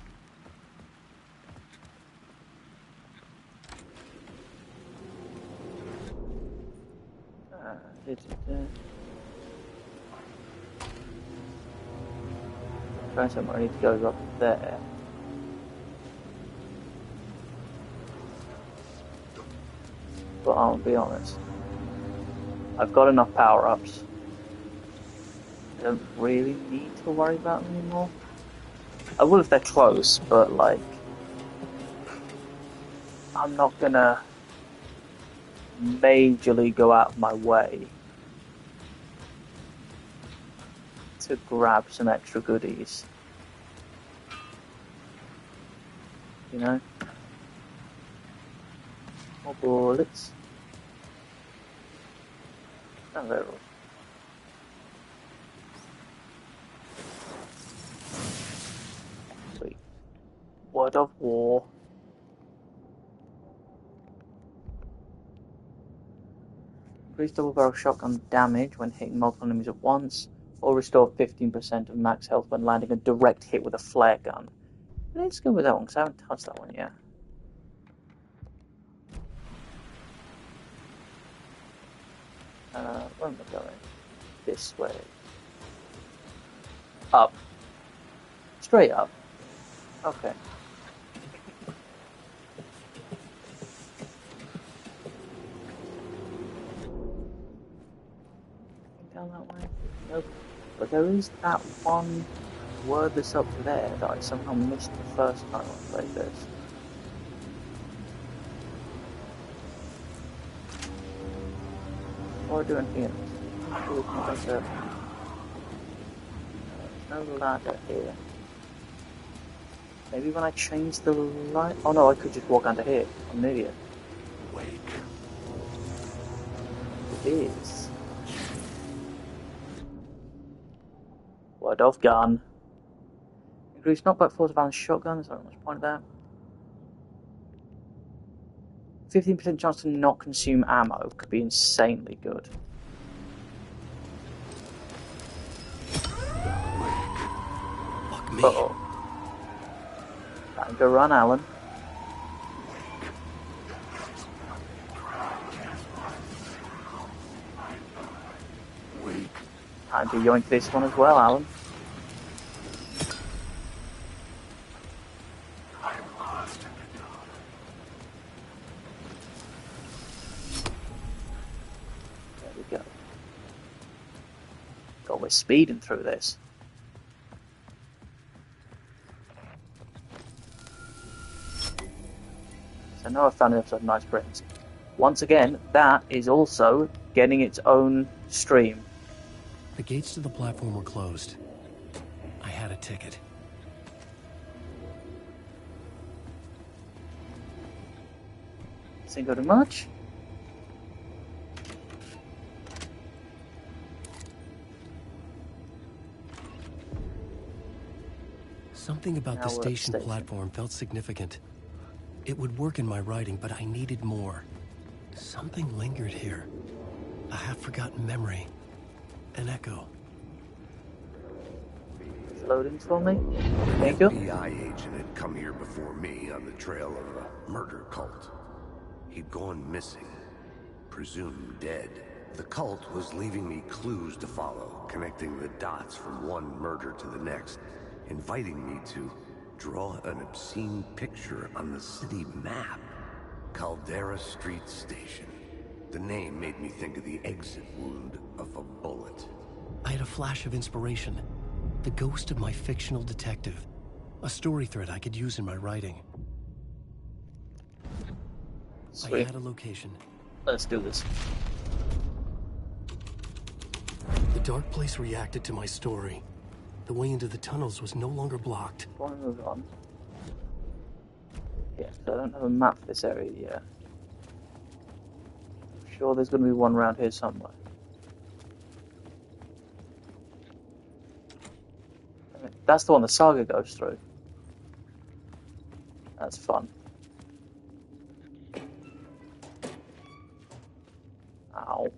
Trying somewhere I need to go up there. But I'll be honest, I've got enough power-ups. I don't really need to worry about them anymore. I will if they're close, but like, I'm not gonna majorly go out of my way to grab some extra goodies. You know? More bullets. Oh, there it was. Sweet. Word of War. Increase double barrel shotgun damage when hitting multiple enemies at once, or restore 15% of max health when landing a direct hit with a flare gun. Let's go with that one, because I haven't touched that one yet. Where am I going? This way. Up. Straight up. Okay. Down that way? Nope. But there is that one word that's up there that I somehow missed the first time I played this. Or do anything else? We can make a no ladder here. Maybe when I change the light. Oh no, I could just walk under here. I'm an idiot. It is. Word of gun. Increase knockback force of balanced shotgun. There's not much point of that. 15% chance to not consume ammo could be insanely good. Fuck me. Uh-oh. Time to run, Alan. Time to yoink this one as well, Alan. There we go. God, we're speeding through this. So now I've found an episode of Nice Prince. Once again, that is also getting its own stream. The gates to the platform were closed. I had a ticket. Didn't go too much. Something about the station platform felt significant. It would work in my writing, but I needed more. Something lingered here. A half-forgotten memory. An echo. Loading for me. Thank you. FBI agent had come here before me on the trail of a murder cult. He'd gone missing, presumed dead. The cult was leaving me clues to follow, connecting the dots from one murder to the next, inviting me to draw an obscene picture on the city map. Caldera Street Station. The name made me think of the exit wound of a bullet. I had a flash of inspiration. The ghost of my fictional detective. A story thread I could use in my writing. Sweet. I had a location. Let's do this. The dark place reacted to my story. The way into the tunnels was no longer blocked. Before I move on. Yeah, so I don't have a map for this area yet. I'm sure there's going to be one around here somewhere. That's the one the saga goes through. That's fun. Ow.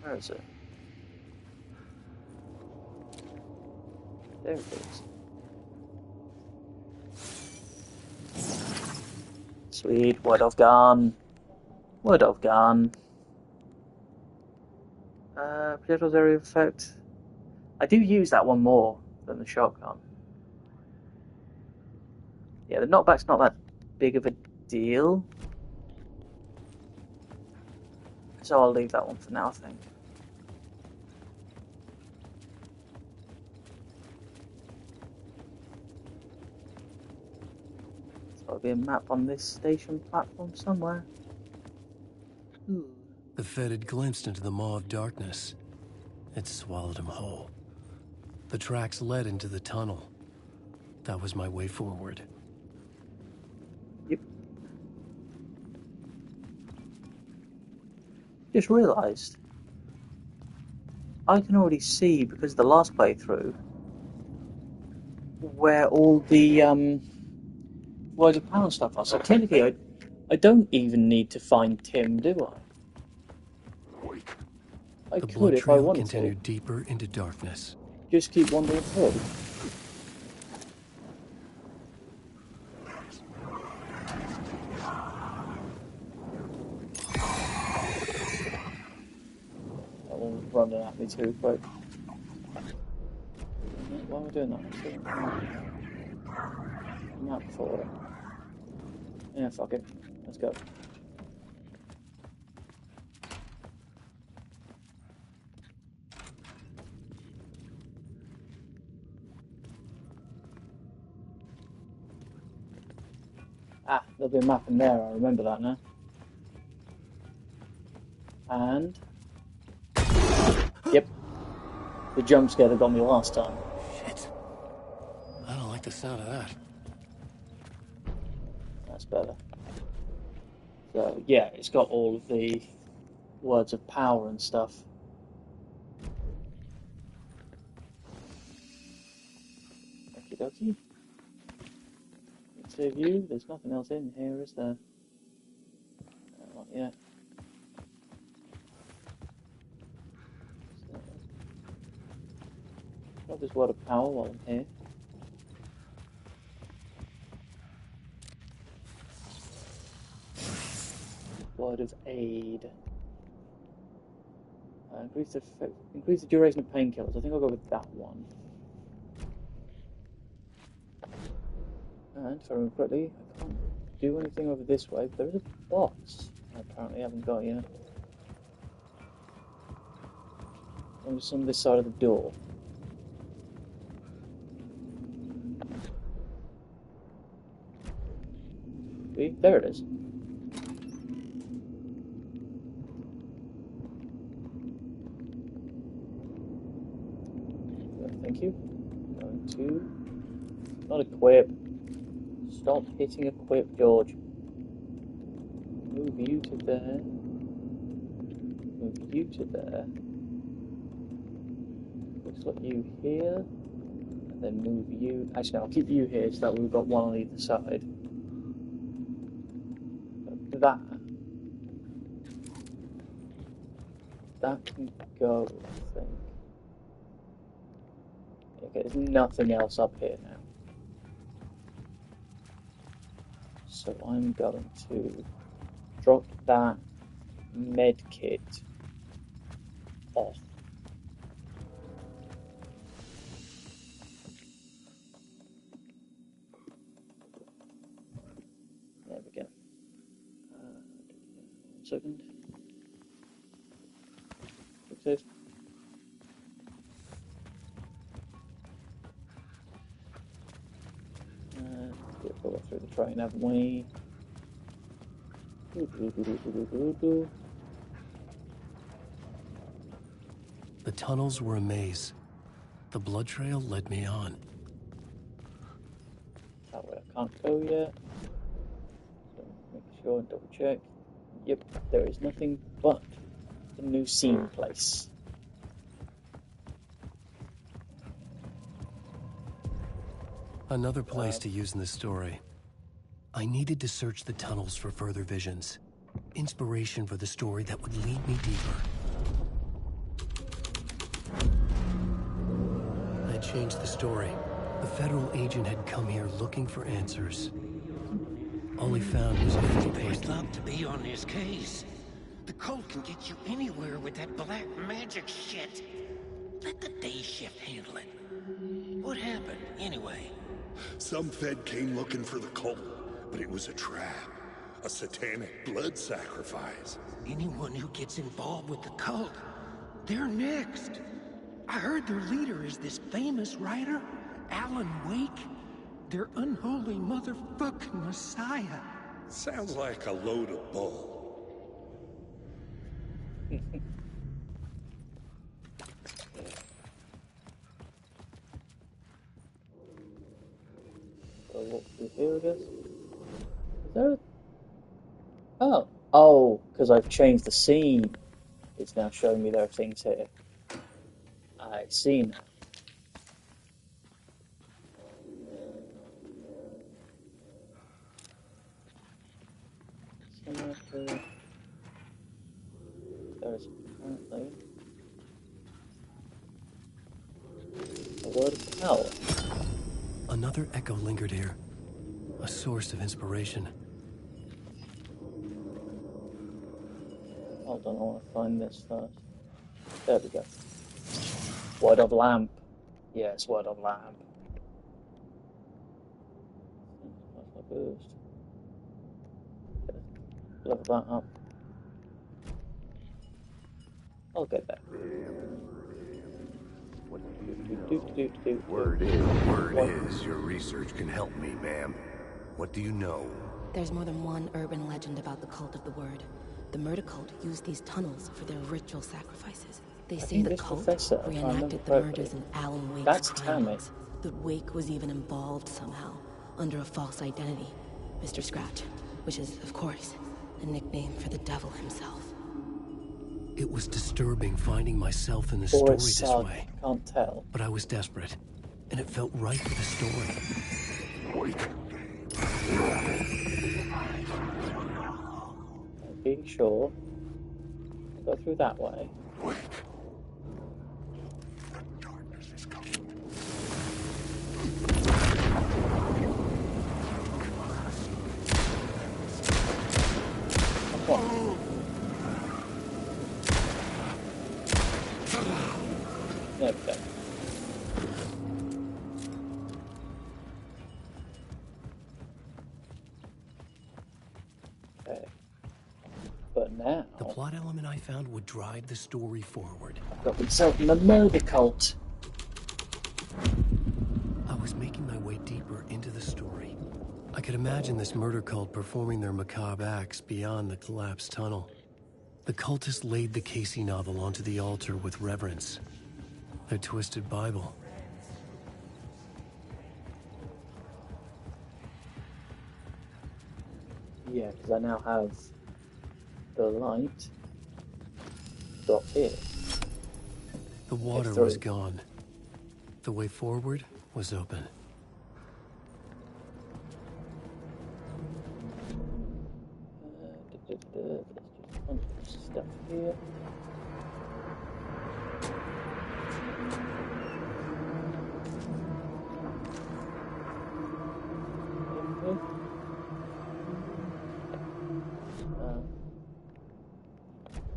Where is it? There it is. Sweet, word of gun. Word of gun. Projectiles area of effect. I do use that one more than the shotgun. Yeah, the knockback's not that big of a deal. So I'll leave that one for now, I think. So there'll be a map on this station platform somewhere. Ooh. The Fed had glimpsed into the maw of darkness. It swallowed him whole. The tracks led into the tunnel. That was my way forward. Yep. Just realised I can already see, because of the last playthrough, where all the where the panel stuff are. So technically I don't even need to find Tim, do I? I The could blood if I trail wanted continued deeper into darkness. Just keep wandering through. That one was running at me too quick. Why am I doing that? Map for it. Yeah, fuck it. Let's go. Ah, there'll be a map in there, I remember that now. And... Yep. The jump scare that got me last time. Shit. I don't like the sound of that. That's better. So, yeah, it's got all of the words of power and stuff. Okie dokie. Save you. There's nothing else in here, is there? Not yet. Got this word of power while I'm here. Word of aid. Increase the duration of painkillers. I think I'll go with that one. And if I remember correctly, I can't do anything over this way, but there is a box I apparently haven't got yet. On this side of the door. See? There it is. Thank you. Going to... Not equip. Stop hitting equip, George. Move you to there. Move you to there. Looks like you here. And then move you... Actually, no, I'll keep you here so that we've got one on either side. That can go, I think. Okay, there's nothing else up here now. So I'm going to drop that med kit off. There we go. 1 second. Quick save. We'll go through the train, haven't we? The tunnels were a maze. The blood trail led me on. That way I can't go yet. So make sure and double check. Yep, there is nothing but the new scene place. Another place to use in the story. I needed to search the tunnels for further visions. Inspiration for the story that would lead me deeper. I changed the story. The federal agent had come here looking for answers. All he found was an empty page. I'd love to be on this case. The cult can get you anywhere with that black magic shit. Let the day shift handle it. What happened, anyway? Some Fed came looking for the cult, but it was a trap. A satanic blood sacrifice. Anyone who gets involved with the cult, they're next. I heard their leader is this famous writer, Alan Wake. Their unholy motherfucking messiah. Sounds like a load of bull. So walk through here, I guess. Is there a... Oh, because I've changed the scene. It's now showing me there are things here. I see now. Cemetery. There's apparently a word of power. Another echo lingered here. A source of inspiration. Hold on, I want to find this first. There we go. Word of lamp. Yes, word of lamp. Boost. Level that up. I'll get that. Word is, your research can help me, ma'am. What do you know? There's more than one urban legend about the Cult of the Word. The murder cult used these tunnels for their ritual sacrifices. They I say think the this cult professor, if I remember reenacted the correctly, murders in Alan Wake's that's crime Tammy. books. That Wake was even involved somehow, under a false identity, Mr. Scratch, which is, of course, a nickname for the devil himself. It was disturbing finding myself in the Or story it's this Saga, way. can't tell. But I was desperate, and it felt right for the story. Being sure. I'll go through that way. There we go. Okay. But now... The plot element I found would drive the story forward. I've got myself in the murder cult. I was making my way deeper into the story. I could imagine this murder cult performing their macabre acts beyond the collapsed tunnel. The cultists laid the Casey novel onto the altar with reverence. Their twisted Bible. Yeah, because I now have the light drop here. The water was gone. The way forward was open. There's just a bunch of stuff here.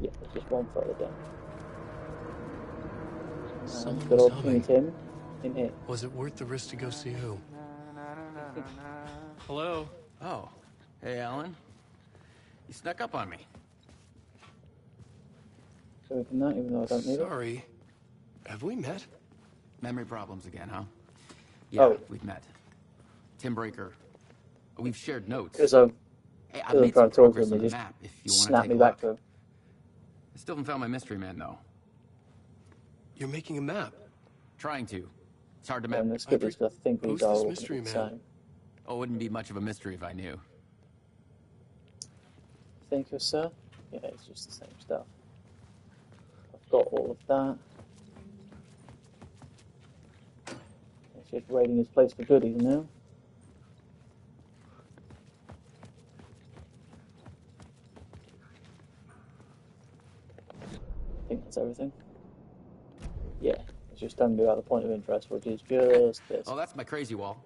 Yeah, there's just one further down. Someone Good was old humming. Tim in here. Was it worth the risk to go see who? Hello? Oh. Hey, Alan. You snuck up on me. So we can that, even though I don't need it. Sorry. Have we met? Memory problems again, huh? Yeah, Oh. we've met. Tim Breaker. We've shared notes. Because I'm Hey, I've trying made to some talk to progress him, on they the just map if you want to snap take me a back look. to him. I still haven't found my mystery man, though. You're making a map. Trying to. It's hard to map. And let's skip this because I think these Who's are this all mystery the man? same. Oh, it wouldn't be much of a mystery if I knew. Thank you, sir. Yeah, it's just the same stuff. I've got all of that. It's just raiding his place for goodies now. I think that's everything. Yeah, it's just telling me about the point of interest, which is just this. Oh, that's my crazy wall.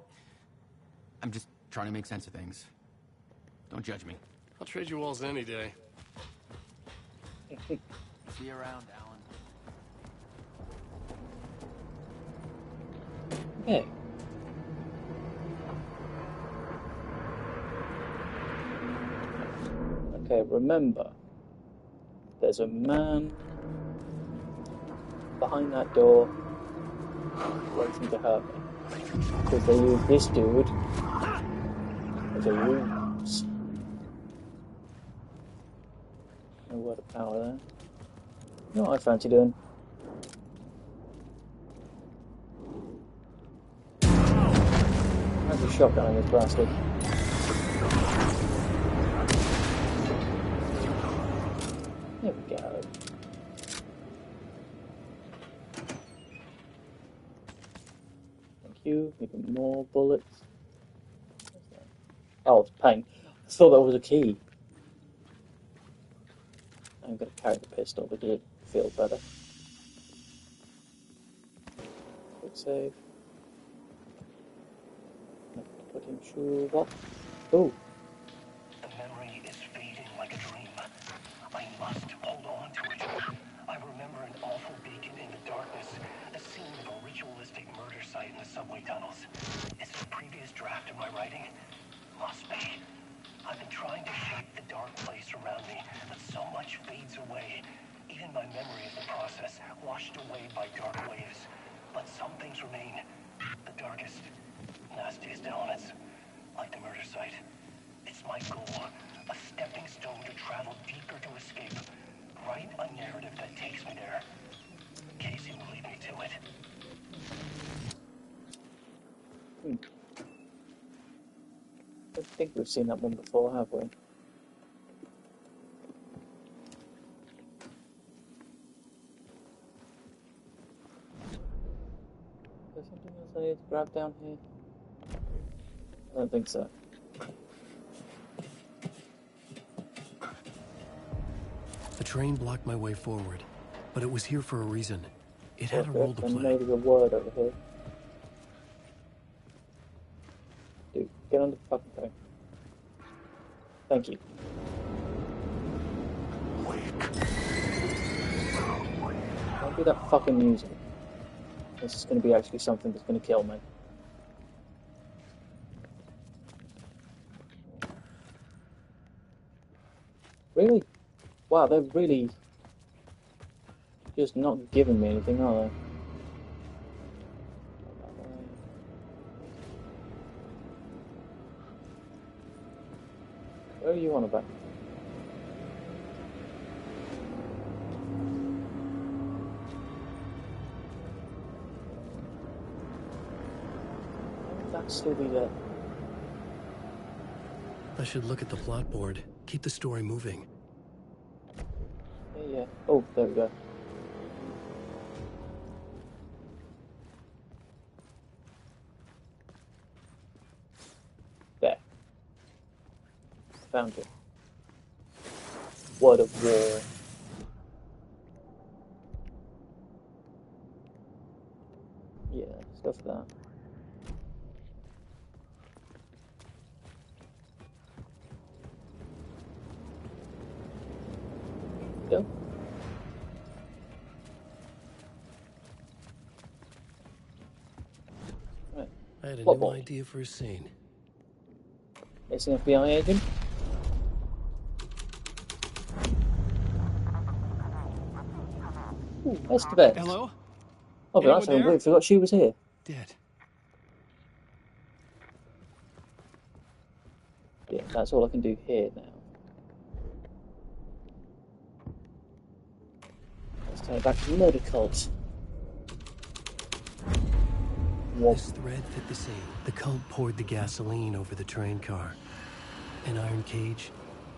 I'm just trying to make sense of things. Don't judge me. I'll trade you walls any day. See you around, Alan. Okay. Okay, remember, there's a man behind that door waiting to hurt me. Because they use this dude as a ruse. No word of power there. You know what I fancy doing? That's a shotgun in this bastard. There we go. Thank you. Even more bullets. Oh, it's pain. I thought that was a key. I'm going to carry the pistol because it feels better. Quick save. Put him through what? Oh. The memory is fading like a dream. I must hold on to it. I remember an awful beacon in the darkness, the scene of a ritualistic murder site in the subway tunnels. Is it a previous draft of my writing? Must be. I've been trying to shape the dark place around me, but so much fades away. Even my memory of the process, washed away by dark waves. But some things remain. The darkest, nastiest elements, like the murder site. It's my goal, a stepping stone to travel deeper to a don't think we've seen that one before, have we? Is there something else I need to grab down here? I don't think so. The train blocked my way forward, but it was here for a reason. It had a Okay, role to I play. know there's a word over here. Dude, get on the fucking thing. Thank you. Don't do that fucking music. This is going to be actually something that's going to kill me. Really? Wow, they're really just not giving me anything, are they? Where are you on about? Why would that still be there? I should look at the plot board. Keep the story moving. Yeah. Oh, there we go. There. Found it. Word of war. Yeah, stuff like that. Go. Right. I had a What new ball? idea for a scene. It's an FBI agent. Ooh, Estevez. Hello? Oh, but that's I completely forgot she was here. Dead. Yeah, that's all I can do here now. Let's take it back to the murder cult. This thread fit the scene. The cult poured the gasoline over the train car. An iron cage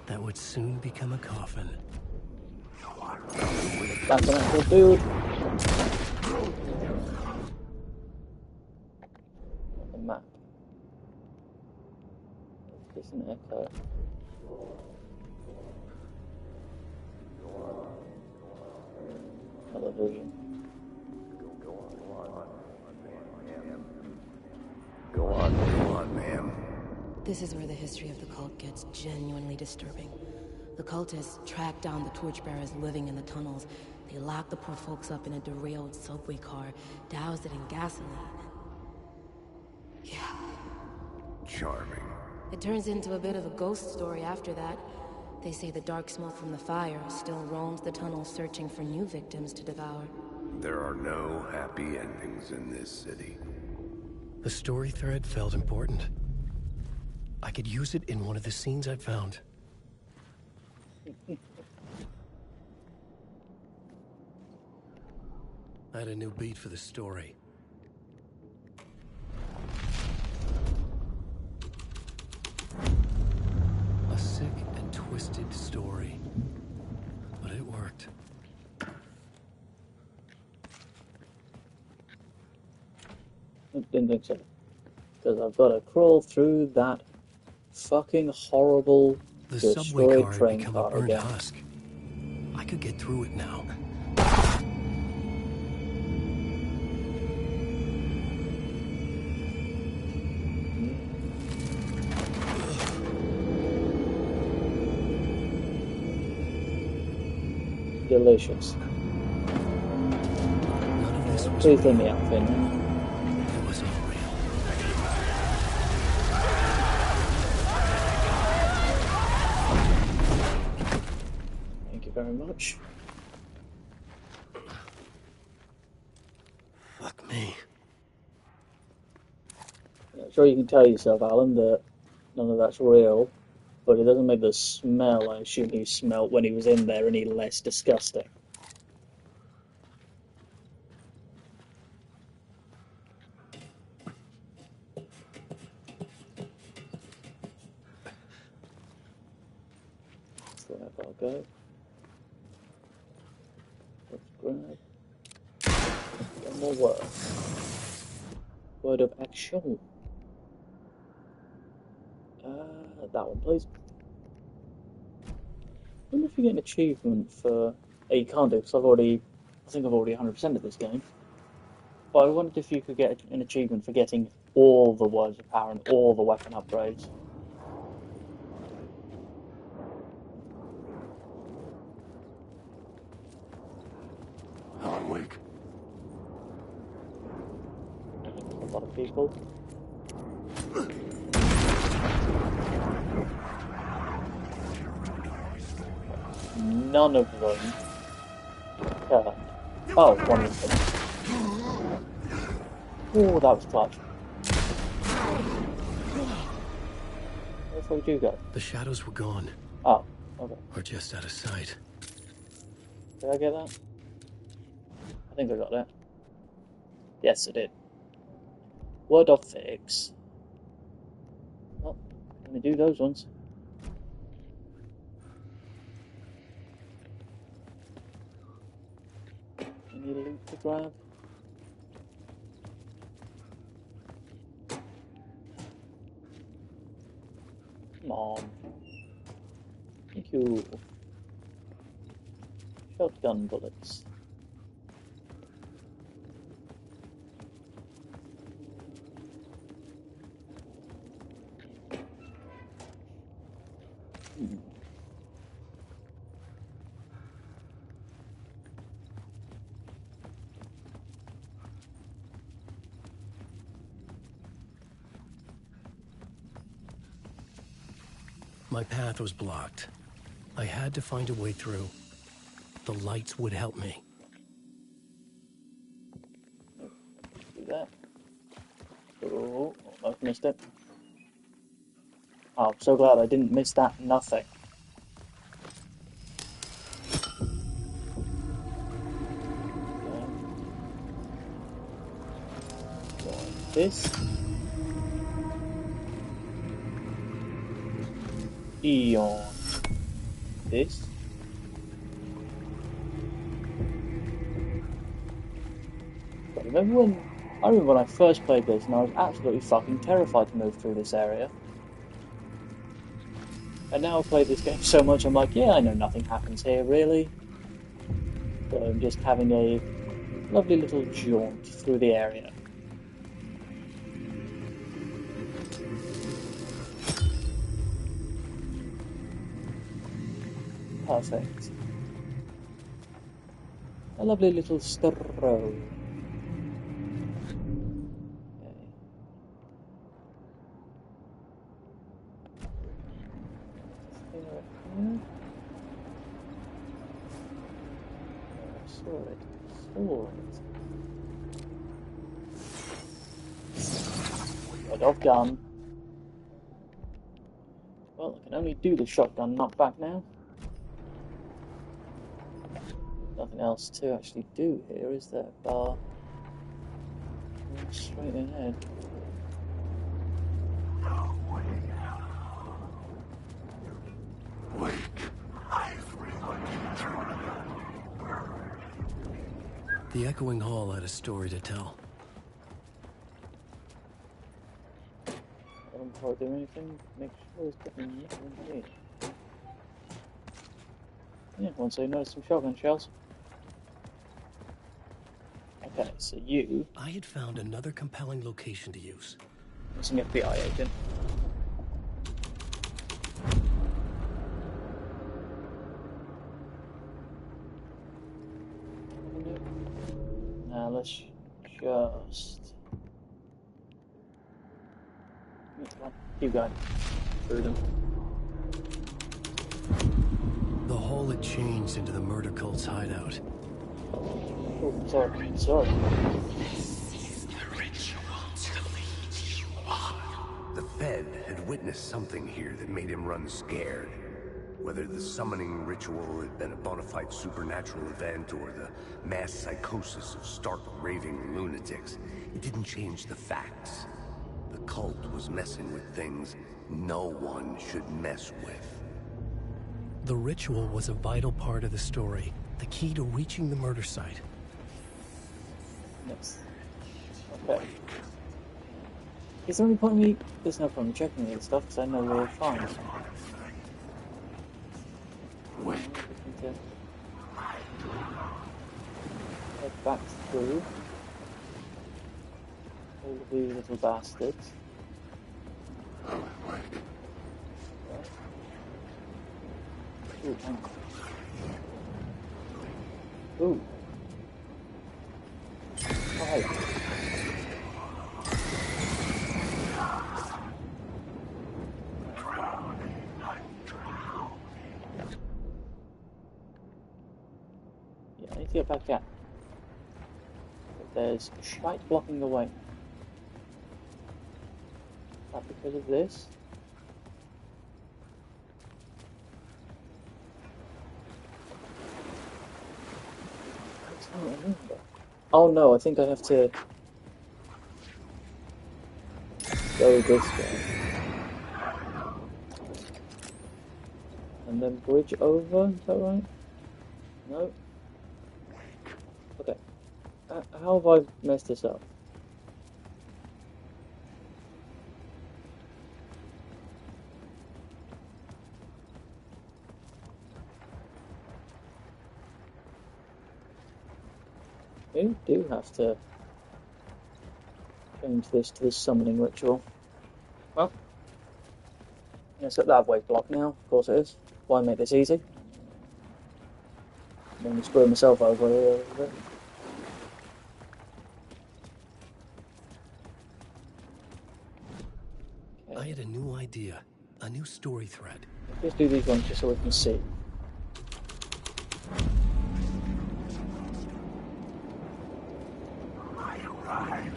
that would soon become a coffin. That's an actual dude. The map. Is this an echo? Television. Go on, ma'am. This is where the history of the cult gets genuinely disturbing. The cultists track down the torchbearers living in the tunnels. They lock the poor folks up in a derailed subway car, douse it in gasoline. Yeah. Charming. It turns into a bit of a ghost story after that. They say the dark smoke from the fire still roams the tunnels searching for new victims to devour. There are no happy endings in this city. The story thread felt important. I could use it in one of the scenes I'd found. I had a new beat for the story. A sick and twisted story. But it worked. I didn't think so. Because I've got to crawl through that fucking horrible The subway destroyed car had train become a car burnt again. husk. I could get through it now. Delicious. Please let me out, Finn. It was all real. Thank you very much. Fuck me. I'm sure you can tell yourself, Alan, that none of that's real, but it doesn't make the smell I assume he smelt when he was in there any less disgusting. wherever I go. Let's grab one more word. Word of action. That one, please. I wonder if you get an achievement for. You can't do because I think I've already 100%ed this game. But I wondered if you could get an achievement for getting all the words of power and all the weapon upgrades. I'm awake. A lot of people. None of them turned. Oh, one of them. Oh, that was clutch. Where the fuck did you go? The shadows were gone. Oh, okay. Or just out of sight. Did I get that? I think I got that. Yes, I did. Word of fix. Well, I'm gonna do those ones. Any loot to grab? Come on. Thank you. Shotgun bullets. My path was blocked. I had to find a way through. The lights would help me. Do that. Oh, almost missed it. Oh, I'm so glad I didn't miss that. Nothing. This. Eon. This. But I remember when I first played this and I was absolutely fucking terrified to move through this area. And now I've played this game so much, I'm like, yeah, I know nothing happens here, really. So I'm just having a lovely little jaunt through the area. Perfect. A lovely little stroll. Word of gun. Well, I can only do the shotgun knockback now. Nothing else to actually do here, is there? Bar. Straight ahead. The echoing hall had a story to tell. Before I do anything, make sure there's definitely nothing here. Yeah, once I noticed some shotgun shells. Okay, so you... I had found another compelling location to use. It's an FBI agent. Now let's just... Keep going through them. The hall had changed into the murder cult's hideout. Oh, sorry. The Fed had witnessed something here that made him run scared. Whether the summoning ritual had been a bona fide supernatural event or the mass psychosis of stark raving lunatics, it didn't change the facts. The cult was messing with things no one should mess with. The ritual was a vital part of the story, the key to reaching the murder site. Yes. Okay. Is there any point in me? There's no point in checking this stuff because I know we're fine. Head back through all of these little bastards. Ooh, hang on. Ooh. Oh, hey. Yeah, I need to get back out. But there's shite blocking the way. Is that because of this? I don't remember. Oh no, I think I have to go this way. And then bridge over, is that right? No? Okay. How have I messed this up? You do have to change this to the summoning ritual. Well, it's at that way block now, of course it is. Why make this easy? I'm going to screw myself over a little bit. I had a new idea, a new story thread. Let's do these ones just so we can see.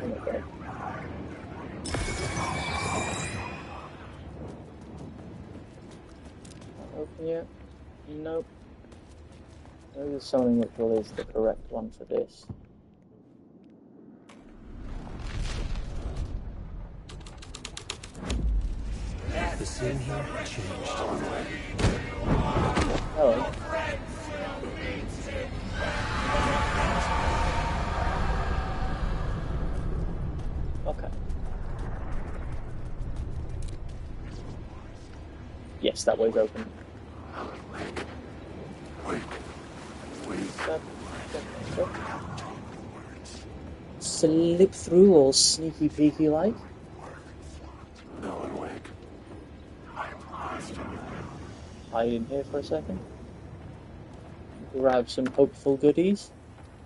Okay. Open yet? Nope. Maybe the summoning ritual is the correct one for this. The scene here changed. Hello. Okay. Yes, that way's open. Slip through all sneaky peeky like. Hide in here for a second. Grab some hopeful goodies.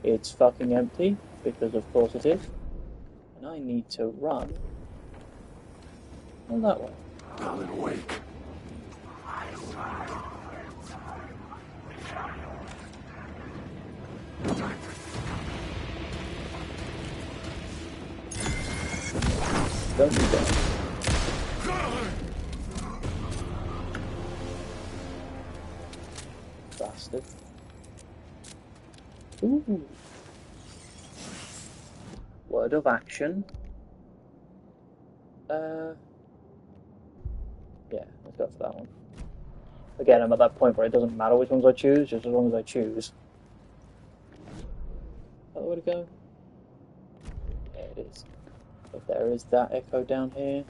It's fucking empty, because of course it is. And I need to run. Well, that way. Alan, wake. Don't do that. Bastard. Ooh. Word of action. Yeah, let's go for that one. Again, I'm at that point where it doesn't matter which ones I choose, just as long as I choose. Is that the way to go? Yeah, it is. But there is that echo down here.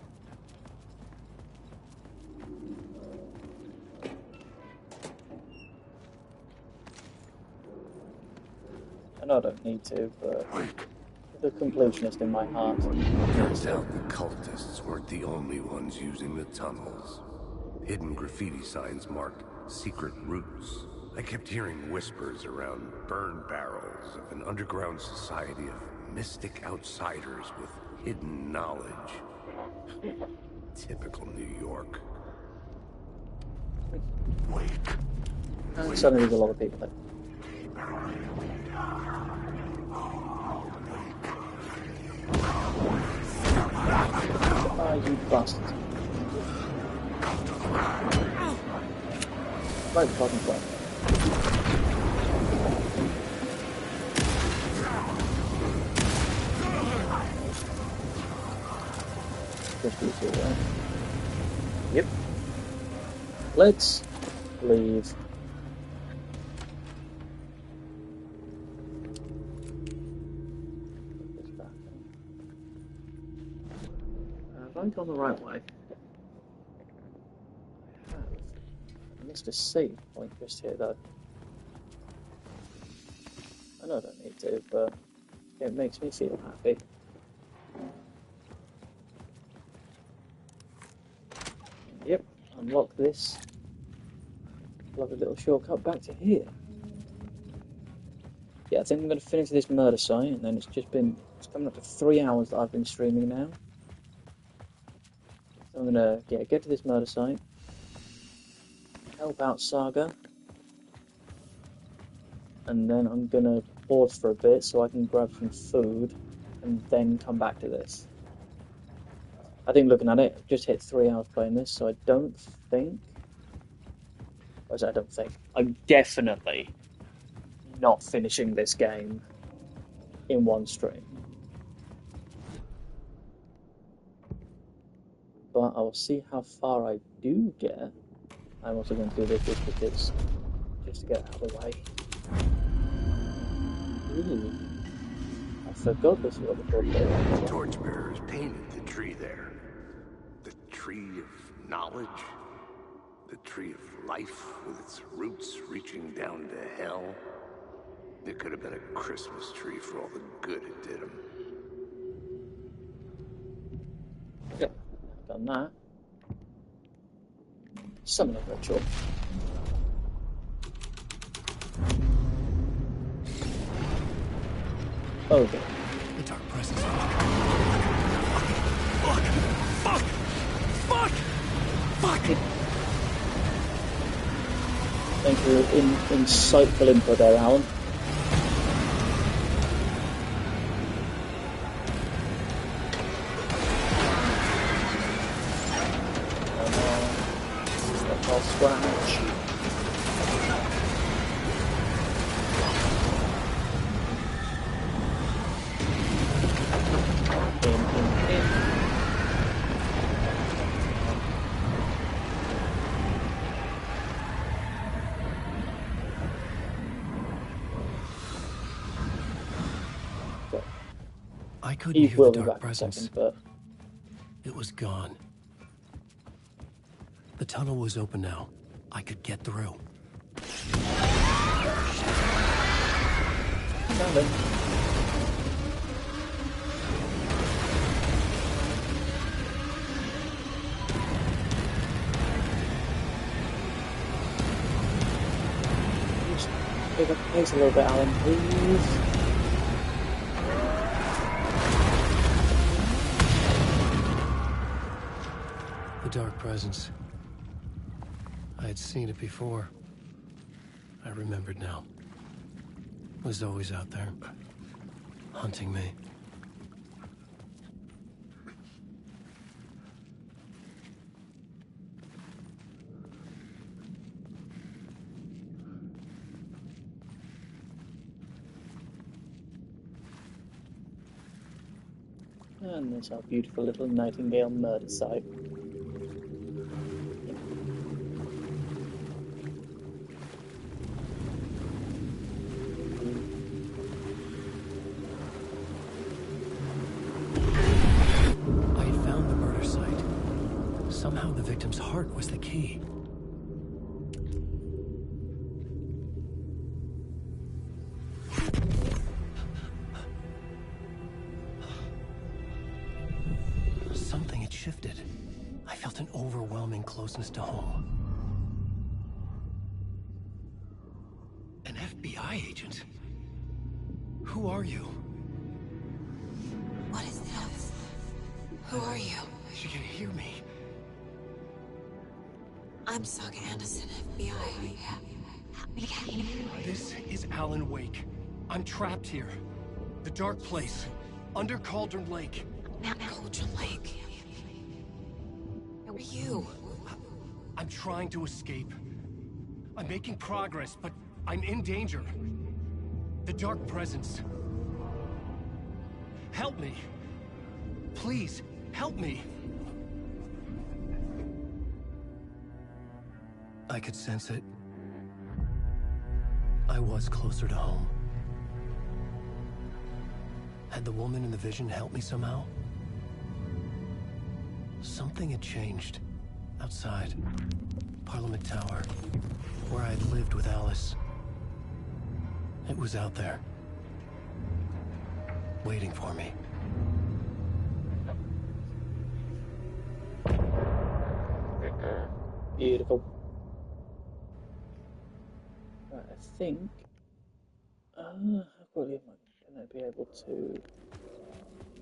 I know I don't need to, but the completionist in my heart. Turns out the cultists weren't the only ones using the tunnels. Hidden graffiti signs marked secret routes. I kept hearing whispers around burn barrels of an underground society of mystic outsiders with hidden knowledge. Typical New York. And suddenly there's a lot of people there. Ah, you bastard. Right fucking play. Just these two, right? Yep. Let's leave. I gone the right way? I missed a save point just here, though. I know I don't need to, but it makes me feel happy. Yep, unlock this. Lovely little shortcut back to here. Yeah, I think I'm going to finish this murder site, and then it's coming up to 3 hours that I've been streaming now. So I'm going to get to this murder site, help out Saga, and then I'm going to pause for a bit so I can grab some food, and then come back to this. I think looking at it, I've just hit 3 hours playing this, so I don't think... I'm definitely not finishing this game in one stream. But I will see how far I do get. I'm also going to do this just to get out of the way. Ooh. I forgot this is what the torchbearer. The torchbearers painted the tree there. The tree of knowledge. The tree of life with its roots reaching down to hell. It could have been a Christmas tree for all the good it did them. Yep, done that. Summoning ritual. Okay. The dark presence. Fuck! Thank you for insightful input there, Alan. I'll scratch. In. I couldn't hear the dark presence. But it was gone. The tunnel was open now. I could get through. Just pick up the pace a little bit, Alan, please. The dark presence. I had seen it before. I remembered now. It was always out there, hunting me. And there's our beautiful little Nightingale murder site. Somehow the victim's heart was the key. Something had shifted. I felt an overwhelming closeness to home. An FBI agent? Who are you? What is this? Who are you? She can hear me. I'm Saga Anderson, FBI. This is Alan Wake. I'm trapped here. The dark place. Under Cauldron Lake. Cauldron Lake? Where are you? I'm trying to escape. I'm making progress, but I'm in danger. The dark presence. Help me. Please, help me. I could sense it. I was closer to home. Had the woman in the vision helped me somehow? Something had changed. Outside. Parliament Tower. Where I'd lived with Alice. It was out there. Waiting for me. Beautiful. Right, I think how quickly am I going to be able to?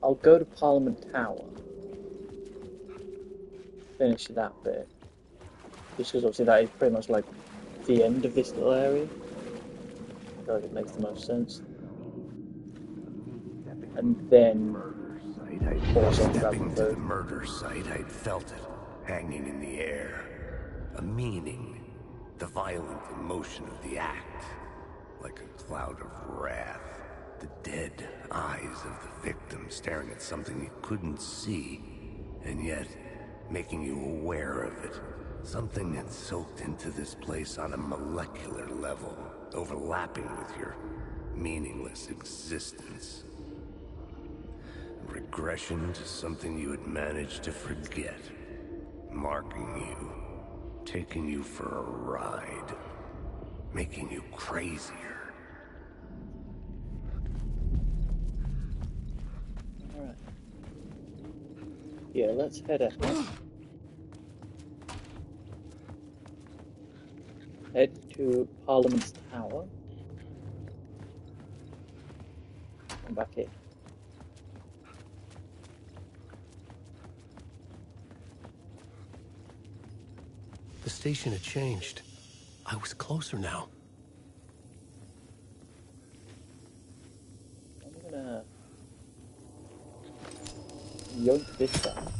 I'll go to Parliament Tower. Finish that bit. Just because obviously that is pretty much like the end of this little area. I feel like it makes the most sense. And then Stepping to the murder site, I'd felt it, hanging in the air. A meaning, the violent emotion of the act, like a cloud of wrath. The dead eyes of the victim staring at something you couldn't see, and yet making you aware of it. Something had soaked into this place on a molecular level, overlapping with your meaningless existence. Regression to something you had managed to forget. Marking you. Taking you for a ride. Making you crazier. Alright. Yeah, let's head ahead. Head to Parliament's Tower. Come back in. The station had changed. I was closer now. I'm gonna yoink this down.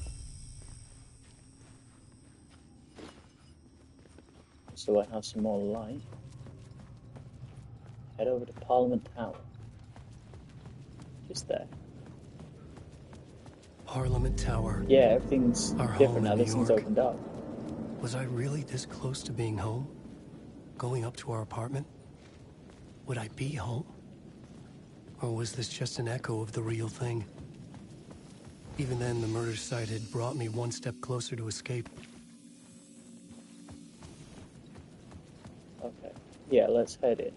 So I have some more light. Head over to Parliament Tower. Just there. Parliament Tower. Yeah, everything's Our different home now. in This New thing's York. opened up. Was I really this close to being home? Going up to our apartment? Would I be home? Or was this just an echo of the real thing? Even then, the murder site had brought me one step closer to escape. Okay. Yeah, let's head in.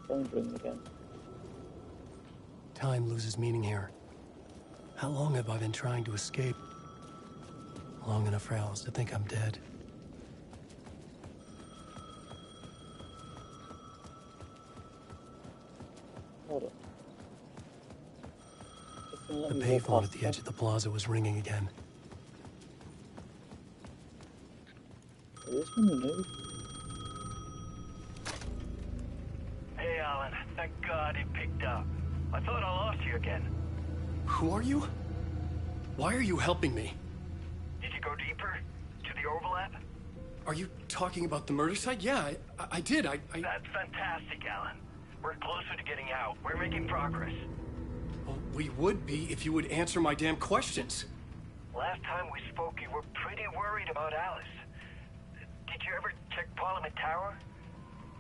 Phone ringing again. Time loses meaning here. How long have I been trying to escape? Long enough for Alice to think I'm dead. Hold on. The payphone at the edge of the plaza was ringing again. Is this one new? Hey, Alan. Thank God it picked up. I thought I lost you again. Who are you? Why are you helping me? Did you go deeper? To the overlap? Are you talking about the murder site? Yeah, I did. That's fantastic, Alan. We're closer to getting out. We're making progress. Well, we would be if you would answer my damn questions. Last time we spoke, you were pretty worried about Alice. Did you ever check Parliament Tower?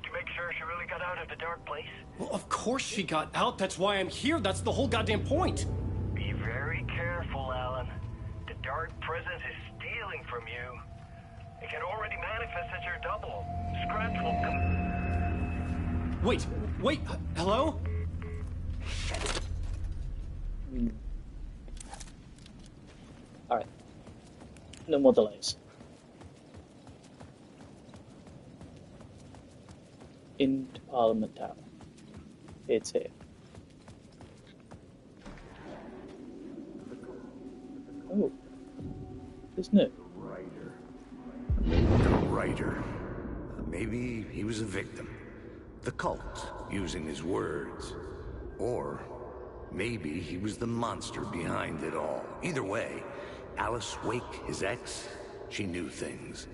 To make sure she really got out of the dark place? Well, of course she got out. That's why I'm here. That's the whole goddamn point. Be very careful, Alan. The dark presence is stealing from you. It can already manifest as your double. Scratch will come. Wait, hello? Alright. No more delays. Into Parliament Tower. It's here. Oh. Isn't it? The writer. Maybe he was a victim. The cult, using his words. Or maybe he was the monster behind it all. Either way, Alice Wake, his ex, she knew things.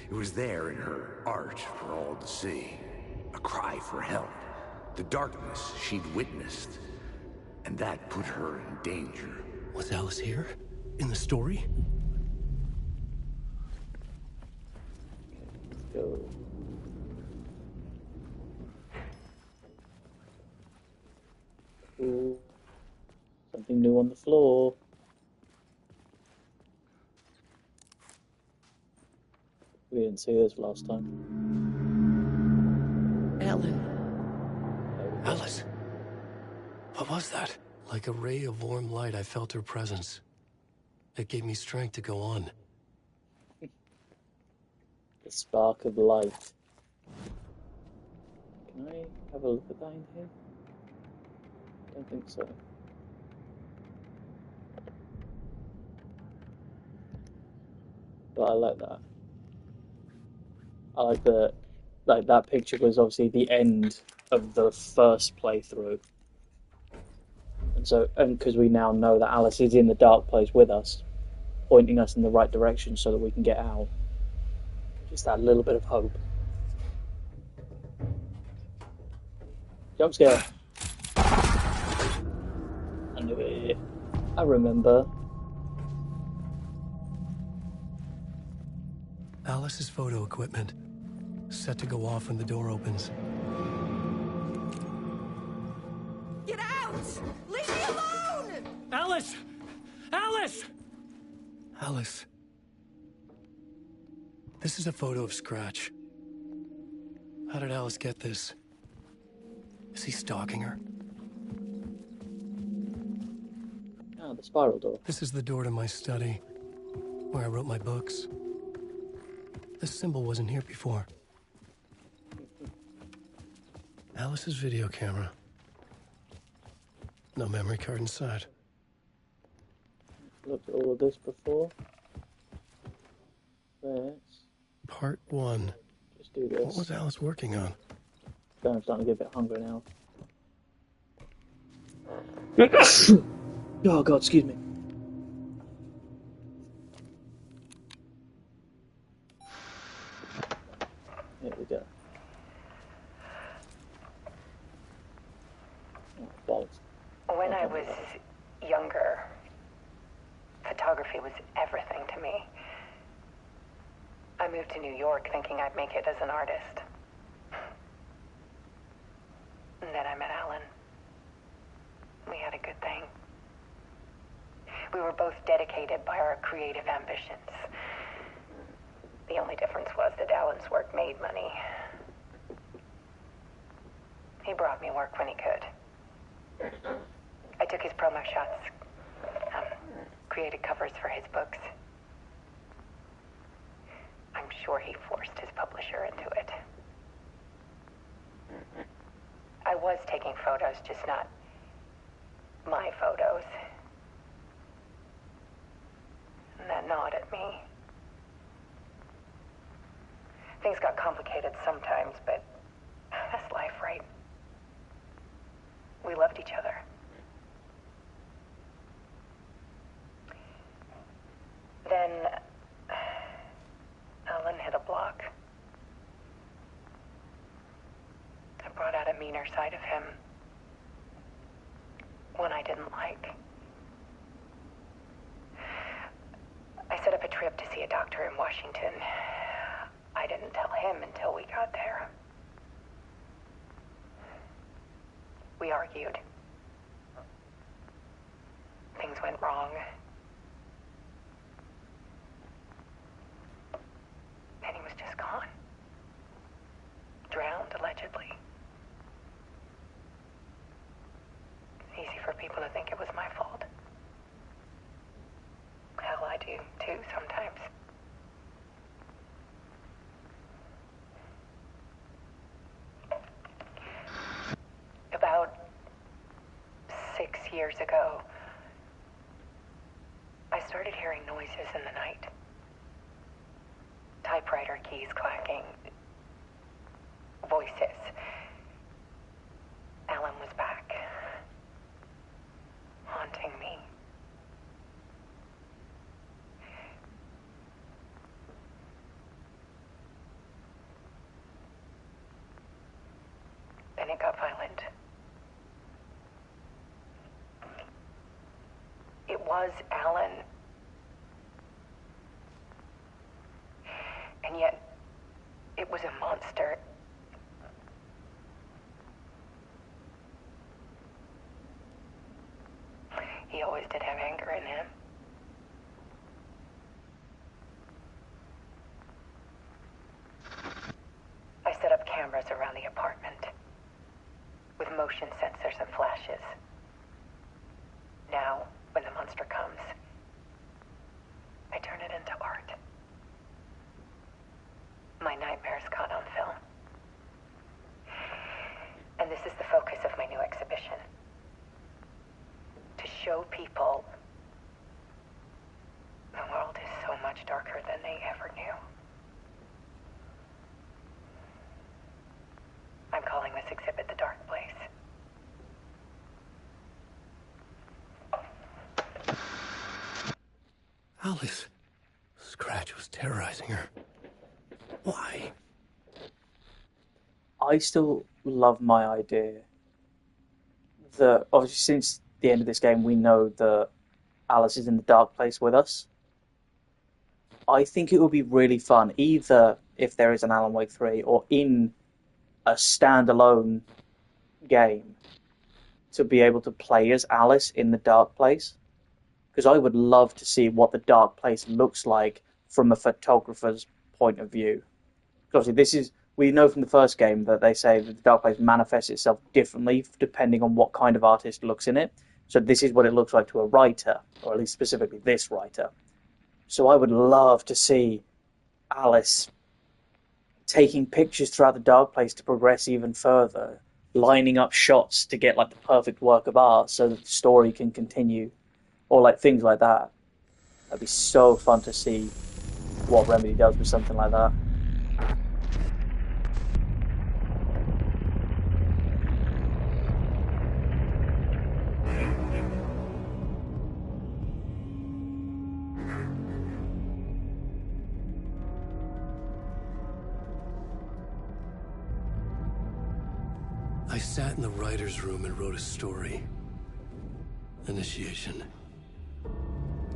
It was there in her art for all to see. A cry for help. The darkness she'd witnessed. And that put her in danger. Was Alice here? In the story? Let's go. Ooh, something new on the floor. We didn't see this last time. Ellen. Alice. What was that? Like a ray of warm light, I felt her presence. It gave me strength to go on. The spark of light. Can I have a look at that in here? I don't think so. But I like that. I like that picture was obviously the end of the first playthrough. And because we now know that Alice is in the dark place with us, pointing us in the right direction so that we can get out. Just that little bit of hope. Jump scare. I knew it. I remember. Alice's photo equipment, set to go off when the door opens. Get out! Leave me alone! Alice! Alice! Alice. This is a photo of Scratch. How did Alice get this? Is he stalking her? Oh, the spiral door. This is the door to my study, where I wrote my books. This symbol wasn't here before. Alice's video camera. No memory card inside. Looked at all of this before. Let's Part 1. just do this. What was Alice working on? I'm starting to get a bit hungry now. Oh god, excuse me. Here we go. Oh, balls. When I was younger, photography was everything to me. I moved to New York thinking I'd make it as an artist. And then I met Alan. We had a good thing. We were both dedicated by our creative ambitions. The only difference was that Alan's work made money. He brought me work when he could. I took his promo shots, created covers for his books. I'm sure he forced his publisher into it. I was taking photos, just not my photos. And that gnawed at me. Things got complicated sometimes, but that's life, right? We loved each other. Then Alan hit a block. I brought out a meaner side of him. One I didn't like. I set up a trip to see a doctor in Washington. I didn't tell him until we got there. We argued. Things went wrong. And he was just gone. Drowned, allegedly. It's easy for people to think it was my fault. Hell, I do, too, sometimes. About 6 years ago, I started hearing noises in the night. Typewriter keys clacking. Voices. Alan was back. Haunting me. Then it got violent. It was Alan. And yet, it was a monster. show people the world is so much darker than they ever knew. I'm calling this exhibit The Dark Place. Alice. Scratch was terrorizing her. Why? I still love my idea that, obviously, since the end of this game, we know that Alice is in the dark place with us. I think it would be really fun, either if there is an Alan Wake 3 or in a standalone game, to be able to play as Alice in the dark place. Because I would love to see what the dark place looks like from a photographer's point of view. Because obviously, we know from the first game that they say that the dark place manifests itself differently depending on what kind of artist looks in it. So this is what it looks like to a writer, or at least specifically this writer. So I would love to see Alice taking pictures throughout the dark place to progress even further, lining up shots to get like the perfect work of art so that the story can continue, or like things like that. That'd be so fun to see what Remedy does with something like that. I sat in the writer's room and wrote a story. Initiation.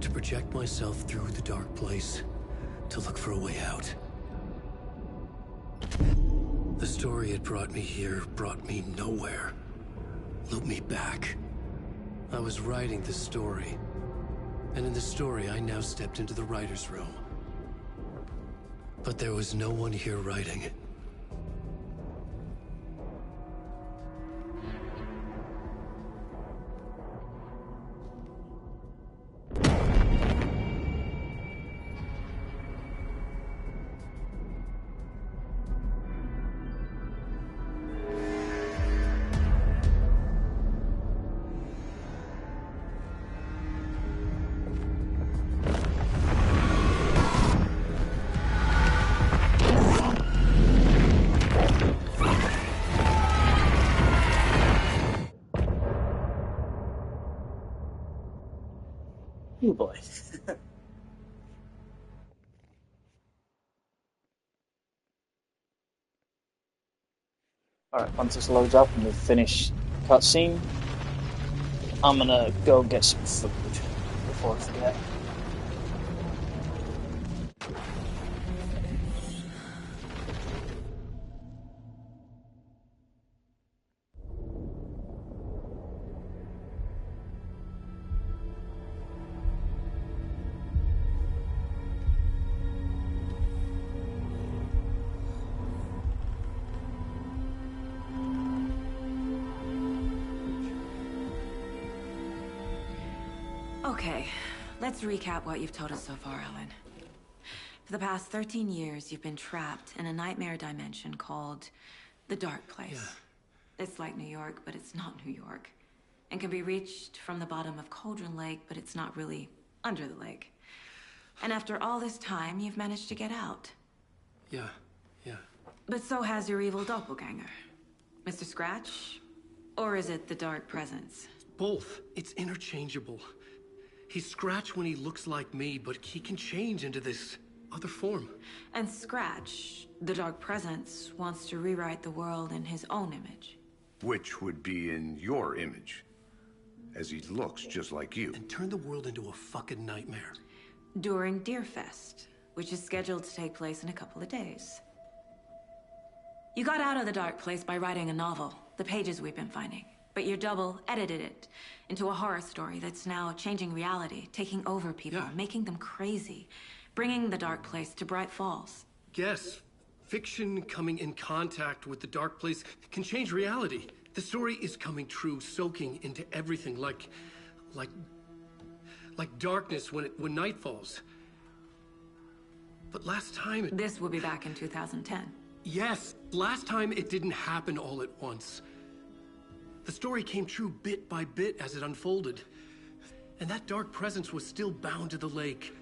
To project myself through the dark place, to look for a way out. The story had brought me here, brought me nowhere. Looped me back. I was writing the story. And in the story, I now stepped into the writer's room. But there was no one here writing. Oh boy. Alright, once this loads up and we've finished the cutscene, I'm gonna go get some food before I forget. Okay, let's recap what you've told us so far, Alan. For the past 13 years, you've been trapped in a nightmare dimension called the Dark Place. Yeah. It's like New York, but it's not New York. And can be reached from the bottom of Cauldron Lake, but it's not really under the lake. And after all this time, you've managed to get out. Yeah. But so has your evil doppelganger. Mr. Scratch? Or is it the Dark Presence? Both. It's interchangeable. He's Scratch when he looks like me, but he can change into this other form. And Scratch, the Dark Presence, wants to rewrite the world in his own image. Which would be in your image, as he looks just like you. And turn the world into a fucking nightmare. During Deerfest, which is scheduled to take place in a couple of days. You got out of the Dark Place by writing a novel, the pages we've been finding. But your double edited it into a horror story that's now changing reality, taking over people, making them crazy, bringing the Dark Place to Bright Falls. Yes, fiction coming in contact with the Dark Place can change reality. The story is coming true, soaking into everything like darkness when night falls. But last time This will be back in 2010. Yes, last time it didn't happen all at once. The story came true bit by bit as it unfolded. And that dark presence was still bound to the lake.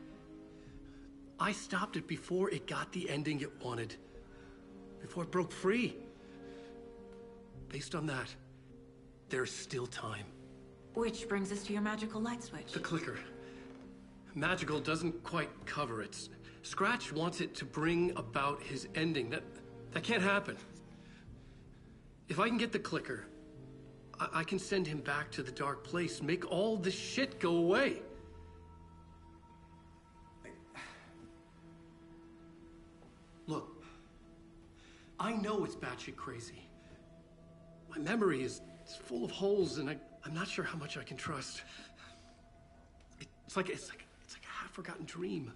I stopped it before it got the ending it wanted. Before it broke free. Based on that, there's still time. Which brings us to your magical light switch. The clicker. Magical doesn't quite cover it. Scratch wants it to bring about his ending. That can't happen. If I can get the clicker, I can send him back to the dark place, make all this shit go away. Look, I know it's batshit crazy. My memory is full of holes, and I'm not sure how much I can trust. It's like a half-forgotten dream.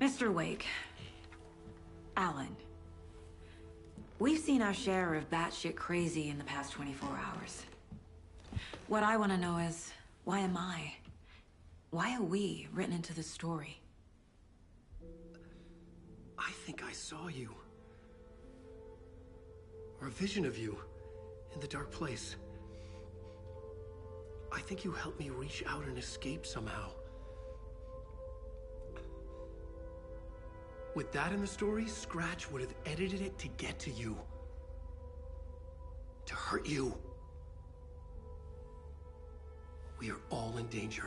Mr. Wake. Alan. We've seen our share of batshit crazy in the past 24 hours. What I want to know is, why am I? Why are we written into the story? I think I saw you. Or a vision of you in the dark place. I think you helped me reach out and escape somehow. With that in the story, Scratch would have edited it to get to you. To hurt you. We are all in danger.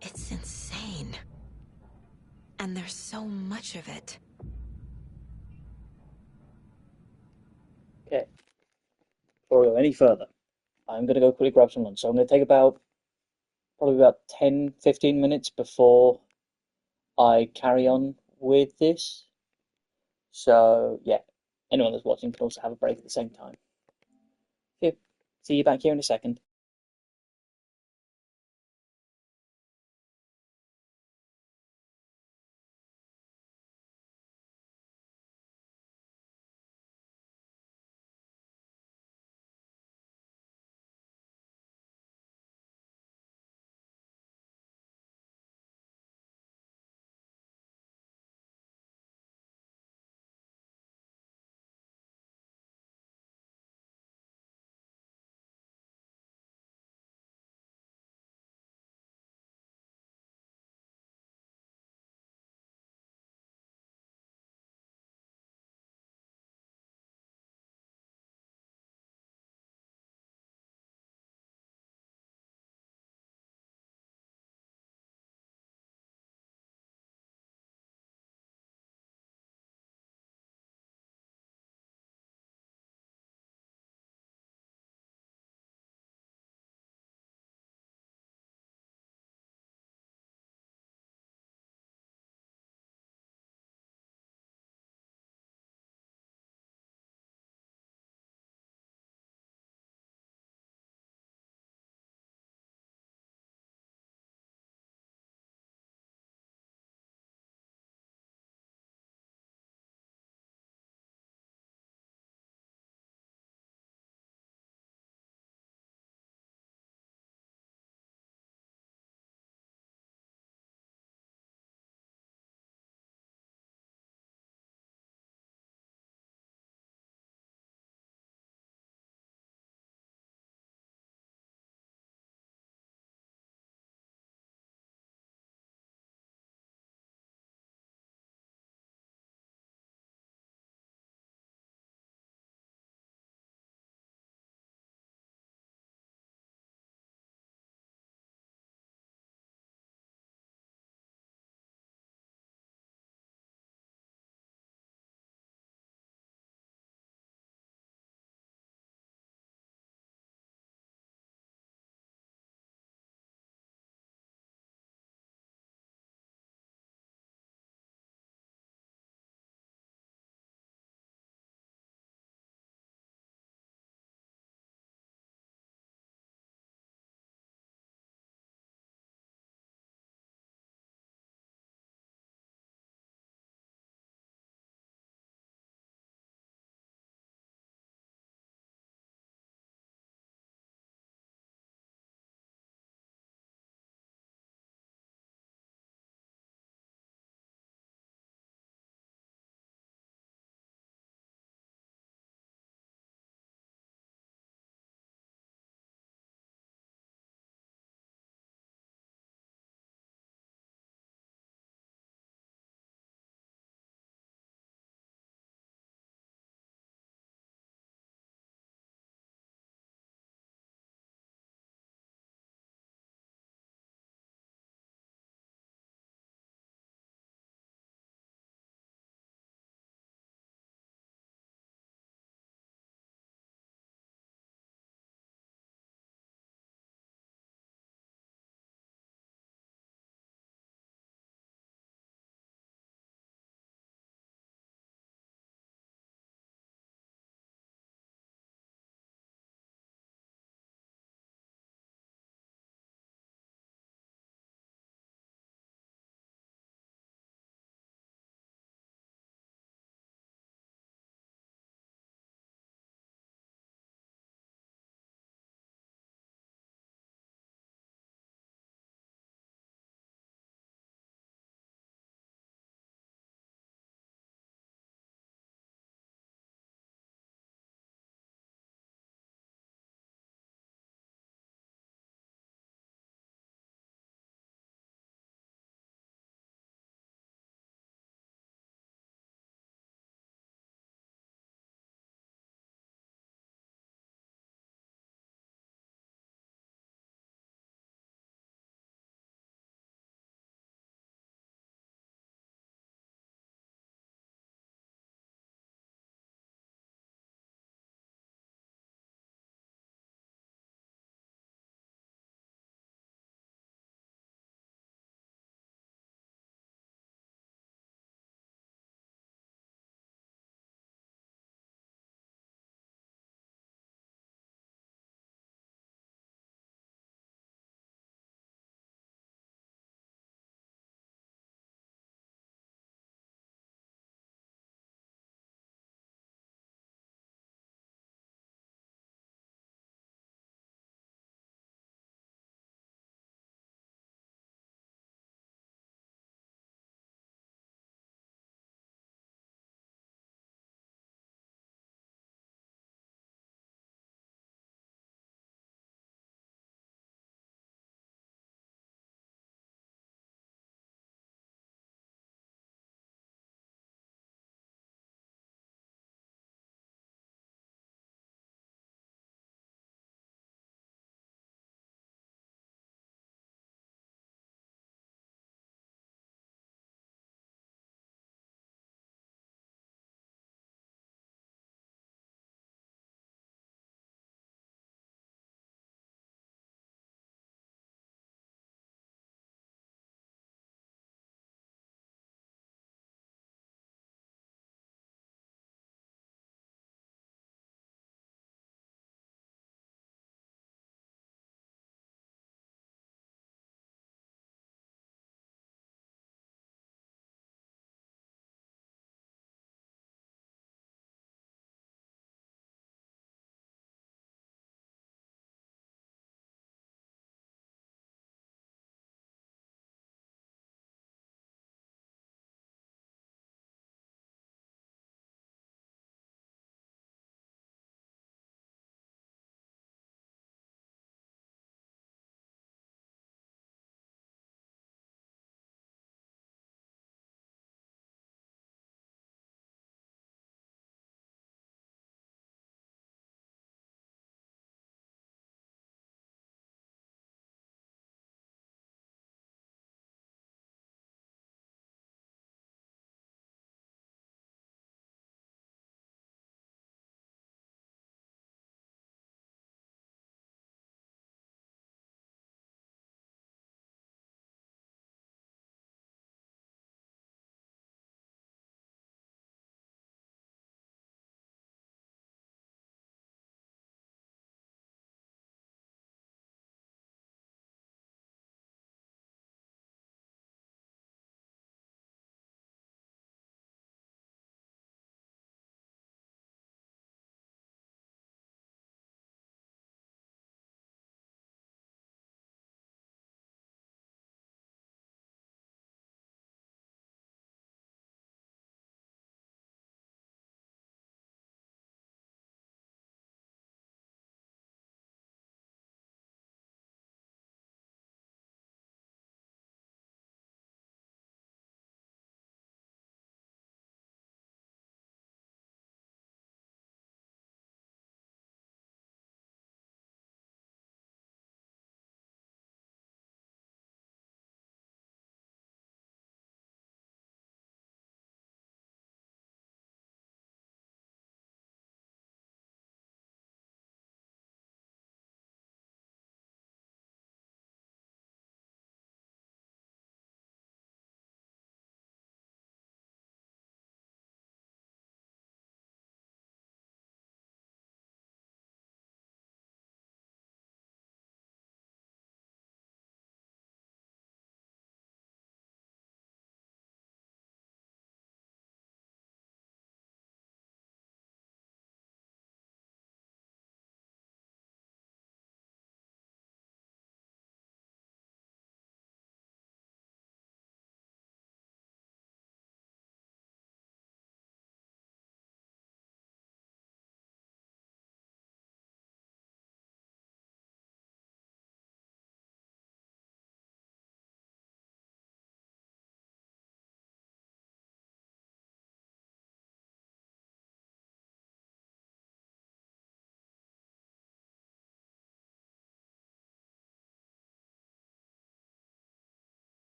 It's insane. And there's so much of it. Okay. Before we go any further, I'm going to go quickly grab some lunch. So I'm going to take probably about 10, 15 minutes before I carry on with this. So, yeah, anyone that's watching can also have a break at the same time. Okay, see you back here in a second.